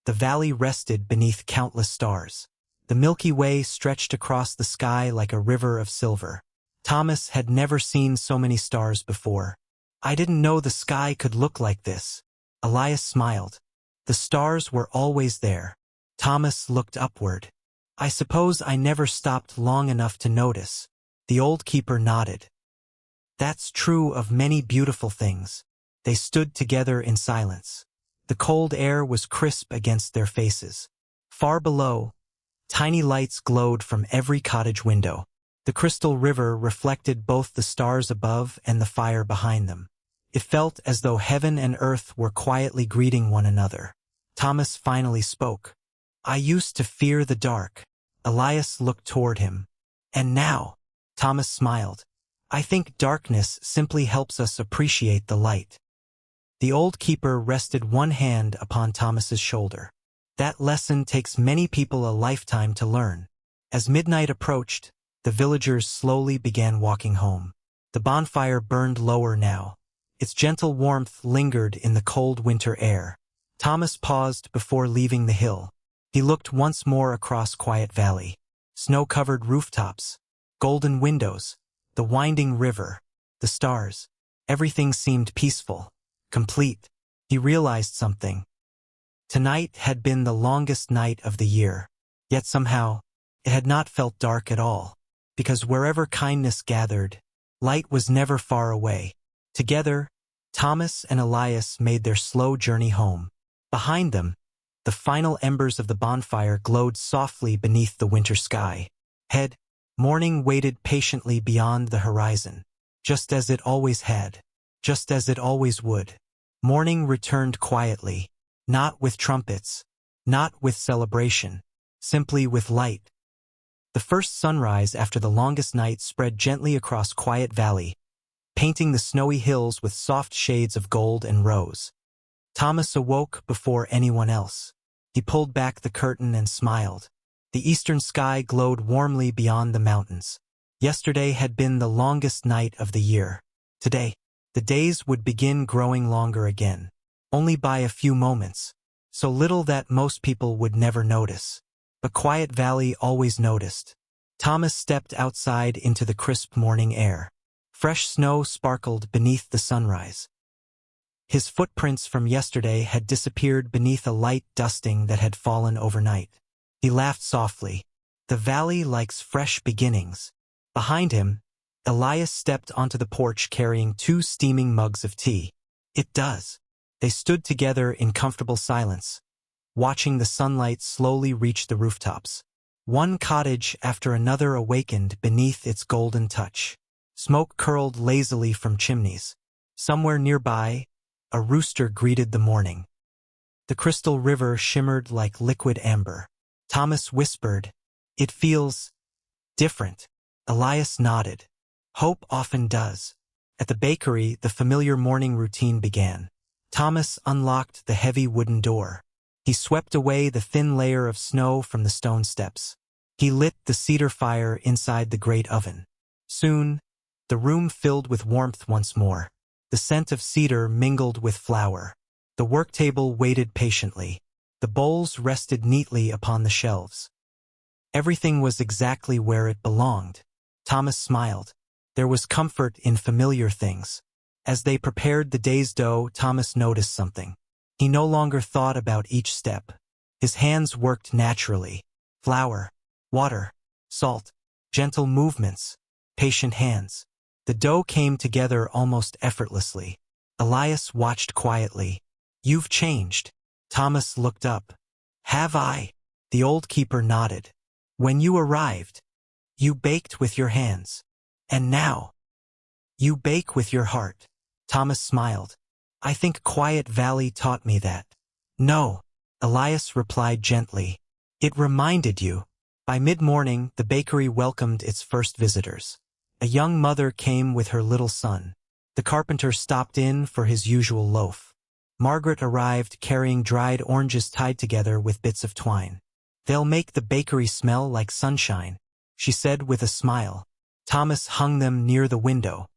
the valley rested beneath countless stars. The Milky Way stretched across the sky like a river of silver. Thomas had never seen so many stars before. "I didn't know the sky could look like this." Elias smiled. The stars were always there. Thomas looked upward. "I suppose I never stopped long enough to notice." The old keeper nodded. "That's true of many beautiful things. They stood together in silence. The cold air was crisp against their faces. Far below, tiny lights glowed from every cottage window. The crystal river reflected both the stars above and the fire behind them. It felt as though heaven and earth were quietly greeting one another. Thomas finally spoke. "I used to fear the dark." Elias looked toward him. "And now?" Thomas smiled. "I think darkness simply helps us appreciate the light." The old keeper rested one hand upon Thomas's shoulder. "That lesson takes many people a lifetime to learn." As midnight approached, the villagers slowly began walking home. The bonfire burned lower now. Its gentle warmth lingered in the cold winter air. Thomas paused before leaving the hill. He looked once more across Quiet Valley. Snow-covered rooftops, golden windows, the winding river, the stars. Everything seemed peaceful, complete. He realized something. Tonight had been the longest night of the year. Yet somehow, it had not felt dark at all. Because wherever kindness gathered, light was never far away. Together, Thomas and Elias made their slow journey home. Behind them, the final embers of the bonfire glowed softly beneath the winter sky. Ahead, morning waited patiently beyond the horizon, just as it always had, just as it always would. Morning returned quietly, not with trumpets, not with celebration, simply with light. The first sunrise after the longest night spread gently across Quiet Valley, painting the snowy hills with soft shades of gold and rose. Thomas awoke before anyone else. He pulled back the curtain and smiled. The eastern sky glowed warmly beyond the mountains. Yesterday had been the longest night of the year. Today, the days would begin growing longer again, only by a few moments, so little that most people would never notice. But Quiet Valley always noticed. Thomas stepped outside into the crisp morning air. Fresh snow sparkled beneath the sunrise. His footprints from yesterday had disappeared beneath a light dusting that had fallen overnight. He laughed softly. The valley likes fresh beginnings. Behind him, Elias stepped onto the porch carrying 2 steaming mugs of tea. "It does." They stood together in comfortable silence, watching the sunlight slowly reach the rooftops. One cottage after another awakened beneath its golden touch. Smoke curled lazily from chimneys. Somewhere nearby, a rooster greeted the morning. The crystal river shimmered like liquid amber. Thomas whispered, "It feels different." Elias nodded. "Hope often does." At the bakery, the familiar morning routine began. Thomas unlocked the heavy wooden door. He swept away the thin layer of snow from the stone steps. He lit the cedar fire inside the great oven. Soon, the room filled with warmth once more. The scent of cedar mingled with flour. The work table waited patiently. The bowls rested neatly upon the shelves. Everything was exactly where it belonged. Thomas smiled. There was comfort in familiar things. As they prepared the day's dough, Thomas noticed something. He no longer thought about each step. His hands worked naturally. Flour, water, salt, gentle movements, patient hands. The dough came together almost effortlessly. Elias watched quietly. "You've changed." Thomas looked up. "Have I?" The old keeper nodded. "When you arrived, you baked with your hands. And now, you bake with your heart." Thomas smiled. "I think Quiet Valley taught me that." "No," Elias replied gently. "It reminded you." By mid-morning, the bakery welcomed its first visitors. A young mother came with her little son. The carpenter stopped in for his usual loaf. Margaret arrived carrying dried oranges tied together with bits of twine. "They'll make the bakery smell like sunshine," she said with a smile. Thomas hung them near the window.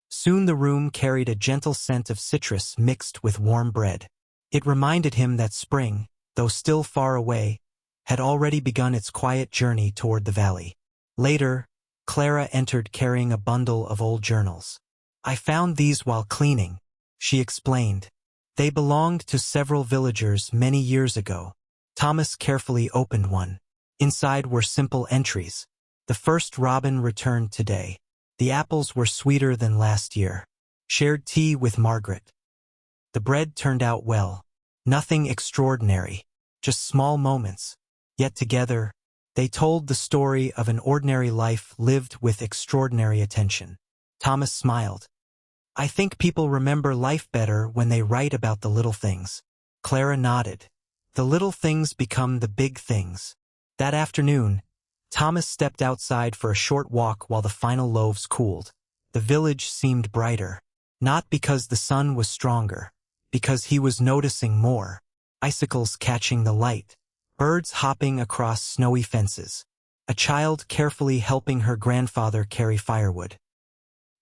Soon the room carried a gentle scent of citrus mixed with warm bread. It reminded him that spring, though still far away, had already begun its quiet journey toward the valley. Later, Clara entered carrying a bundle of old journals. "I found these while cleaning," she explained. "They belonged to several villagers many years ago." Thomas carefully opened one. Inside were simple entries. "The first robin returned today. The apples were sweeter than last year. Shared tea with Margaret." The bread turned out well. Nothing extraordinary, just small moments. Yet together, they told the story of an ordinary life lived with extraordinary attention. Thomas smiled. I think people remember life better when they write about the little things. Clara nodded. The little things become the big things. That afternoon, Thomas stepped outside for a short walk while the final loaves cooled. The village seemed brighter. Not because the sun was stronger, because he was noticing more. Icicles catching the light, birds hopping across snowy fences, a child carefully helping her grandfather carry firewood.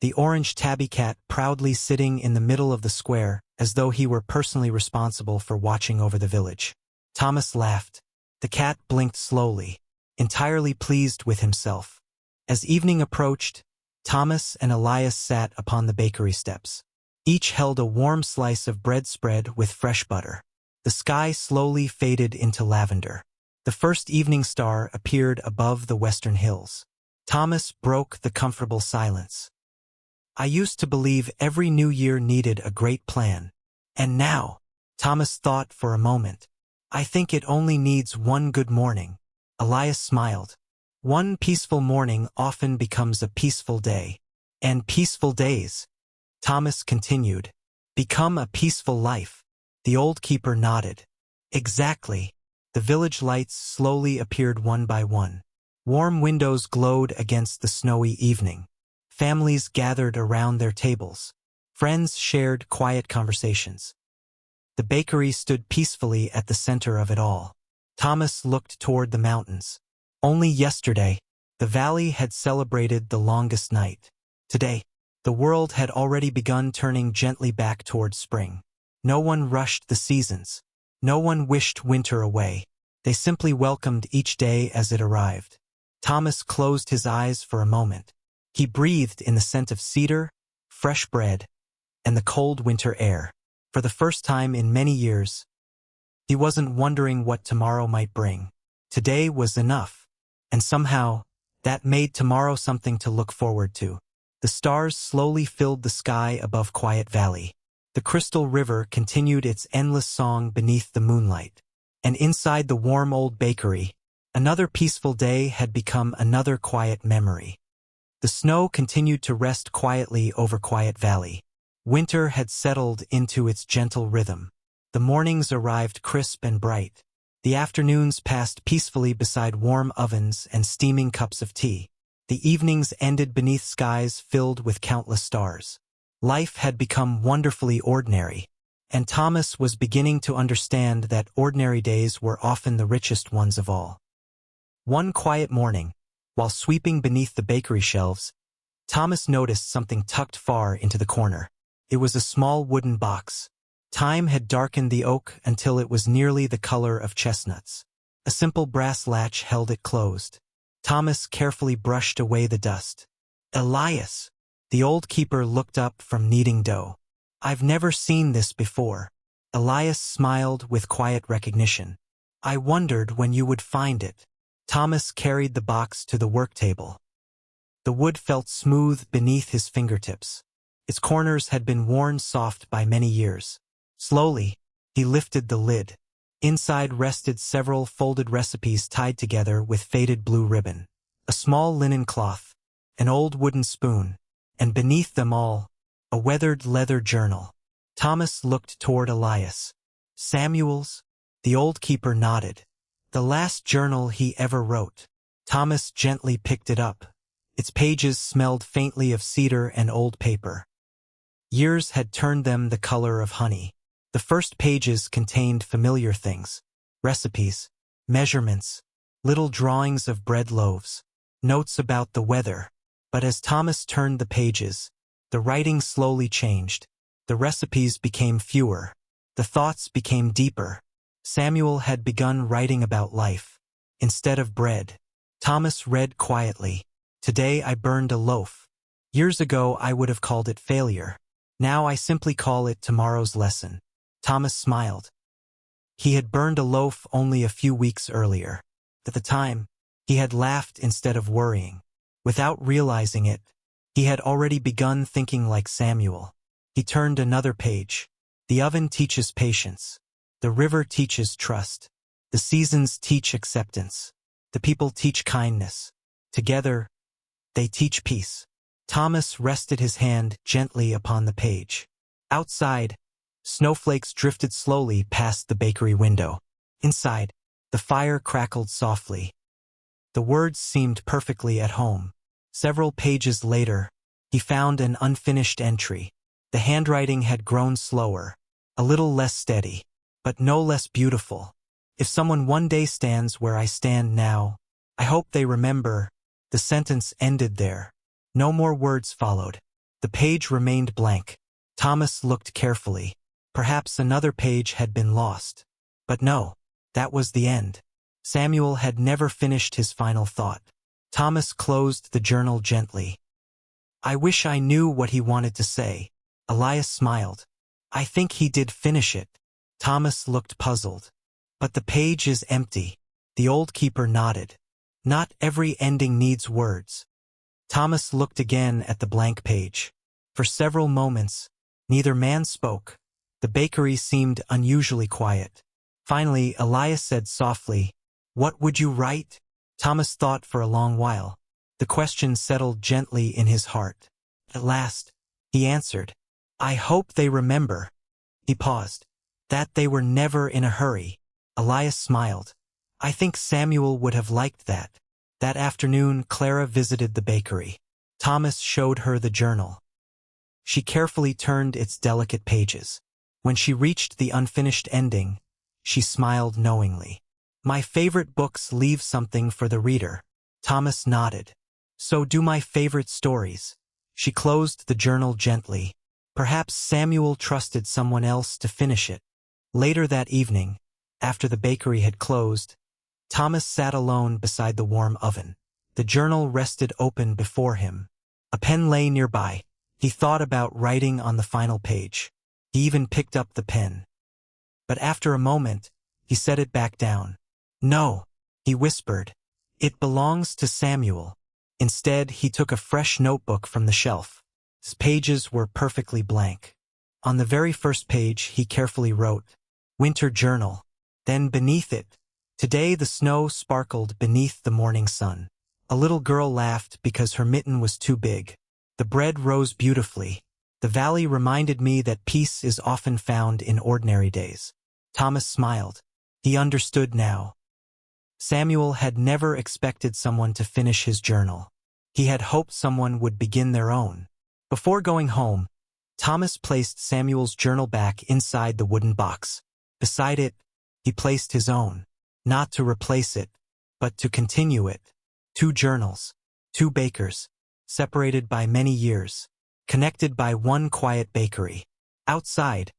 The orange tabby cat proudly sitting in the middle of the square as though he were personally responsible for watching over the village. Thomas laughed. The cat blinked slowly, entirely pleased with himself. As evening approached, Thomas and Elias sat upon the bakery steps. Each held a warm slice of bread spread with fresh butter. The sky slowly faded into lavender. The first evening star appeared above the western hills. Thomas broke the comfortable silence. I used to believe every new year needed a great plan. And now, Thomas thought for a moment, I think it only needs one good morning. Elias smiled. One peaceful morning often becomes a peaceful day. And peaceful days, Thomas continued, become a peaceful life. The old keeper nodded. Exactly. The village lights slowly appeared one by one. Warm windows glowed against the snowy evening. Families gathered around their tables. Friends shared quiet conversations. The bakery stood peacefully at the center of it all. Thomas looked toward the mountains. Only yesterday, the valley had celebrated the longest night. Today, the world had already begun turning gently back toward spring. No one rushed the seasons. No one wished winter away. They simply welcomed each day as it arrived. Thomas closed his eyes for a moment. He breathed in the scent of cedar, fresh bread, and the cold winter air. For the first time in many years, he wasn't wondering what tomorrow might bring. Today was enough. And somehow, that made tomorrow something to look forward to. The stars slowly filled the sky above Quiet Valley. The crystal river continued its endless song beneath the moonlight. And inside the warm old bakery, another peaceful day had become another quiet memory. The snow continued to rest quietly over Quiet Valley. Winter had settled into its gentle rhythm. The mornings arrived crisp and bright. The afternoons passed peacefully beside warm ovens and steaming cups of tea. The evenings ended beneath skies filled with countless stars. Life had become wonderfully ordinary, and Thomas was beginning to understand that ordinary days were often the richest ones of all. One quiet morning, while sweeping beneath the bakery shelves, Thomas noticed something tucked far into the corner. It was a small wooden box. Time had darkened the oak until it was nearly the color of chestnuts. A simple brass latch held it closed. Thomas carefully brushed away the dust. Elias! The old keeper looked up from kneading dough. I've never seen this before. Elias smiled with quiet recognition. I wondered when you would find it. Thomas carried the box to the work table. The wood felt smooth beneath his fingertips. Its corners had been worn soft by many years. Slowly, he lifted the lid. Inside rested several folded recipes tied together with faded blue ribbon, a small linen cloth, an old wooden spoon, and beneath them all, a weathered leather journal. Thomas looked toward Elias. Samuel's? The old keeper nodded. The last journal he ever wrote. Thomas gently picked it up. Its pages smelled faintly of cedar and old paper. Years had turned them the color of honey. The first pages contained familiar things, recipes, measurements, little drawings of bread loaves, notes about the weather. But as Thomas turned the pages, the writing slowly changed. The recipes became fewer. The thoughts became deeper. Samuel had begun writing about life. Instead of bread, Thomas read quietly. Today I burned a loaf. Years ago I would have called it failure. Now I simply call it tomorrow's lesson. Thomas smiled. He had burned a loaf only a few weeks earlier. At the time, he had laughed instead of worrying. Without realizing it, he had already begun thinking like Samuel. He turned another page. The oven teaches patience. The river teaches trust. The seasons teach acceptance. The people teach kindness. Together, they teach peace. Thomas rested his hand gently upon the page. Outside, snowflakes drifted slowly past the bakery window. Inside, the fire crackled softly. The words seemed perfectly at home. Several pages later, he found an unfinished entry. The handwriting had grown slower, a little less steady, but no less beautiful. If someone one day stands where I stand now, I hope they remember. The sentence ended there. No more words followed. The page remained blank. Thomas looked carefully. Perhaps another page had been lost. But no, that was the end. Samuel had never finished his final thought. Thomas closed the journal gently. I wish I knew what he wanted to say. Elias smiled. I think he did finish it. Thomas looked puzzled. But the page is empty. The old keeper nodded. Not every ending needs words. Thomas looked again at the blank page. For several moments, neither man spoke. The bakery seemed unusually quiet. Finally, Elias said softly, What would you write? Thomas thought for a long while. The question settled gently in his heart. At last, he answered, I hope they remember. He paused. That they were never in a hurry. Elias smiled. I think Samuel would have liked that. That afternoon, Clara visited the bakery. Thomas showed her the journal. She carefully turned its delicate pages. When she reached the unfinished ending, she smiled knowingly. My favorite books leave something for the reader. Thomas nodded. So do my favorite stories. She closed the journal gently. Perhaps Samuel trusted someone else to finish it. Later that evening, after the bakery had closed, Thomas sat alone beside the warm oven. The journal rested open before him. A pen lay nearby. He thought about writing on the final page. He even picked up the pen. But after a moment, he set it back down. No, he whispered. It belongs to Samuel. Instead, he took a fresh notebook from the shelf. His pages were perfectly blank. On the very first page, he carefully wrote, Winter Journal. Then beneath it, Today the snow sparkled beneath the morning sun. A little girl laughed because her mitten was too big. The bread rose beautifully. The valley reminded me that peace is often found in ordinary days. Thomas smiled. He understood now. Samuel had never expected someone to finish his journal. He had hoped someone would begin their own. Before going home, Thomas placed Samuel's journal back inside the wooden box. Beside it, he placed his own. Not to replace it, but to continue it. 2 journals, 2 bakers, separated by many years, connected by one quiet bakery. Outside,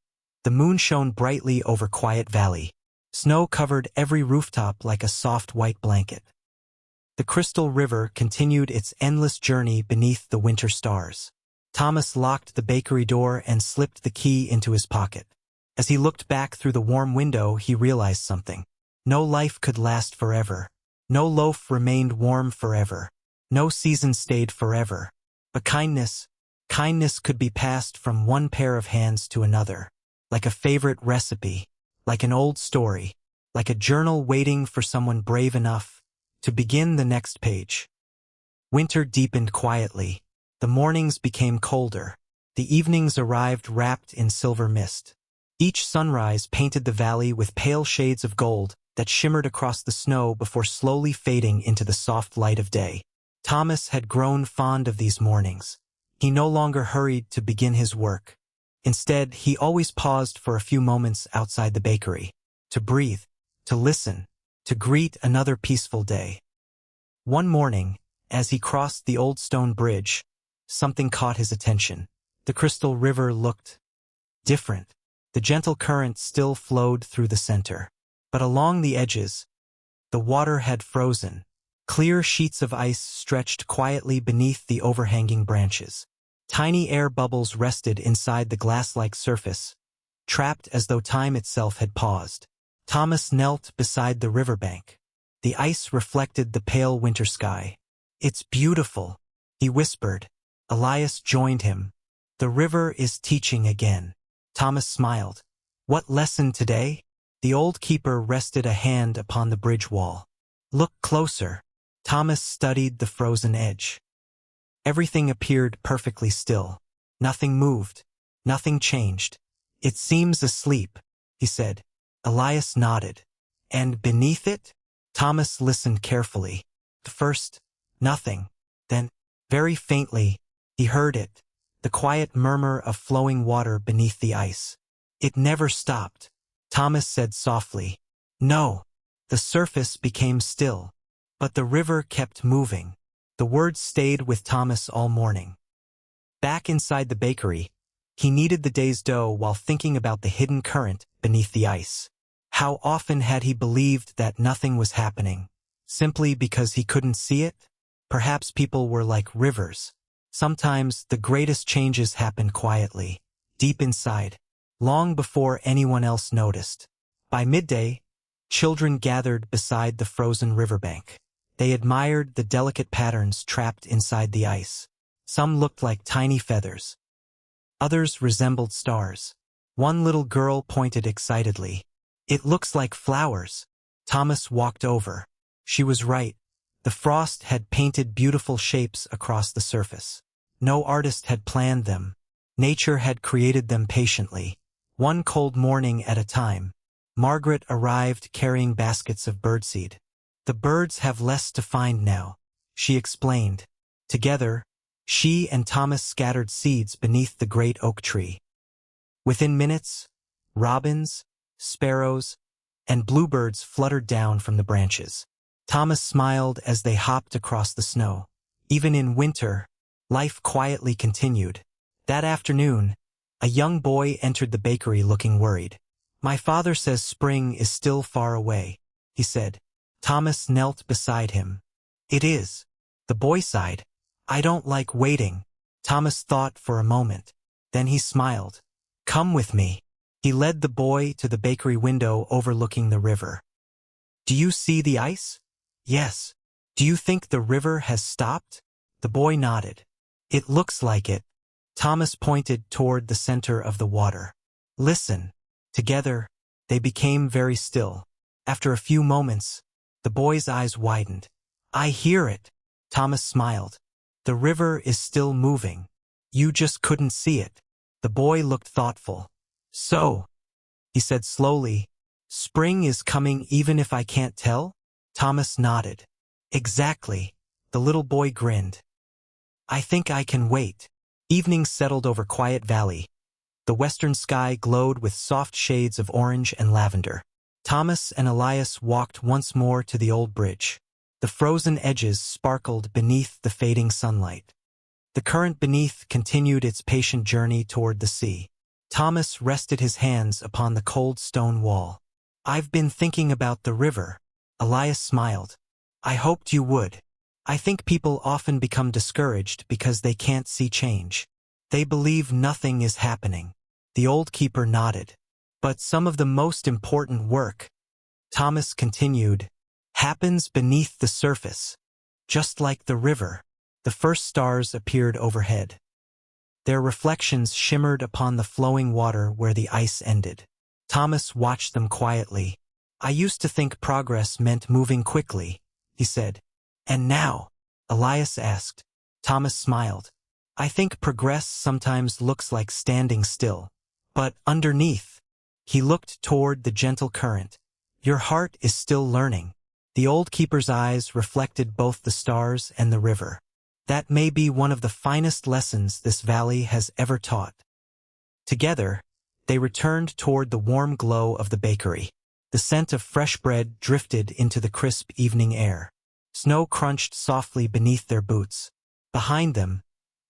the moon shone brightly over Quiet Valley. Snow covered every rooftop like a soft white blanket. The Crystal River continued its endless journey beneath the winter stars. Thomas locked the bakery door and slipped the key into his pocket. As he looked back through the warm window, he realized something. No life could last forever. No loaf remained warm forever. No season stayed forever. But kindness could be passed from one pair of hands to another. Like a favorite recipe, like an old story, like a journal waiting for someone brave enough to begin the next page. Winter deepened quietly. The mornings became colder. The evenings arrived wrapped in silver mist. Each sunrise painted the valley with pale shades of gold that shimmered across the snow before slowly fading into the soft light of day. Thomas had grown fond of these mornings. He no longer hurried to begin his work. Instead, he always paused for a few moments outside the bakery, to breathe, to listen, to greet another peaceful day. One morning, as he crossed the old stone bridge, something caught his attention. The Crystal River looked different. The gentle current still flowed through the center. But along the edges, the water had frozen. Clear sheets of ice stretched quietly beneath the overhanging branches. Tiny air bubbles rested inside the glass-like surface, trapped as though time itself had paused. Thomas knelt beside the riverbank. The ice reflected the pale winter sky. It's beautiful, he whispered. Elias joined him. The river is teaching again. Thomas smiled. What lesson today? The old keeper rested a hand upon the bridge wall. Look closer. Thomas studied the frozen edge. Everything appeared perfectly still. Nothing moved. Nothing changed. It seems asleep, he said. Elias nodded. And beneath it? Thomas listened carefully. First, nothing. Then, very faintly, he heard it, the quiet murmur of flowing water beneath the ice. It never stopped. Thomas said softly. No. The surface became still. But the river kept moving. The words stayed with Thomas all morning. Back inside the bakery, he kneaded the day's dough while thinking about the hidden current beneath the ice. How often had he believed that nothing was happening, simply because he couldn't see it? Perhaps people were like rivers. Sometimes the greatest changes happen quietly, deep inside, long before anyone else noticed. By midday, children gathered beside the frozen riverbank. They admired the delicate patterns trapped inside the ice. Some looked like tiny feathers. Others resembled stars. One little girl pointed excitedly. It looks like flowers. Thomas walked over. She was right. The frost had painted beautiful shapes across the surface. No artist had planned them. Nature had created them patiently. One cold morning at a time, Margaret arrived carrying baskets of birdseed. The birds have less to find now, she explained. Together, she and Thomas scattered seeds beneath the great oak tree. Within minutes, robins, sparrows, and bluebirds fluttered down from the branches. Thomas smiled as they hopped across the snow. Even in winter, life quietly continued. That afternoon, a young boy entered the bakery looking worried. My father says spring is still far away, he said. Thomas knelt beside him. It is. The boy sighed. I don't like waiting. Thomas thought for a moment. Then he smiled. Come with me. He led the boy to the bakery window overlooking the river. Do you see the ice? Yes. Do you think the river has stopped? The boy nodded. It looks like it. Thomas pointed toward the center of the water. Listen. Together, they became very still. After a few moments, the boy's eyes widened. I hear it. Thomas smiled. The river is still moving. You just couldn't see it. The boy looked thoughtful. So, he said slowly, spring is coming even if I can't tell? Thomas nodded. Exactly. The little boy grinned. I think I can wait. Evening settled over Quiet Valley. The western sky glowed with soft shades of orange and lavender. Thomas and Elias walked once more to the old bridge. The frozen edges sparkled beneath the fading sunlight. The current beneath continued its patient journey toward the sea. Thomas rested his hands upon the cold stone wall. I've been thinking about the river. Elias smiled. I hoped you would. I think people often become discouraged because they can't see change. They believe nothing is happening. The old keeper nodded. But some of the most important work, Thomas continued, happens beneath the surface. Just like the river, the first stars appeared overhead. Their reflections shimmered upon the flowing water where the ice ended. Thomas watched them quietly. I used to think progress meant moving quickly, he said. And now? Elias asked. Thomas smiled. I think progress sometimes looks like standing still. But underneath, he looked toward the gentle current. Your heart is still learning. The old keeper's eyes reflected both the stars and the river. That may be one of the finest lessons this valley has ever taught. Together, they returned toward the warm glow of the bakery. The scent of fresh bread drifted into the crisp evening air. Snow crunched softly beneath their boots. Behind them,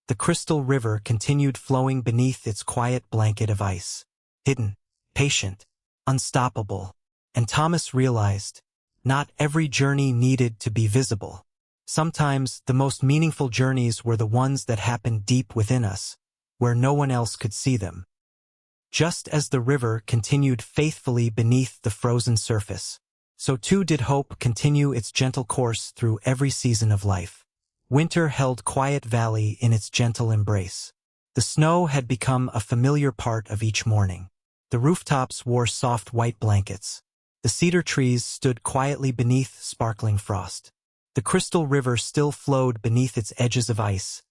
the crystal river continued flowing beneath its quiet blanket of ice. Hidden, patient, unstoppable. And Thomas realized, not every journey needed to be visible. Sometimes the most meaningful journeys were the ones that happened deep within us, where no one else could see them. Just as the river continued faithfully beneath the frozen surface, so too did hope continue its gentle course through every season of life. Winter held Quiet Valley in its gentle embrace. The snow had become a familiar part of each morning. The rooftops wore soft white blankets. The cedar trees stood quietly beneath sparkling frost. The crystal river still flowed beneath its edges of ice,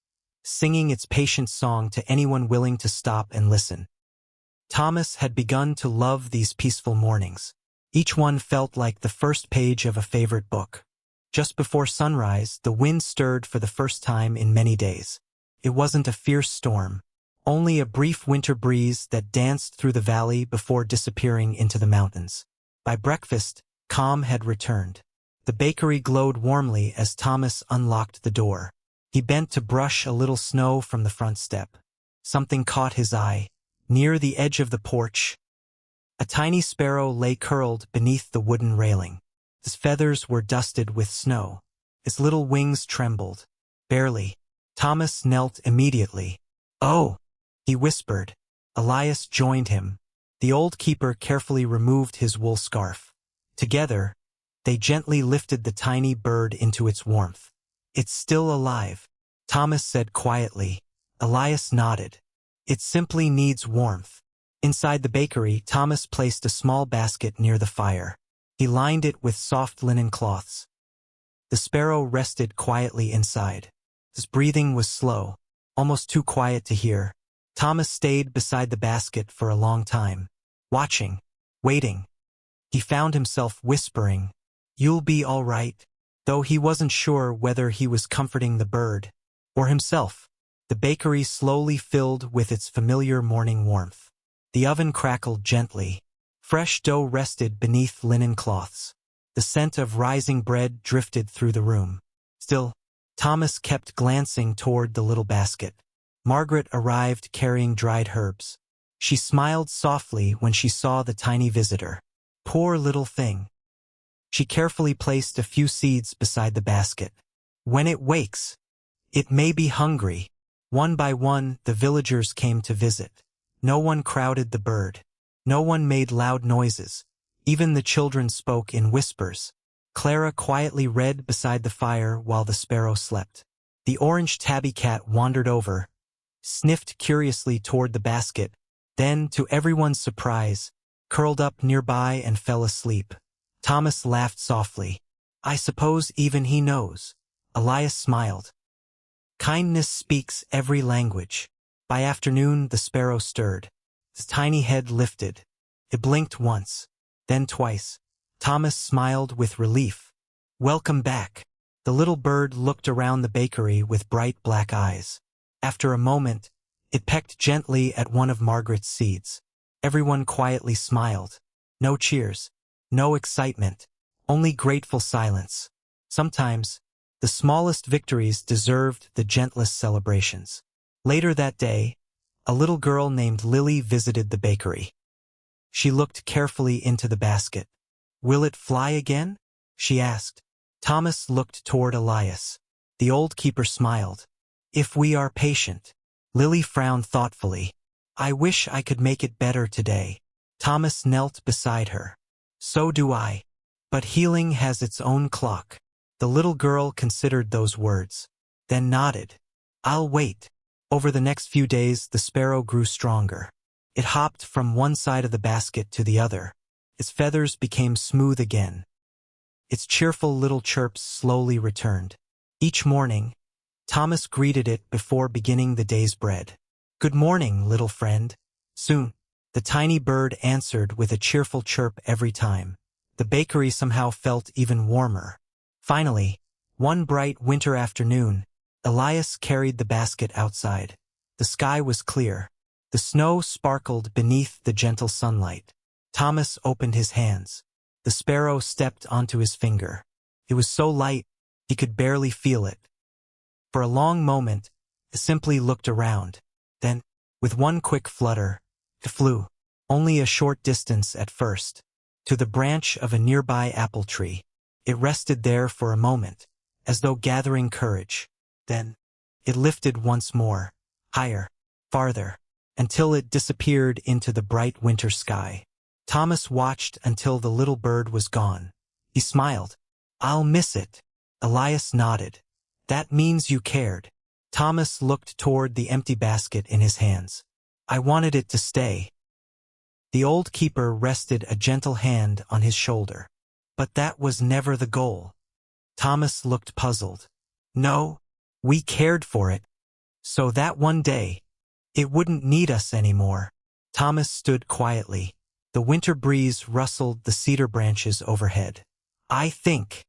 singing its patient song to anyone willing to stop and listen. Thomas had begun to love these peaceful mornings. Each one felt like the first page of a favorite book. Just before sunrise, the wind stirred for the first time in many days. It wasn't a fierce storm, only a brief winter breeze that danced through the valley before disappearing into the mountains. By breakfast, calm had returned. The bakery glowed warmly as Thomas unlocked the door. He bent to brush a little snow from the front step. Something caught his eye. Near the edge of the porch, a tiny sparrow lay curled beneath the wooden railing. His feathers were dusted with snow. His little wings trembled. Barely. Thomas knelt immediately. "Oh!" he whispered. Elias joined him. The old keeper carefully removed his wool scarf. Together, they gently lifted the tiny bird into its warmth. "It's still alive," Thomas said quietly. Elias nodded. "It simply needs warmth." Inside the bakery, Thomas placed a small basket near the fire. He lined it with soft linen cloths. The sparrow rested quietly inside. His breathing was slow, almost too quiet to hear. Thomas stayed beside the basket for a long time, watching, waiting. He found himself whispering, "You'll be all right," though he wasn't sure whether he was comforting the bird or himself. The bakery slowly filled with its familiar morning warmth. The oven crackled gently. Fresh dough rested beneath linen cloths. The scent of rising bread drifted through the room. Still, Thomas kept glancing toward the little basket. Margaret arrived carrying dried herbs. She smiled softly when she saw the tiny visitor. Poor little thing. She carefully placed a few seeds beside the basket. "When it wakes, it may be hungry." One by one, the villagers came to visit. No one crowded the bird. No one made loud noises. Even the children spoke in whispers. Clara quietly read beside the fire while the sparrow slept. The orange tabby cat wandered over, sniffed curiously toward the basket, then, to everyone's surprise, curled up nearby and fell asleep. Thomas laughed softly. "I suppose even he knows." Elias smiled. "Kindness speaks every language." By afternoon, the sparrow stirred. His tiny head lifted. It blinked once, then twice. Thomas smiled with relief. "Welcome back." The little bird looked around the bakery with bright black eyes. After a moment, it pecked gently at one of Margaret's seeds. Everyone quietly smiled. No cheers, no excitement, only grateful silence. Sometimes, the smallest victories deserved the gentlest celebrations. Later that day, a little girl named Lily visited the bakery. She looked carefully into the basket. "Will it fly again?" she asked. Thomas looked toward Elias. The old keeper smiled. "If we are patient." Lily frowned thoughtfully. "I wish I could make it better today." Thomas knelt beside her. "So do I. But healing has its own clock." The little girl considered those words, then nodded. "I'll wait." Over the next few days, the sparrow grew stronger. It hopped from one side of the basket to the other. Its feathers became smooth again. Its cheerful little chirps slowly returned. Each morning, Thomas greeted it before beginning the day's bread. "Good morning, little friend." Soon, the tiny bird answered with a cheerful chirp every time. The bakery somehow felt even warmer. Finally, one bright winter afternoon, Elias carried the basket outside. The sky was clear. The snow sparkled beneath the gentle sunlight. Thomas opened his hands. The sparrow stepped onto his finger. It was so light, he could barely feel it. For a long moment, it simply looked around. Then, with one quick flutter, it flew, only a short distance at first, to the branch of a nearby apple tree. It rested there for a moment, as though gathering courage. Then, it lifted once more, higher, farther, until it disappeared into the bright winter sky. Thomas watched until the little bird was gone. He smiled. "I'll miss it." Elias nodded. "That means you cared." Thomas looked toward the empty basket in his hands. I wanted it to stay. The old keeper rested a gentle hand on his shoulder. But that was never the goal. Thomas looked puzzled. No, we cared for it. So that one day, it wouldn't need us anymore. Thomas stood quietly. The winter breeze rustled the cedar branches overhead. I think,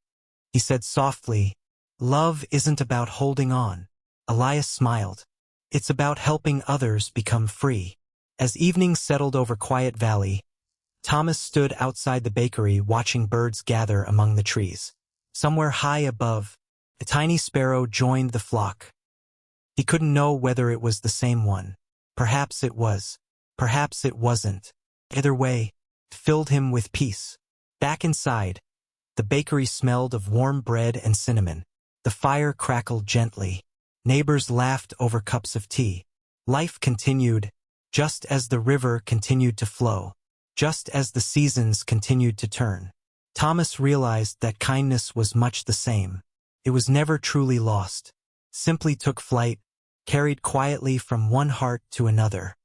he said softly, love isn't about holding on. Elias smiled. It's about helping others become free. As evening settled over Quiet Valley, Thomas stood outside the bakery watching birds gather among the trees. Somewhere high above, a tiny sparrow joined the flock. He couldn't know whether it was the same one. Perhaps it was. Perhaps it wasn't. Either way, it filled him with peace. Back inside, the bakery smelled of warm bread and cinnamon. The fire crackled gently. Neighbors laughed over cups of tea. Life continued, just as the river continued to flow, just as the seasons continued to turn. Thomas realized that kindness was much the same. It was never truly lost. Simply took flight, carried quietly from one heart to another.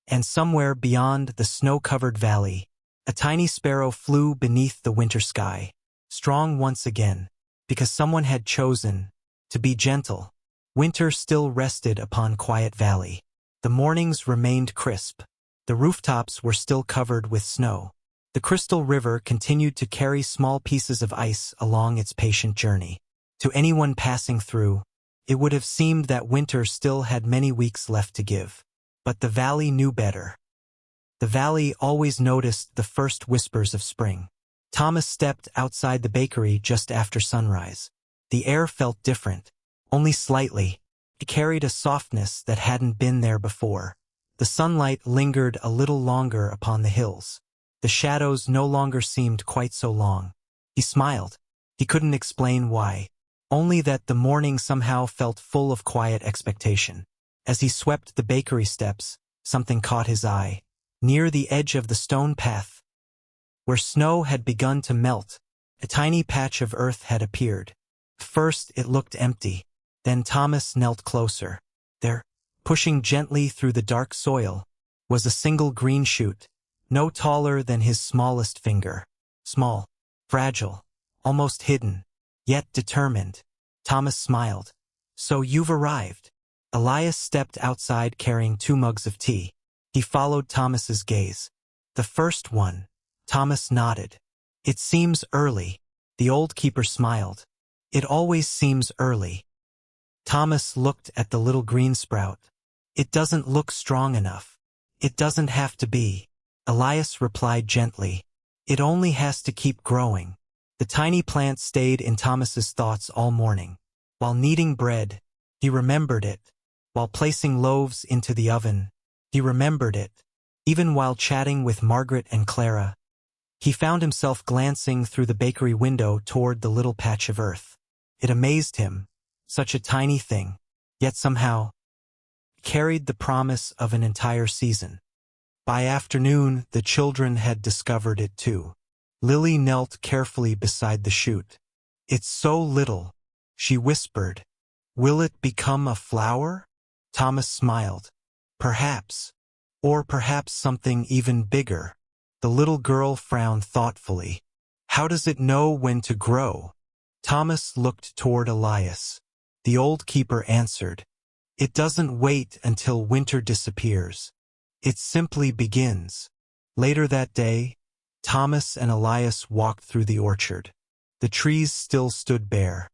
And somewhere beyond the snow-covered valley, a tiny sparrow flew beneath the winter sky, strong once again, because someone had chosen to be gentle. Winter still rested upon Quiet Valley. The mornings remained crisp. The rooftops were still covered with snow. The crystal river continued to carry small pieces of ice along its patient journey. To anyone passing through, it would have seemed that winter still had many weeks left to give. But the valley knew better. The valley always noticed the first whispers of spring. Thomas stepped outside the bakery just after sunrise. The air felt different, only slightly. It carried a softness that hadn't been there before. The sunlight lingered a little longer upon the hills. The shadows no longer seemed quite so long. He smiled. He couldn't explain why. Only that the morning somehow felt full of quiet expectation. As he swept the bakery steps, something caught his eye. Near the edge of the stone path, where snow had begun to melt, a tiny patch of earth had appeared. First it looked empty. Then Thomas knelt closer. There, pushing gently through the dark soil, was a single green shoot, no taller than his smallest finger. Small, fragile, almost hidden, yet determined. Thomas smiled. So you've arrived. Elias stepped outside carrying 2 mugs of tea. He followed Thomas's gaze. The first one. Thomas nodded. It seems early. The old keeper smiled. It always seems early. Thomas looked at the little green sprout. It doesn't look strong enough. It doesn't have to be. Elias replied gently. It only has to keep growing. The tiny plant stayed in Thomas's thoughts all morning. While kneading bread, he remembered it. While placing loaves into the oven, he remembered it. Even while chatting with Margaret and Clara, he found himself glancing through the bakery window toward the little patch of earth. It amazed him. Such a tiny thing, yet somehow carried the promise of an entire season. By afternoon, the children had discovered it too. Lily knelt carefully beside the shoot. It's so little, she whispered. Will it become a flower? Thomas smiled. Perhaps. Or perhaps something even bigger. The little girl frowned thoughtfully. How does it know when to grow? Thomas looked toward Elias. The old keeper answered. It doesn't wait until winter disappears. It simply begins. Later that day, Thomas and Elias walked through the orchard. The trees still stood bare.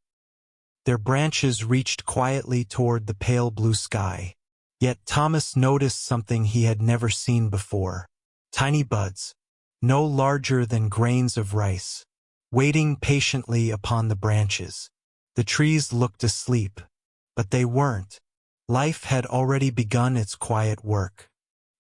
Their branches reached quietly toward the pale blue sky. Yet Thomas noticed something he had never seen before. Tiny buds, no larger than grains of rice, waiting patiently upon the branches. The trees looked asleep, but they weren't. Life had already begun its quiet work.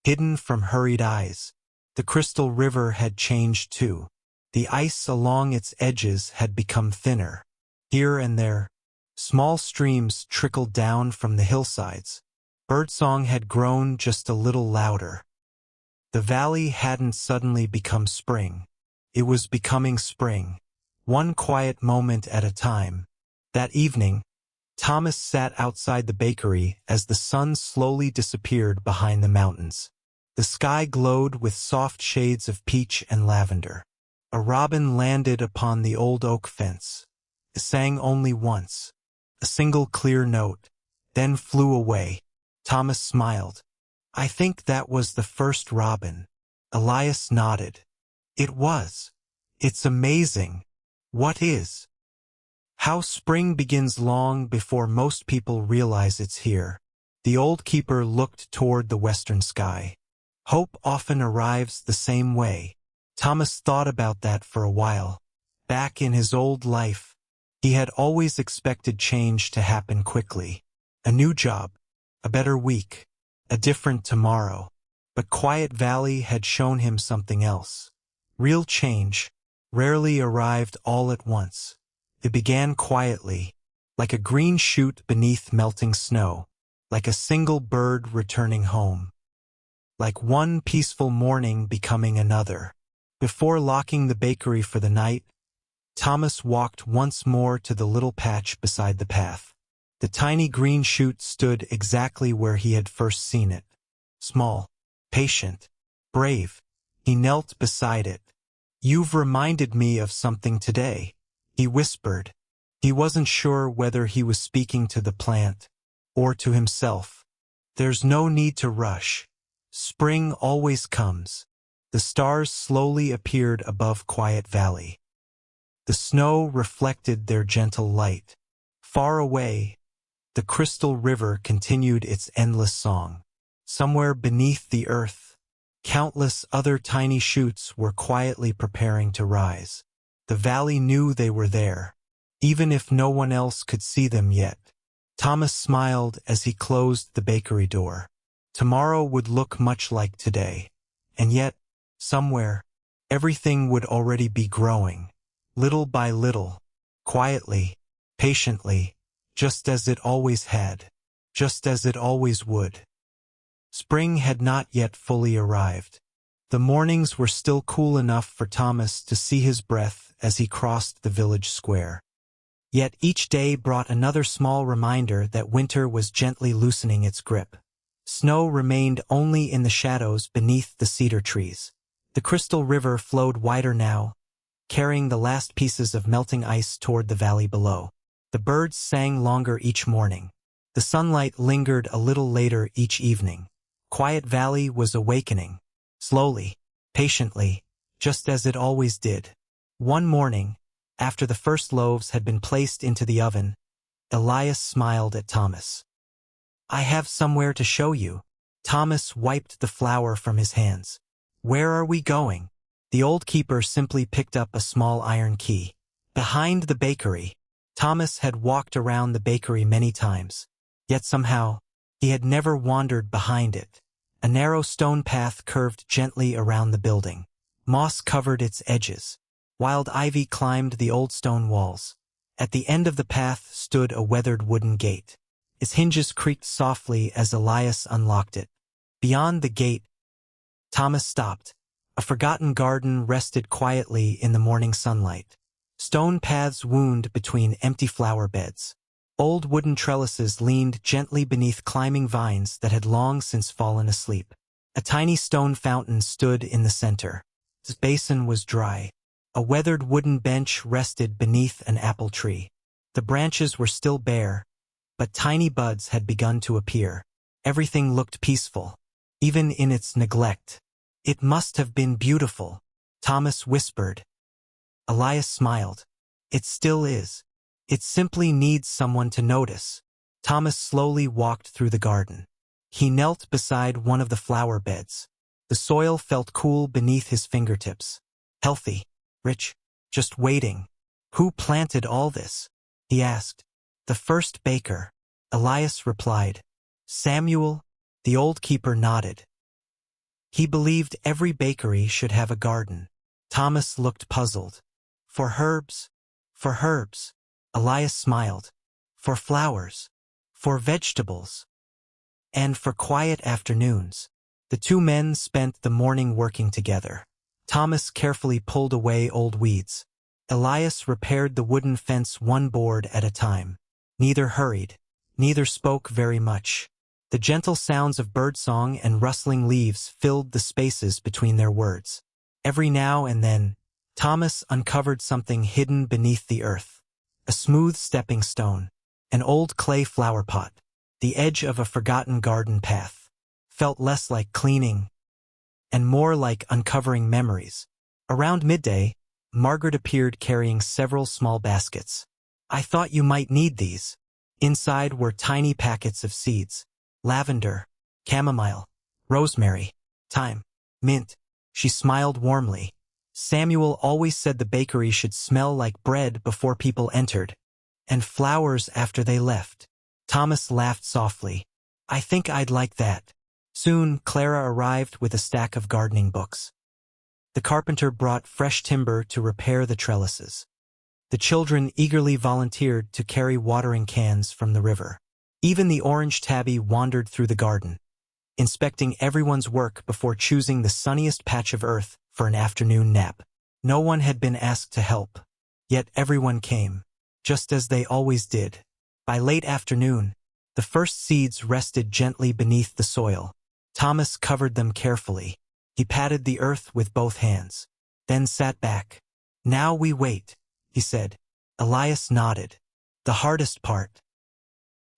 Hidden from hurried eyes, the crystal river had changed too. The ice along its edges had become thinner. Here and there, small streams trickled down from the hillsides. Birdsong had grown just a little louder. The valley hadn't suddenly become spring. It was becoming spring, one quiet moment at a time. That evening, Thomas sat outside the bakery as the sun slowly disappeared behind the mountains. The sky glowed with soft shades of peach and lavender. A robin landed upon the old oak fence. It sang only once, a single clear note, then flew away. Thomas smiled. I think that was the first robin. Elias nodded. It was. It's amazing. What is? How spring begins long before most people realize it's here. The old keeper looked toward the western sky. Hope often arrives the same way. Thomas thought about that for a while. Back in his old life, he had always expected change to happen quickly. A new job, a better week, a different tomorrow. But Quiet Valley had shown him something else. Real change rarely arrived all at once. It began quietly, like a green shoot beneath melting snow, like a single bird returning home, like one peaceful morning becoming another. Before locking the bakery for the night, Thomas walked once more to the little patch beside the path. The tiny green shoot stood exactly where he had first seen it. Small, patient, brave. He knelt beside it. You've reminded me of something today, he whispered. He wasn't sure whether he was speaking to the plant or to himself. There's no need to rush. Spring always comes. The stars slowly appeared above Quiet Valley. The snow reflected their gentle light. Far away, the crystal river continued its endless song. Somewhere beneath the earth, countless other tiny shoots were quietly preparing to rise. The valley knew they were there, even if no one else could see them yet. Thomas smiled as he closed the bakery door. Tomorrow would look much like today, and yet, somewhere, everything would already be growing, little by little, quietly, patiently, just as it always had, just as it always would. Spring had not yet fully arrived. The mornings were still cool enough for Thomas to see his breath as he crossed the village square. Yet each day brought another small reminder that winter was gently loosening its grip. Snow remained only in the shadows beneath the cedar trees. The crystal river flowed wider now, carrying the last pieces of melting ice toward the valley below. The birds sang longer each morning. The sunlight lingered a little later each evening. Quiet Valley was awakening, slowly, patiently, just as it always did. One morning, after the first loaves had been placed into the oven, Elias smiled at Thomas. I have somewhere to show you. Thomas wiped the flour from his hands. Where are we going? The old keeper simply picked up a small iron key. Behind the bakery. Thomas had walked around the bakery many times, yet somehow, he had never wandered behind it. A narrow stone path curved gently around the building. Moss covered its edges. Wild ivy climbed the old stone walls. At the end of the path stood a weathered wooden gate. Its hinges creaked softly as Elias unlocked it. Beyond the gate, Thomas stopped. A forgotten garden rested quietly in the morning sunlight. Stone paths wound between empty flower beds. Old wooden trellises leaned gently beneath climbing vines that had long since fallen asleep. A tiny stone fountain stood in the center. Its basin was dry. A weathered wooden bench rested beneath an apple tree. The branches were still bare, but tiny buds had begun to appear. Everything looked peaceful, even in its neglect. It must have been beautiful, Thomas whispered. Elias smiled. It still is. It simply needs someone to notice. Thomas slowly walked through the garden. He knelt beside one of the flower beds. The soil felt cool beneath his fingertips. Healthy, rich, just waiting. Who planted all this? He asked. The first baker. Elias replied. Samuel? The old keeper nodded. He believed every bakery should have a garden. Thomas looked puzzled. For herbs? For herbs. Elias smiled. For flowers. For vegetables. And for quiet afternoons. The two men spent the morning working together. Thomas carefully pulled away old weeds. Elias repaired the wooden fence one board at a time. Neither hurried. Neither spoke very much. The gentle sounds of birdsong and rustling leaves filled the spaces between their words. Every now and then, Thomas uncovered something hidden beneath the earth. A smooth stepping stone, an old clay flower pot, the edge of a forgotten garden path. Felt less like cleaning and more like uncovering memories. Around midday, Margaret appeared carrying several small baskets. "I thought you might need these." Inside were tiny packets of seeds. Lavender, chamomile, rosemary, thyme, mint. She smiled warmly. Samuel always said the bakery should smell like bread before people entered, and flowers after they left. Thomas laughed softly. "I think I'd like that." Soon, Clara arrived with a stack of gardening books. The carpenter brought fresh timber to repair the trellises. The children eagerly volunteered to carry watering cans from the river. Even the orange tabby wandered through the garden, inspecting everyone's work before choosing the sunniest patch of earth for an afternoon nap. No one had been asked to help, yet everyone came, just as they always did. By late afternoon, the first seeds rested gently beneath the soil. Thomas covered them carefully. He patted the earth with both hands, then sat back. "Now we wait," he said. Elias nodded. "The hardest part."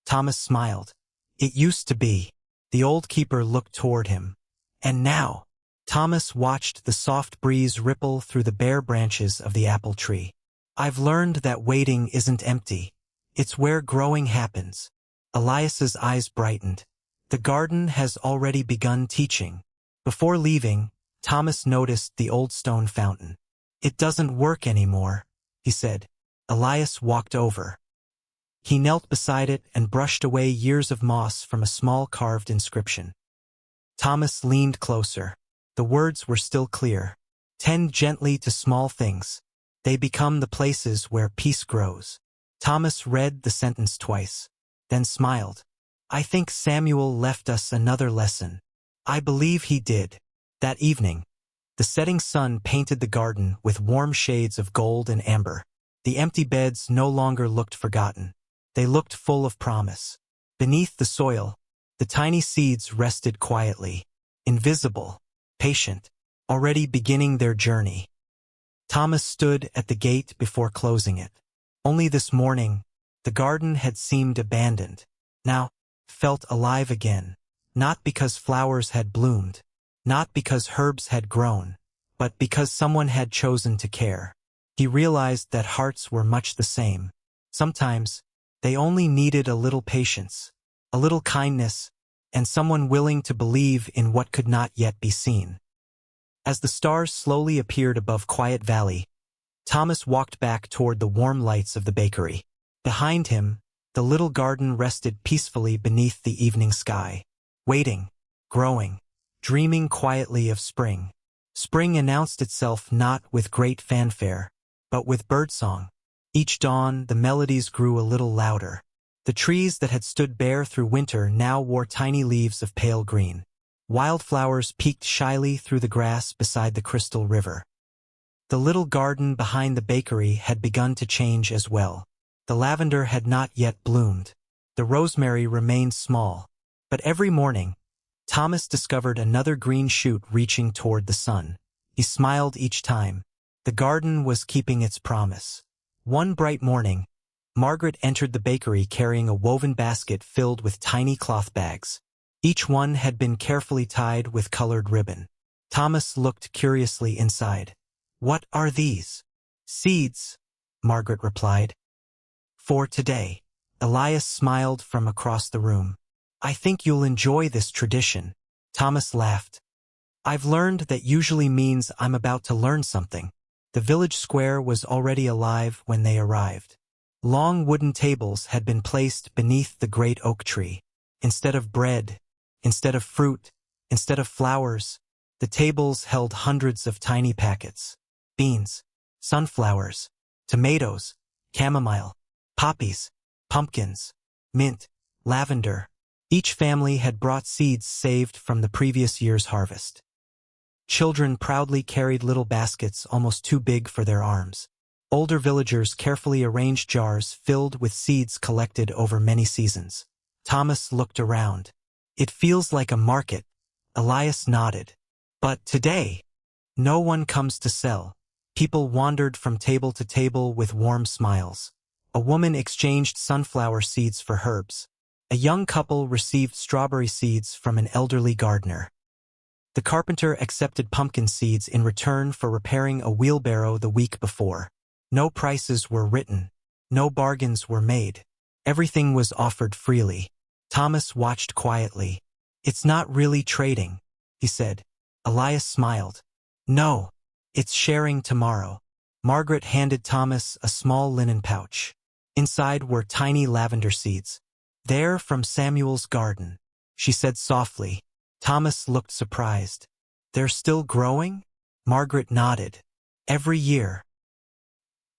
Thomas smiled. "It used to be." The old keeper looked toward him. "And now?" Thomas watched the soft breeze ripple through the bare branches of the apple tree. "I've learned that waiting isn't empty. It's where growing happens." Elias's eyes brightened. The garden has already begun teaching. Before leaving, Thomas noticed the old stone fountain. "It doesn't work anymore," he said. Elias walked over. He knelt beside it and brushed away years of moss from a small carved inscription. Thomas leaned closer. The words were still clear. "Tend gently to small things. They become the places where peace grows." Thomas read the sentence twice, then smiled. "I think Samuel left us another lesson." "I believe he did." That evening, the setting sun painted the garden with warm shades of gold and amber. The empty beds no longer looked forgotten. They looked full of promise. Beneath the soil, the tiny seeds rested quietly, invisible, patient, already beginning their journey. Thomas stood at the gate before closing it. Only this morning, the garden had seemed abandoned. Now, felt alive again. Not because flowers had bloomed, not because herbs had grown, but because someone had chosen to care. He realized that hearts were much the same. Sometimes, they only needed a little patience, a little kindness, and someone willing to believe in what could not yet be seen. As the stars slowly appeared above Quiet Valley, Thomas walked back toward the warm lights of the bakery. Behind him, the little garden rested peacefully beneath the evening sky, waiting, growing, dreaming quietly of spring. Spring announced itself not with great fanfare, but with birdsong. Each dawn, the melodies grew a little louder. The trees that had stood bare through winter now wore tiny leaves of pale green. Wildflowers peeked shyly through the grass beside the crystal river. The little garden behind the bakery had begun to change as well. The lavender had not yet bloomed. The rosemary remained small. But every morning, Thomas discovered another green shoot reaching toward the sun. He smiled each time. The garden was keeping its promise. One bright morning, Margaret entered the bakery carrying a woven basket filled with tiny cloth bags. Each one had been carefully tied with colored ribbon. Thomas looked curiously inside. "What are these?" "Seeds," Margaret replied. "For today." Elias smiled from across the room. "I think you'll enjoy this tradition." Thomas laughed. "I've learned that usually means I'm about to learn something." The village square was already alive when they arrived. Long wooden tables had been placed beneath the great oak tree. Instead of bread, instead of fruit, instead of flowers, the tables held hundreds of tiny packets. Beans, sunflowers, tomatoes, chamomile, poppies, pumpkins, mint, lavender. Each family had brought seeds saved from the previous year's harvest. Children proudly carried little baskets almost too big for their arms. Older villagers carefully arranged jars filled with seeds collected over many seasons. Thomas looked around. It feels like a market. Elias nodded. But today, no one comes to sell. People wandered from table to table with warm smiles. A woman exchanged sunflower seeds for herbs. A young couple received strawberry seeds from an elderly gardener. The carpenter accepted pumpkin seeds in return for repairing a wheelbarrow the week before. No prices were written. No bargains were made. Everything was offered freely. Thomas watched quietly. "It's not really trading," he said. Elias smiled. "No, it's sharing tomorrow." Margaret handed Thomas a small linen pouch. Inside were tiny lavender seeds. "They're from Samuel's garden," she said softly. Thomas looked surprised. "They're still growing?" Margaret nodded. "Every year."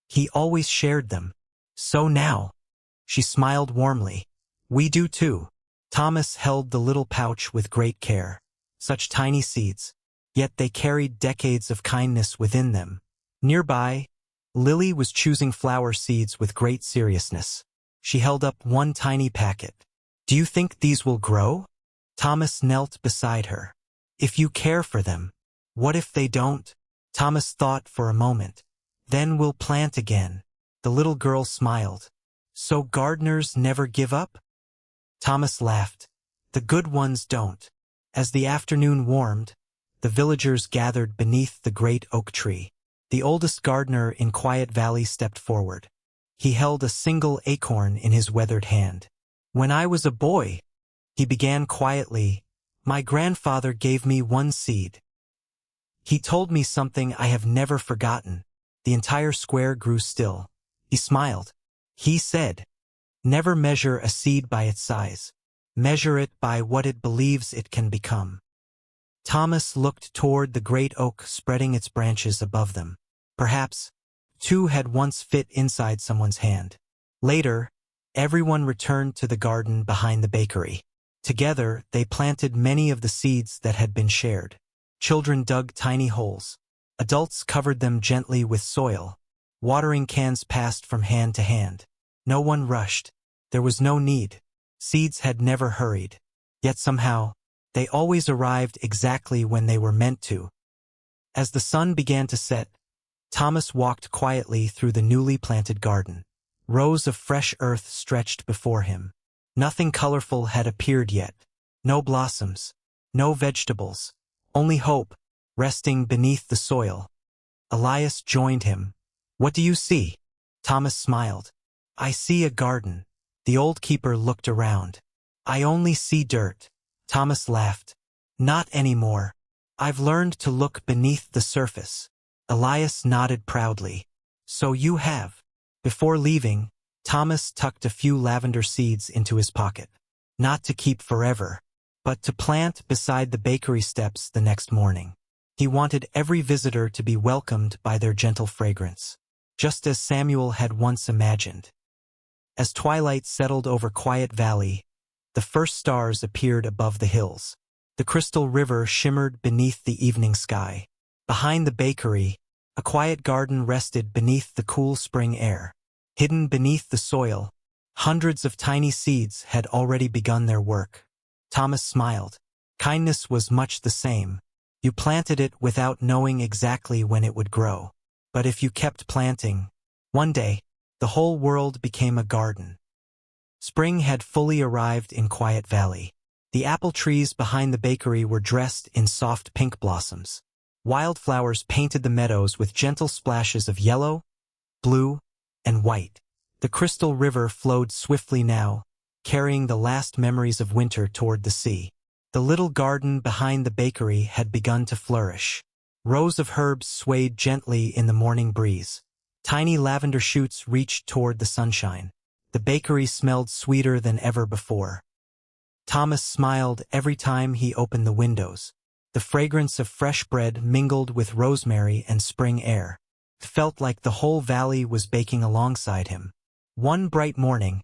He always shared them. "So now," she smiled warmly, "we do too." Thomas held the little pouch with great care. Such tiny seeds, yet they carried decades of kindness within them. Nearby, Lily was choosing flower seeds with great seriousness. She held up one tiny packet. "Do you think these will grow?" Thomas knelt beside her. "If you care for them. What if they don't?" Thomas thought for a moment. "Then we'll plant again." The little girl smiled. "So gardeners never give up?" Thomas laughed. "The good ones don't." As the afternoon warmed, the villagers gathered beneath the great oak tree. The oldest gardener in Quiet Valley stepped forward. He held a single acorn in his weathered hand. "When I was a boy," he began quietly, "my grandfather gave me one seed. He told me something I have never forgotten." The entire square grew still. He smiled. He said, "Never measure a seed by its size. Measure it by what it believes it can become." Thomas looked toward the great oak spreading its branches above them. Perhaps, two had once fit inside someone's hand. Later, everyone returned to the garden behind the bakery. Together, they planted many of the seeds that had been shared. Children dug tiny holes. Adults covered them gently with soil. Watering cans passed from hand to hand. No one rushed. There was no need. Seeds had never hurried. Yet somehow, they always arrived exactly when they were meant to. As the sun began to set, Thomas walked quietly through the newly planted garden. Rows of fresh earth stretched before him. Nothing colorful had appeared yet. No blossoms. No vegetables. Only hope, resting beneath the soil. Elias joined him. "What do you see?" Thomas smiled. "I see a garden." The old keeper looked around. "I only see dirt." Thomas laughed. "Not anymore. I've learned to look beneath the surface." Elias nodded proudly. "So you have." Before leaving, Thomas tucked a few lavender seeds into his pocket. Not to keep forever, but to plant beside the bakery steps the next morning. He wanted every visitor to be welcomed by their gentle fragrance, just as Samuel had once imagined. As twilight settled over Quiet Valley, the first stars appeared above the hills. The crystal river shimmered beneath the evening sky. Behind the bakery, a quiet garden rested beneath the cool spring air. Hidden beneath the soil, hundreds of tiny seeds had already begun their work. Thomas smiled. Kindness was much the same. You planted it without knowing exactly when it would grow. But if you kept planting, one day, the whole world became a garden. Spring had fully arrived in Quiet Valley. The apple trees behind the bakery were dressed in soft pink blossoms. Wildflowers painted the meadows with gentle splashes of yellow, blue, and white. The crystal river flowed swiftly now, carrying the last memories of winter toward the sea. The little garden behind the bakery had begun to flourish. Rows of herbs swayed gently in the morning breeze. Tiny lavender shoots reached toward the sunshine. The bakery smelled sweeter than ever before. Thomas smiled every time he opened the windows. The fragrance of fresh bread mingled with rosemary and spring air. It felt like the whole valley was baking alongside him. One bright morning,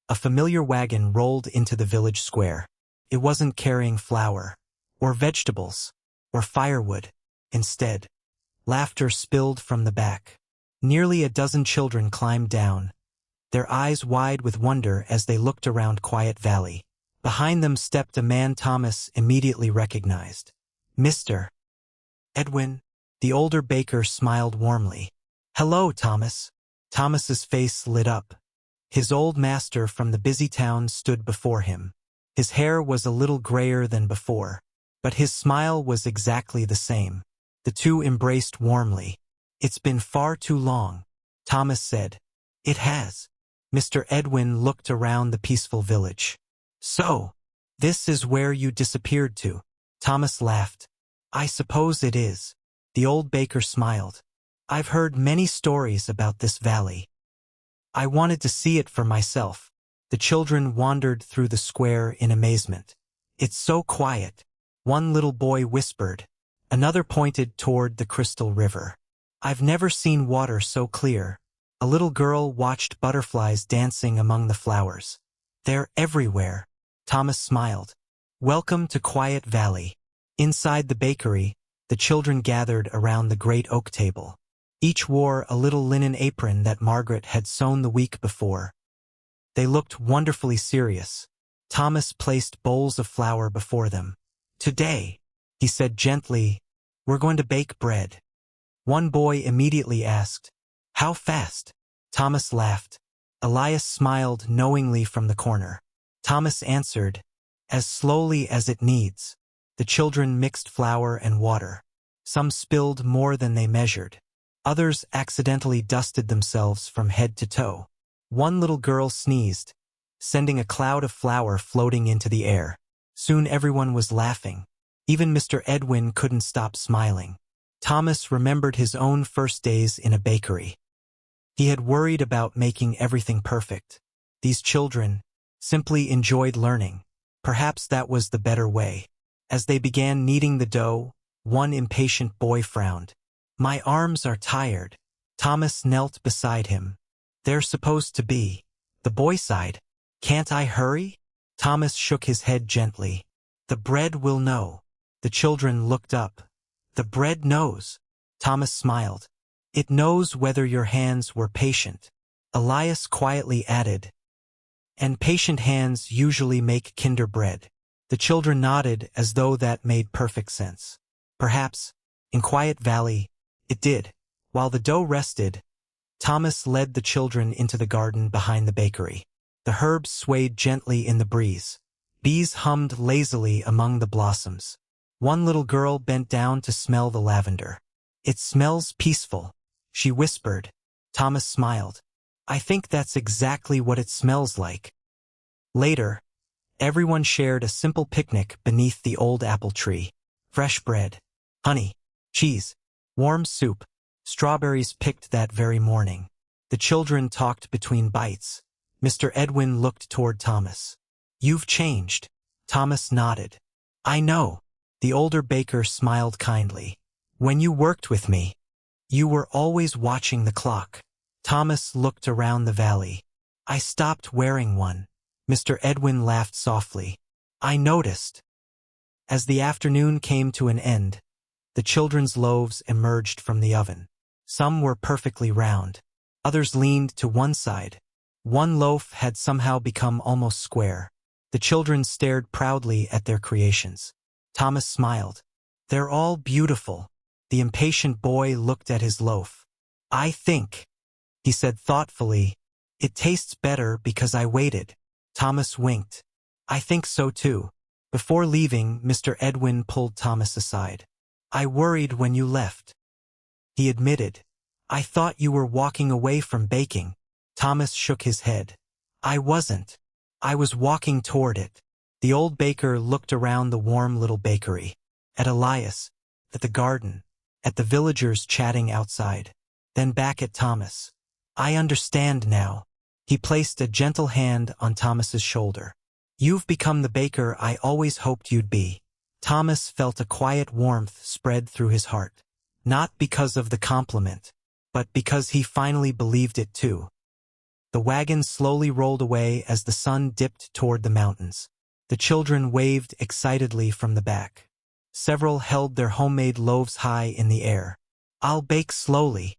a familiar wagon rolled into the village square. It wasn't carrying flour, or vegetables, or firewood. Instead, laughter spilled from the back. Nearly a dozen children climbed down, their eyes wide with wonder as they looked around Quiet Valley. Behind them stepped a man Thomas immediately recognized. Mr. Edwin. The older baker smiled warmly. "Hello, Thomas." Thomas's face lit up. His old master from the busy town stood before him. His hair was a little grayer than before, but his smile was exactly the same. The two embraced warmly. "It's been far too long," Thomas said. "It has." Mr. Edwin looked around the peaceful village. "So, this is where you disappeared to?" Thomas laughed. "I suppose it is." The old baker smiled. "I've heard many stories about this valley. I wanted to see it for myself." The children wandered through the square in amazement. "It's so quiet," one little boy whispered. Another pointed toward the crystal river. "I've never seen water so clear." A little girl watched butterflies dancing among the flowers. "They're everywhere." Thomas smiled. "Welcome to Quiet Valley." Inside the bakery, the children gathered around the great oak table. Each wore a little linen apron that Margaret had sewn the week before. They looked wonderfully serious. Thomas placed bowls of flour before them. "Today," he said gently, "we're going to bake bread." One boy immediately asked, "How fast?" Thomas laughed. Elias smiled knowingly from the corner. Thomas answered, "As slowly as it needs." The children mixed flour and water. Some spilled more than they measured. Others accidentally dusted themselves from head to toe. One little girl sneezed, sending a cloud of flour floating into the air. Soon everyone was laughing. Even Mr. Edwin couldn't stop smiling. Thomas remembered his own first days in a bakery. He had worried about making everything perfect. These children simply enjoyed learning. Perhaps that was the better way. As they began kneading the dough, one impatient boy frowned. "My arms are tired." Thomas knelt beside him. "They're supposed to be." The boy sighed. "Can't I hurry?" Thomas shook his head gently. "The bread will know." The children looked up. "The bread knows." Thomas smiled. "It knows whether your hands were patient." Elias quietly added, "And patient hands usually make Kinder bread." The children nodded as though that made perfect sense. Perhaps, in Quiet Valley, it did. While the dough rested, Thomas led the children into the garden behind the bakery. The herbs swayed gently in the breeze. Bees hummed lazily among the blossoms. One little girl bent down to smell the lavender. "It smells peaceful," she whispered. Thomas smiled. "I think that's exactly what it smells like." Later, everyone shared a simple picnic beneath the old apple tree. Fresh bread, honey, cheese, warm soup, strawberries picked that very morning. The children talked between bites. Mr. Edwin looked toward Thomas. "You've changed." Thomas nodded. "I know." The older baker smiled kindly. "When you worked with me, you were always watching the clock." Thomas looked around the valley. "I stopped wearing one." Mr. Edwin laughed softly. "I noticed." As the afternoon came to an end, the children's loaves emerged from the oven. Some were perfectly round. Others leaned to one side. One loaf had somehow become almost square. The children stared proudly at their creations. Thomas smiled. "They're all beautiful." The impatient boy looked at his loaf. "I think," he said thoughtfully, "it tastes better because I waited." Thomas winked. "I think so too." Before leaving, Mr. Edwin pulled Thomas aside. "I worried when you left," he admitted. "I thought you were walking away from baking." Thomas shook his head. "I wasn't. I was walking toward it." The old baker looked around the warm little bakery. At Elias, at the garden, at the villagers chatting outside. Then back at Thomas. "I understand now." He placed a gentle hand on Thomas's shoulder. "You've become the baker I always hoped you'd be." Thomas felt a quiet warmth spread through his heart. Not because of the compliment, but because he finally believed it too. The wagon slowly rolled away as the sun dipped toward the mountains. The children waved excitedly from the back. Several held their homemade loaves high in the air. "I'll bake slowly,"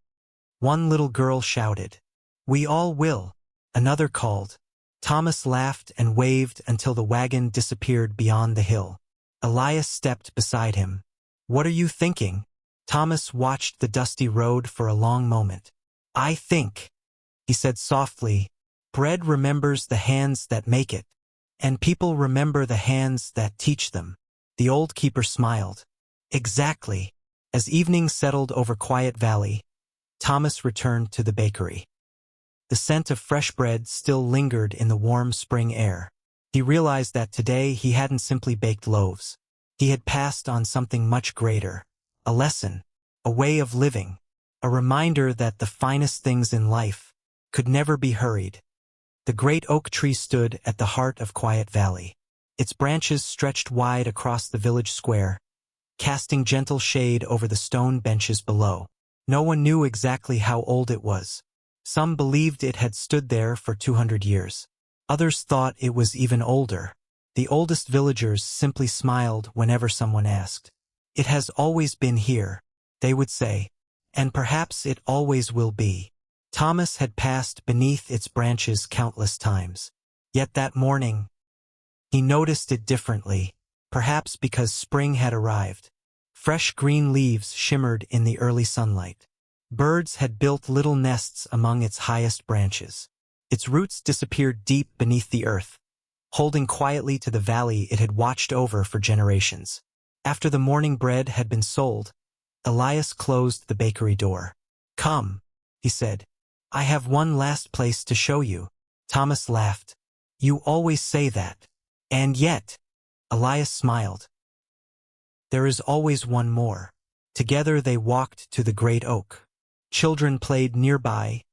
One little girl shouted. "We all will," another called. Thomas laughed and waved until the wagon disappeared beyond the hill. Elias stepped beside him. "What are you thinking?" Thomas watched the dusty road for a long moment. "I think," he said softly, "bread remembers the hands that make it, and people remember the hands that teach them." The old keeper smiled. "Exactly." As evening settled over Quiet Valley, Thomas returned to the bakery. The scent of fresh bread still lingered in the warm spring air. He realized that today he hadn't simply baked loaves. He had passed on something much greater. A lesson, a way of living, a reminder that the finest things in life could never be hurried. The great oak tree stood at the heart of Quiet Valley. Its branches stretched wide across the village square, casting gentle shade over the stone benches below. No one knew exactly how old it was. Some believed it had stood there for 200 years. Others thought it was even older. The oldest villagers simply smiled whenever someone asked. "It has always been here," they would say, "and perhaps it always will be." Thomas had passed beneath its branches countless times. Yet that morning, he noticed it differently, perhaps because spring had arrived. Fresh green leaves shimmered in the early sunlight. Birds had built little nests among its highest branches. Its roots disappeared deep beneath the earth, holding quietly to the valley it had watched over for generations. After the morning bread had been sold, Elias closed the bakery door. "Come," he said. "I have one last place to show you." Thomas laughed. "You always say that. And yet," Elias smiled, "there is always one more." Together they walked to the great oak. Children played nearby,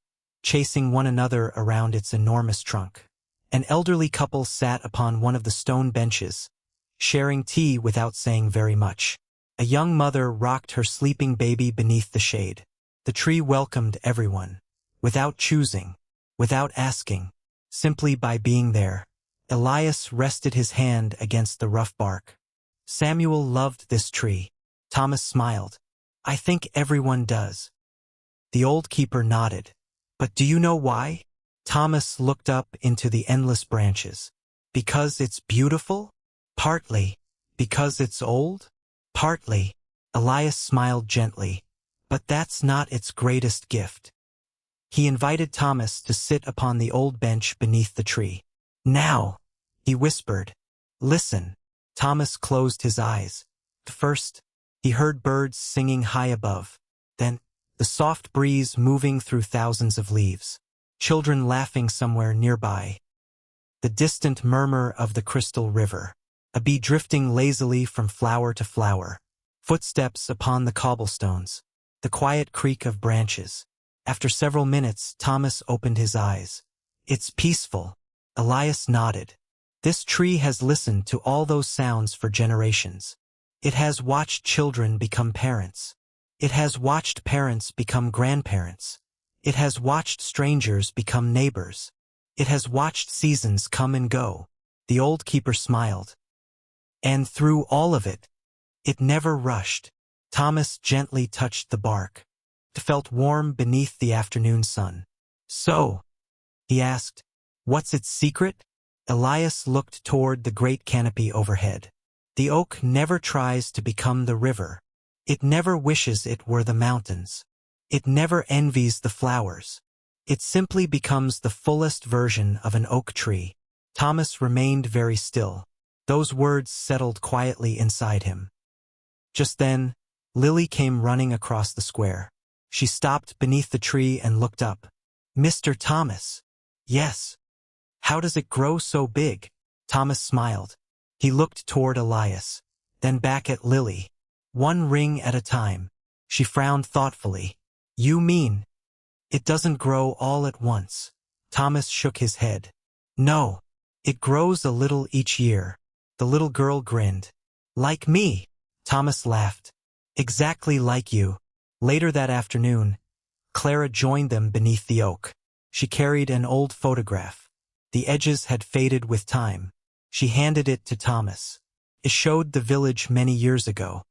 chasing one another around its enormous trunk. An elderly couple sat upon one of the stone benches, sharing tea without saying very much. A young mother rocked her sleeping baby beneath the shade. The tree welcomed everyone, without choosing, without asking, simply by being there. Elias rested his hand against the rough bark. Samuel loved this tree. Thomas smiled. "I think everyone does." The old keeper nodded. "But do you know why?" Thomas looked up into the endless branches. "Because it's beautiful? Partly. Because it's old? Partly." Elias smiled gently. "But that's not its greatest gift." He invited Thomas to sit upon the old bench beneath the tree. "Now," he whispered. "Listen." Thomas closed his eyes. First, he heard birds singing high above. Then, the soft breeze moving through thousands of leaves. Children laughing somewhere nearby. The distant murmur of the crystal river. A bee drifting lazily from flower to flower. Footsteps upon the cobblestones. The quiet creak of branches. After several minutes, Thomas opened his eyes. "It's peaceful." Elias nodded. "This tree has listened to all those sounds for generations. It has watched children become parents. It has watched parents become grandparents. It has watched strangers become neighbors. It has watched seasons come and go." The old keeper smiled. "And through all of it, it never rushed." Thomas gently touched the bark. It felt warm beneath the afternoon sun. "So," he asked, "what's its secret?" Elias looked toward the great canopy overhead. "The oak never tries to become the river. It never wishes it were the mountains. It never envies the flowers. It simply becomes the fullest version of an oak tree." Thomas remained very still. Those words settled quietly inside him. Just then, Lily came running across the square. She stopped beneath the tree and looked up. "Mr. Thomas." "Yes." "How does it grow so big?" Thomas smiled. He looked toward Elias, then back at Lily. "One ring at a time." She frowned thoughtfully. "You mean it doesn't grow all at once?" Thomas shook his head. "No, it grows a little each year." The little girl grinned. "Like me?" Thomas laughed. "Exactly like you." Later that afternoon, Clara joined them beneath the oak. She carried an old photograph. The edges had faded with time. She handed it to Thomas. It showed the village many years ago.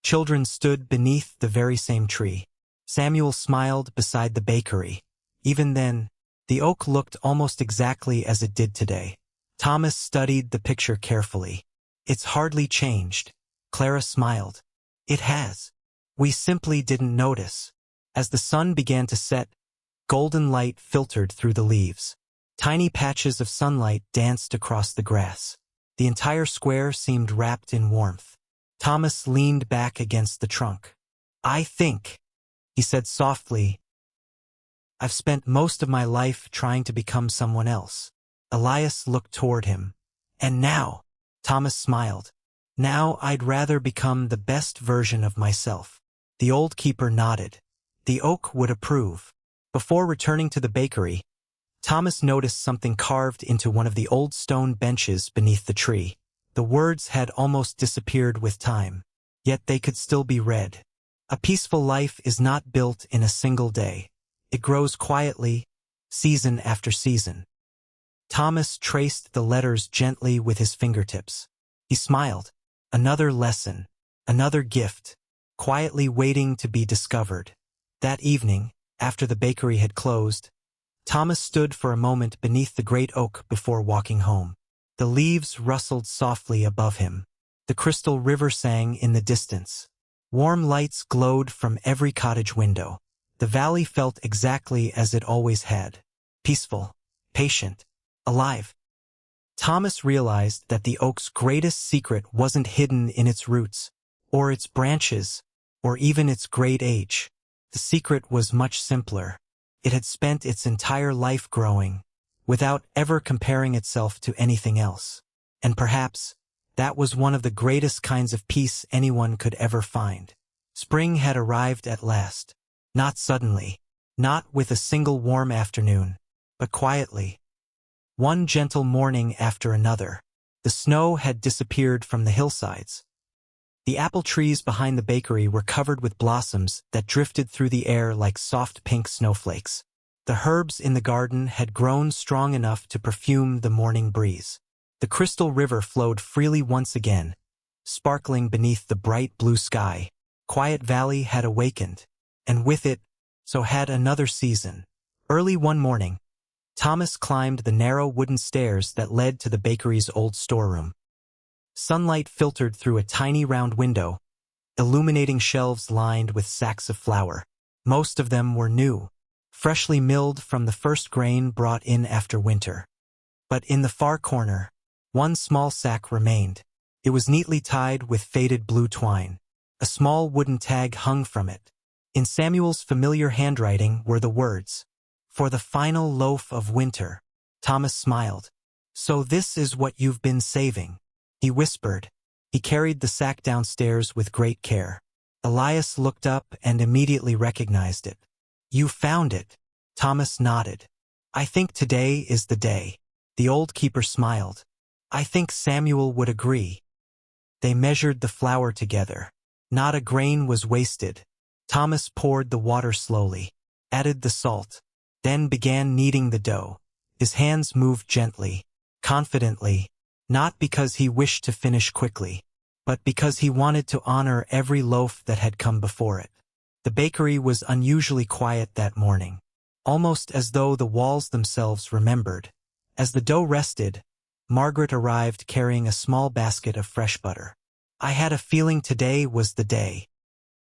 Children stood beneath the very same tree. Samuel smiled beside the bakery. Even then, the oak looked almost exactly as it did today. Thomas studied the picture carefully. It's hardly changed. Clara smiled. It has. We simply didn't notice. As the sun began to set, golden light filtered through the leaves. Tiny patches of sunlight danced across the grass. The entire square seemed wrapped in warmth. Thomas leaned back against the trunk. I think, he said softly, I've spent most of my life trying to become someone else. Elias looked toward him. And now, Thomas smiled. Now I'd rather become the best version of myself. The old keeper nodded. The oak would approve. Before returning to the bakery, Thomas noticed something carved into one of the old stone benches beneath the tree. The words had almost disappeared with time, yet they could still be read. A peaceful life is not built in a single day. It grows quietly, season after season. Thomas traced the letters gently with his fingertips. He smiled. Another lesson, another gift, quietly waiting to be discovered. That evening, after the bakery had closed, Thomas stood for a moment beneath the great oak before walking home. The leaves rustled softly above him. The crystal river sang in the distance. Warm lights glowed from every cottage window. The valley felt exactly as it always had. Peaceful, patient, alive. Thomas realized that the oak's greatest secret wasn't hidden in its roots, or its branches, or even its great age. The secret was much simpler. It had spent its entire life growing, without ever comparing itself to anything else. And perhaps, that was one of the greatest kinds of peace anyone could ever find. Spring had arrived at last. Not suddenly, not with a single warm afternoon, but quietly. One gentle morning after another, the snow had disappeared from the hillsides. The apple trees behind the bakery were covered with blossoms that drifted through the air like soft pink snowflakes. The herbs in the garden had grown strong enough to perfume the morning breeze. The crystal river flowed freely once again, sparkling beneath the bright blue sky. Quiet Valley had awakened, and with it, so had another season. Early one morning, Thomas climbed the narrow wooden stairs that led to the bakery's old storeroom. Sunlight filtered through a tiny round window, illuminating shelves lined with sacks of flour. Most of them were new, freshly milled from the first grain brought in after winter. But in the far corner, one small sack remained. It was neatly tied with faded blue twine. A small wooden tag hung from it. In Samuel's familiar handwriting were the words, "For the final loaf of winter." Thomas smiled. "So this is what you've been saving," he whispered. He carried the sack downstairs with great care. Elias looked up and immediately recognized it. "You found it." Thomas nodded. "I think today is the day." The old keeper smiled. "I think Samuel would agree." They measured the flour together. Not a grain was wasted. Thomas poured the water slowly, added the salt, then began kneading the dough. His hands moved gently, confidently, not because he wished to finish quickly, but because he wanted to honor every loaf that had come before it. The bakery was unusually quiet that morning, almost as though the walls themselves remembered. As the dough rested, Margaret arrived carrying a small basket of fresh butter. "I had a feeling today was the day,"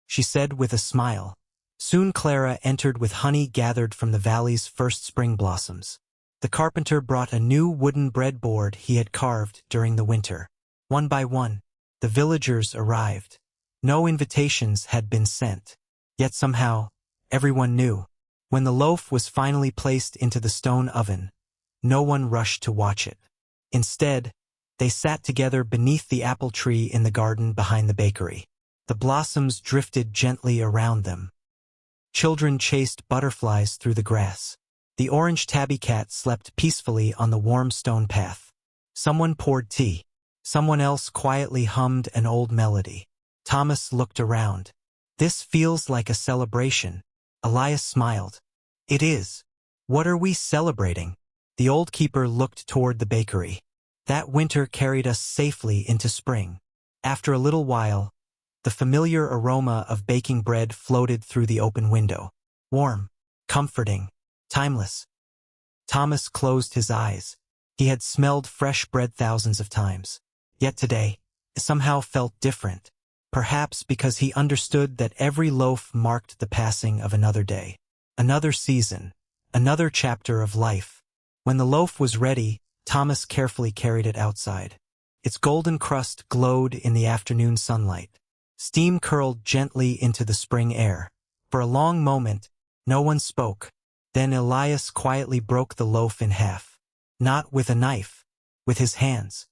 she said with a smile. Soon Clara entered with honey gathered from the valley's first spring blossoms. The carpenter brought a new wooden breadboard he had carved during the winter. One by one, the villagers arrived. No invitations had been sent. Yet somehow, everyone knew. When the loaf was finally placed into the stone oven, no one rushed to watch it. Instead, they sat together beneath the apple tree in the garden behind the bakery. The blossoms drifted gently around them. Children chased butterflies through the grass. The orange tabby cat slept peacefully on the warm stone path. Someone poured tea. Someone else quietly hummed an old melody. Thomas looked around. "This feels like a celebration." Elias smiled. "It is. What are we celebrating?" The old keeper looked toward the bakery. "That winter carried us safely into spring. After a little while, The familiar aroma of baking bread floated through the open window. Warm, comforting, timeless. Thomas closed his eyes. He had smelled fresh bread thousands of times. Yet today, it somehow felt different. Perhaps because he understood that every loaf marked the passing of another day, another season, another chapter of life. When the loaf was ready, Thomas carefully carried it outside. Its golden crust glowed in the afternoon sunlight. Steam curled gently into the spring air. For a long moment, no one spoke. Then Elias quietly broke the loaf in half. Not with a knife, with his hands.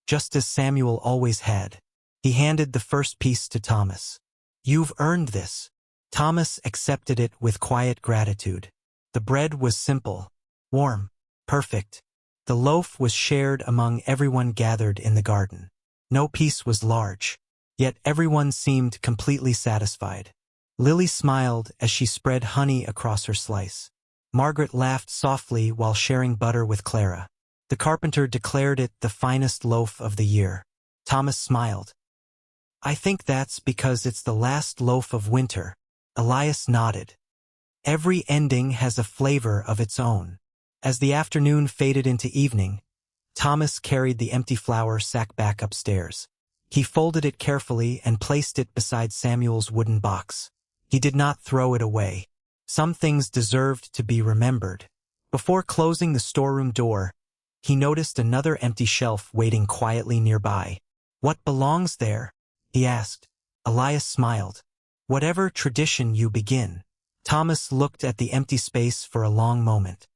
Just as Samuel always had. He handed the first piece to Thomas. "You've earned this." Thomas accepted it with quiet gratitude. The bread was simple, warm, perfect. The loaf was shared among everyone gathered in the garden. No piece was large, yet everyone seemed completely satisfied. Lily smiled as she spread honey across her slice. Margaret laughed softly while sharing butter with Clara. The carpenter declared it the finest loaf of the year. Thomas smiled. "I think that's because it's the last loaf of winter." Elias nodded. "Every ending has a flavor of its own." As the afternoon faded into evening, Thomas carried the empty flour sack back upstairs. He folded it carefully and placed it beside Samuel's wooden box. He did not throw it away. Some things deserved to be remembered. Before closing the storeroom door, he noticed another empty shelf waiting quietly nearby. "What belongs there?" he asked. Elias smiled. "Whatever tradition you begin." Thomas looked at the empty space for a long moment.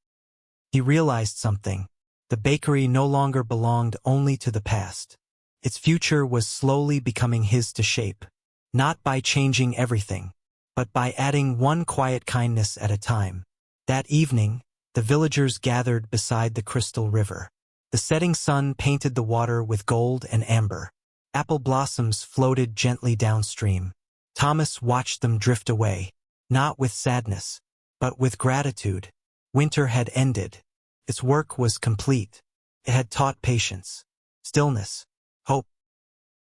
He realized something. The bakery no longer belonged only to the past. Its future was slowly becoming his to shape, not by changing everything, but by adding one quiet kindness at a time. That evening, the villagers gathered beside the crystal river. The setting sun painted the water with gold and amber. Apple blossoms floated gently downstream. Thomas watched them drift away, not with sadness, but with gratitude. Winter had ended. Its work was complete. It had taught patience, stillness, hope.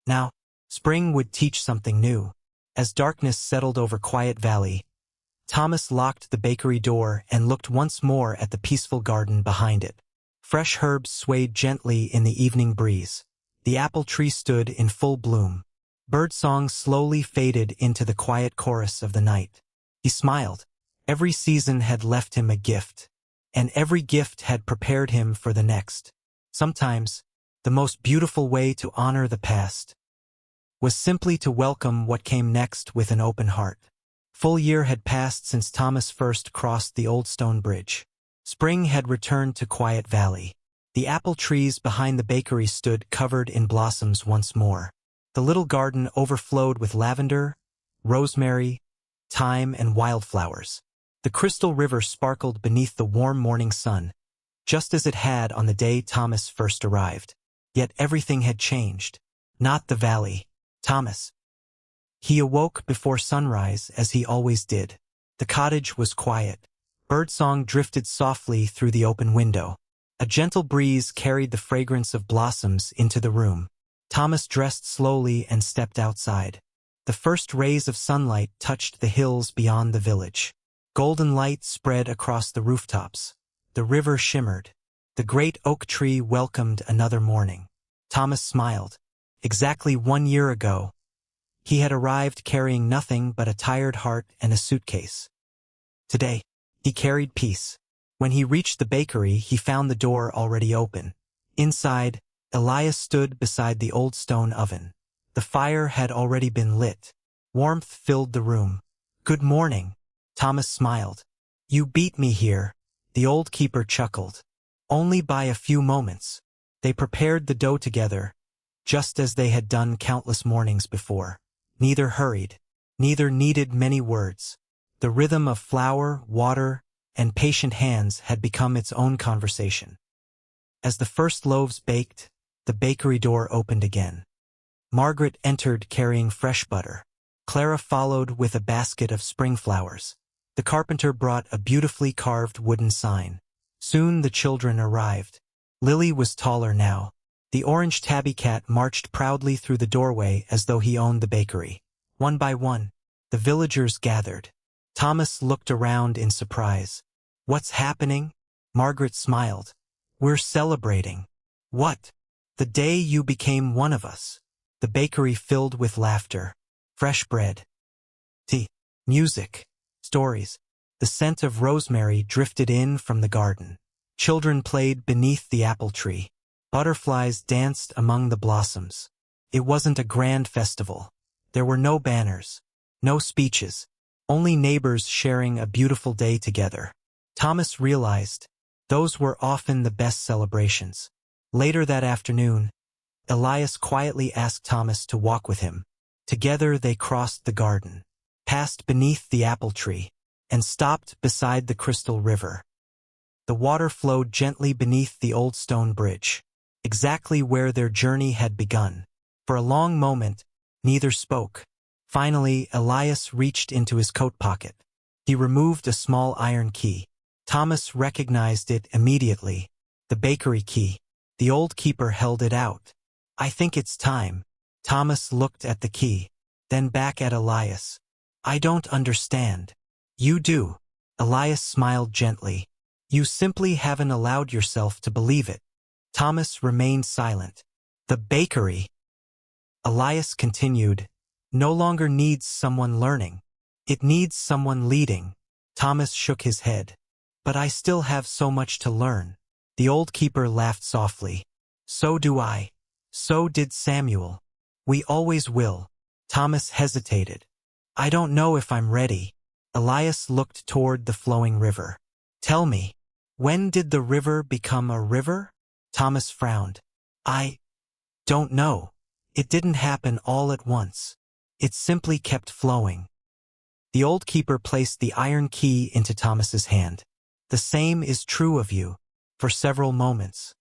Now, spring would teach something new. As darkness settled over Quiet Valley, Thomas locked the bakery door and looked once more at the peaceful garden behind it. Fresh herbs swayed gently in the evening breeze. The apple tree stood in full bloom. Birdsong slowly faded into the quiet chorus of the night. He smiled. Every season had left him a gift, and every gift had prepared him for the next. Sometimes, the most beautiful way to honor the past was simply to welcome what came next with an open heart. Full year had passed since Thomas first crossed the old stone bridge. Spring had returned to Quiet Valley. The apple trees behind the bakery stood covered in blossoms once more. The little garden overflowed with lavender, rosemary, thyme, and wildflowers. The crystal river sparkled beneath the warm morning sun, just as it had on the day Thomas first arrived. Yet everything had changed. Not the valley. Thomas. He awoke before sunrise, as he always did. The cottage was quiet. Birdsong drifted softly through the open window. A gentle breeze carried the fragrance of blossoms into the room. Thomas dressed slowly and stepped outside. The first rays of sunlight touched the hills beyond the village. Golden light spread across the rooftops. The river shimmered. The great oak tree welcomed another morning. Thomas smiled. Exactly 1 year ago, he had arrived carrying nothing but a tired heart and a suitcase. Today, he carried peace. When he reached the bakery, he found the door already open. Inside, Elias stood beside the old stone oven. The fire had already been lit. Warmth filled the room. "Good morning." Thomas smiled. "You beat me here," the old keeper chuckled. "Only by a few moments." They prepared the dough together, just as they had done countless mornings before. Neither hurried. Neither needed many words. The rhythm of flour, water, and patient hands had become its own conversation. As the first loaves baked, the bakery door opened again. Margaret entered carrying fresh butter. Clara followed with a basket of spring flowers. The carpenter brought a beautifully carved wooden sign. Soon the children arrived. Lily was taller now. The orange tabby cat marched proudly through the doorway as though he owned the bakery. One by one, the villagers gathered. Thomas looked around in surprise. "What's happening?" Margaret smiled. "We're celebrating." "What?" "The day you became one of us." The bakery filled with laughter. Fresh bread. Tea. Music. Stories. The scent of rosemary drifted in from the garden. Children played beneath the apple tree. Butterflies danced among the blossoms. It wasn't a grand festival. There were no banners, no speeches, only neighbors sharing a beautiful day together. Thomas realized those were often the best celebrations. Later that afternoon, Elias quietly asked Thomas to walk with him. Together they crossed the garden, passed beneath the apple tree, and stopped beside the crystal river. The water flowed gently beneath the old stone bridge, exactly where their journey had begun. For a long moment, neither spoke. Finally, Elias reached into his coat pocket. He removed a small iron key. Thomas recognized it immediately. The bakery key. The old keeper held it out. "I think it's time." Thomas looked at the key, then back at Elias. "I don't understand." "You do." Elias smiled gently. "You simply haven't allowed yourself to believe it." Thomas remained silent. "The bakery," Elias continued, "no longer needs someone learning. It needs someone leading." Thomas shook his head. "But I still have so much to learn." The old keeper laughed softly. "So do I. So did Samuel. We always will." Thomas hesitated. "I don't know if I'm ready." Elias looked toward the flowing river. "Tell me, when did the river become a river?" Thomas frowned. "I don't know. It didn't happen all at once. It simply kept flowing." The old keeper placed the iron key into Thomas's hand. "The same is true of you." For several moments,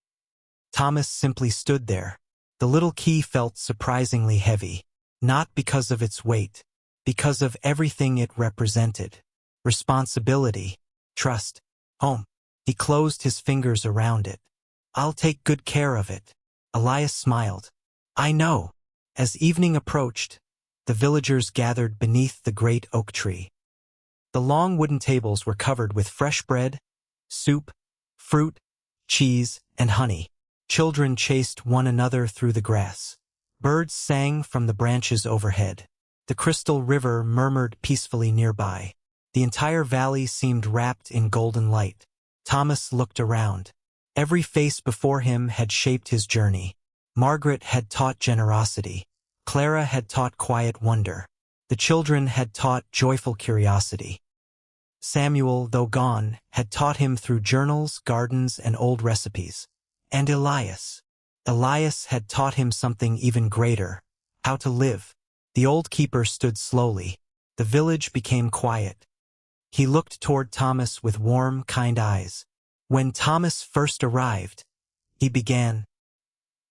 Thomas simply stood there. The little key felt surprisingly heavy, not because of its weight, because of everything it represented. Responsibility, trust, home. He closed his fingers around it. "I'll take good care of it." Elias smiled. "I know." As evening approached, the villagers gathered beneath the great oak tree. The long wooden tables were covered with fresh bread, soup, fruit, cheese, and honey. Children chased one another through the grass. Birds sang from the branches overhead. The crystal river murmured peacefully nearby. The entire valley seemed wrapped in golden light. Thomas looked around. Every face before him had shaped his journey. Margaret had taught generosity. Clara had taught quiet wonder. The children had taught joyful curiosity. Samuel, though gone, had taught him through journals, gardens, and old recipes. And Elias had taught him something even greater, how to live. The old keeper stood slowly. The village became quiet. He looked toward Thomas with warm, kind eyes. When Thomas first arrived, he began.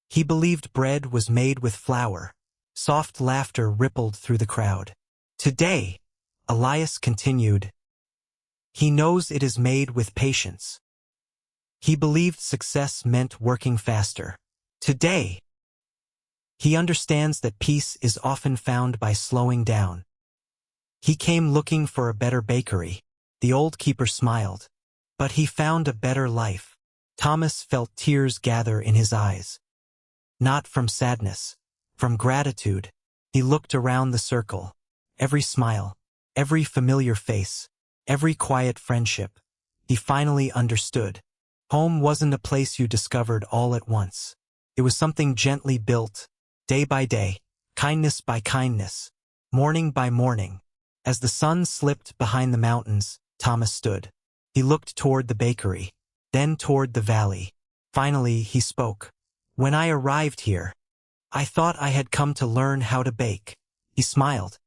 He believed bread was made with flour. Soft laughter rippled through the crowd. Today, Elias continued, he knows it is made with patience. He believed success meant working faster. Today, he understands that peace is often found by slowing down. He came looking for a better bakery. The old keeper smiled. But he found a better life. Thomas felt tears gather in his eyes. Not from sadness, from gratitude. He looked around the circle. Every smile, every familiar face, every quiet friendship. He finally understood. Home wasn't a place you discovered all at once. It was something gently built, day by day, kindness by kindness, morning by morning. As the sun slipped behind the mountains, Thomas stood. He looked toward the bakery, then toward the valley. Finally, he spoke. When I arrived here, I thought I had come to learn how to bake. He smiled.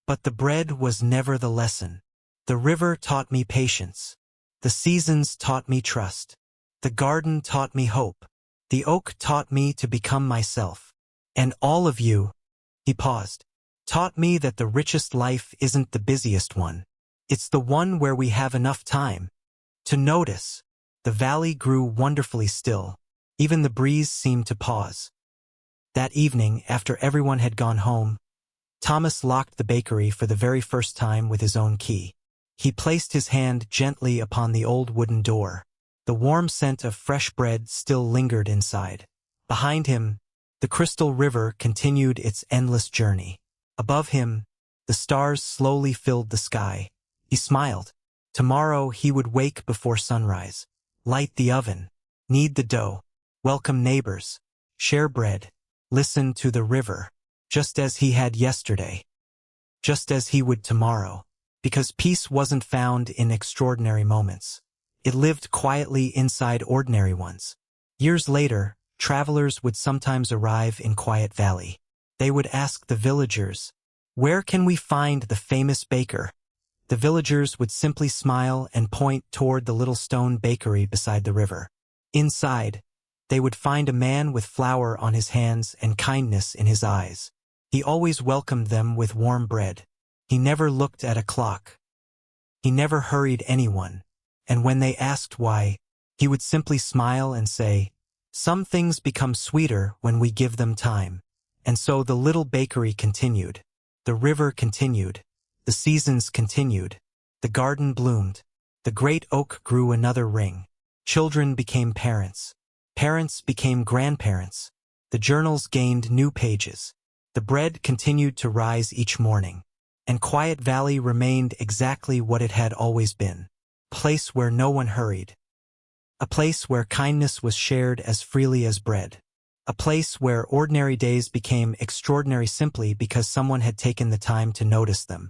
But the bread was never the lesson. The river taught me patience. The seasons taught me trust. The garden taught me hope. The oak taught me to become myself. And all of you, he paused, taught me that the richest life isn't the busiest one. It's the one where we have enough time to notice. The valley grew wonderfully still. Even the breeze seemed to pause. That evening, after everyone had gone home, Thomas locked the bakery for the very first time with his own key. He placed his hand gently upon the old wooden door. The warm scent of fresh bread still lingered inside. Behind him, the crystal river continued its endless journey. Above him, the stars slowly filled the sky. He smiled. Tomorrow he would wake before sunrise, light the oven, knead the dough, welcome neighbors, share bread, listen to the river, just as he had yesterday, just as he would tomorrow. Because peace wasn't found in extraordinary moments. It lived quietly inside ordinary ones. Years later, travelers would sometimes arrive in Quiet Valley. They would ask the villagers, "Where can we find the famous baker?" The villagers would simply smile and point toward the little stone bakery beside the river. Inside, they would find a man with flour on his hands and kindness in his eyes. He always welcomed them with warm bread. He never looked at a clock. He never hurried anyone. And when they asked why, he would simply smile and say, "Some things become sweeter when we give them time." And so the little bakery continued. The river continued. The seasons continued. The garden bloomed. The great oak grew another ring. Children became parents. Parents became grandparents. The journals gained new pages. The bread continued to rise each morning. And Quiet Valley remained exactly what it had always been. A place where no one hurried. A place where kindness was shared as freely as bread. A place where ordinary days became extraordinary simply because someone had taken the time to notice them.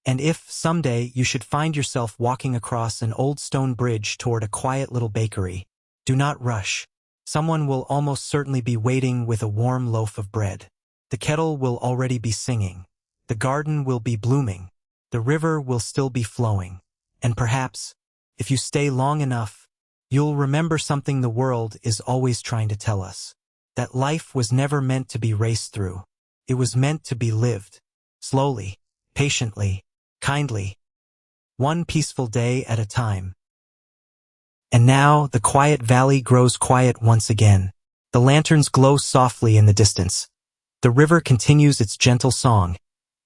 And if, someday, you should find yourself walking across an old stone bridge toward a quiet little bakery, do not rush. Someone will almost certainly be waiting with a warm loaf of bread. The kettle will already be singing. The garden will be blooming. The river will still be flowing. And perhaps, if you stay long enough, you'll remember something the world is always trying to tell us. That life was never meant to be raced through. It was meant to be lived. Slowly, patiently, kindly. One peaceful day at a time. And now the quiet valley grows quiet once again. The lanterns glow softly in the distance. The river continues its gentle song,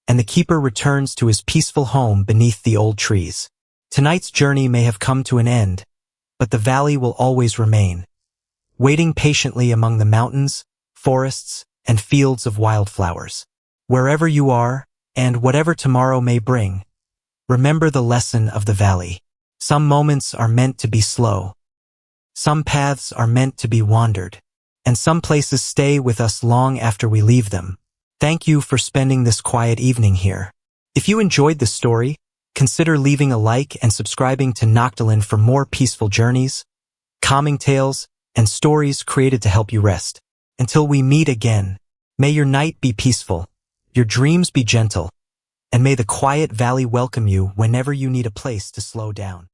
and the keeper returns to his peaceful home beneath the old trees. Tonight's journey may have come to an end, but the valley will always remain, waiting patiently among the mountains, forests, and fields of wildflowers. Wherever you are, and whatever tomorrow may bring, remember the lesson of the valley. Some moments are meant to be slow. Some paths are meant to be wandered, and some places stay with us long after we leave them. Thank you for spending this quiet evening here. If you enjoyed this story, consider leaving a like and subscribing to Noctilin for more peaceful journeys, calming tales, and stories created to help you rest. Until we meet again, may your night be peaceful, your dreams be gentle, and may the quiet valley welcome you whenever you need a place to slow down.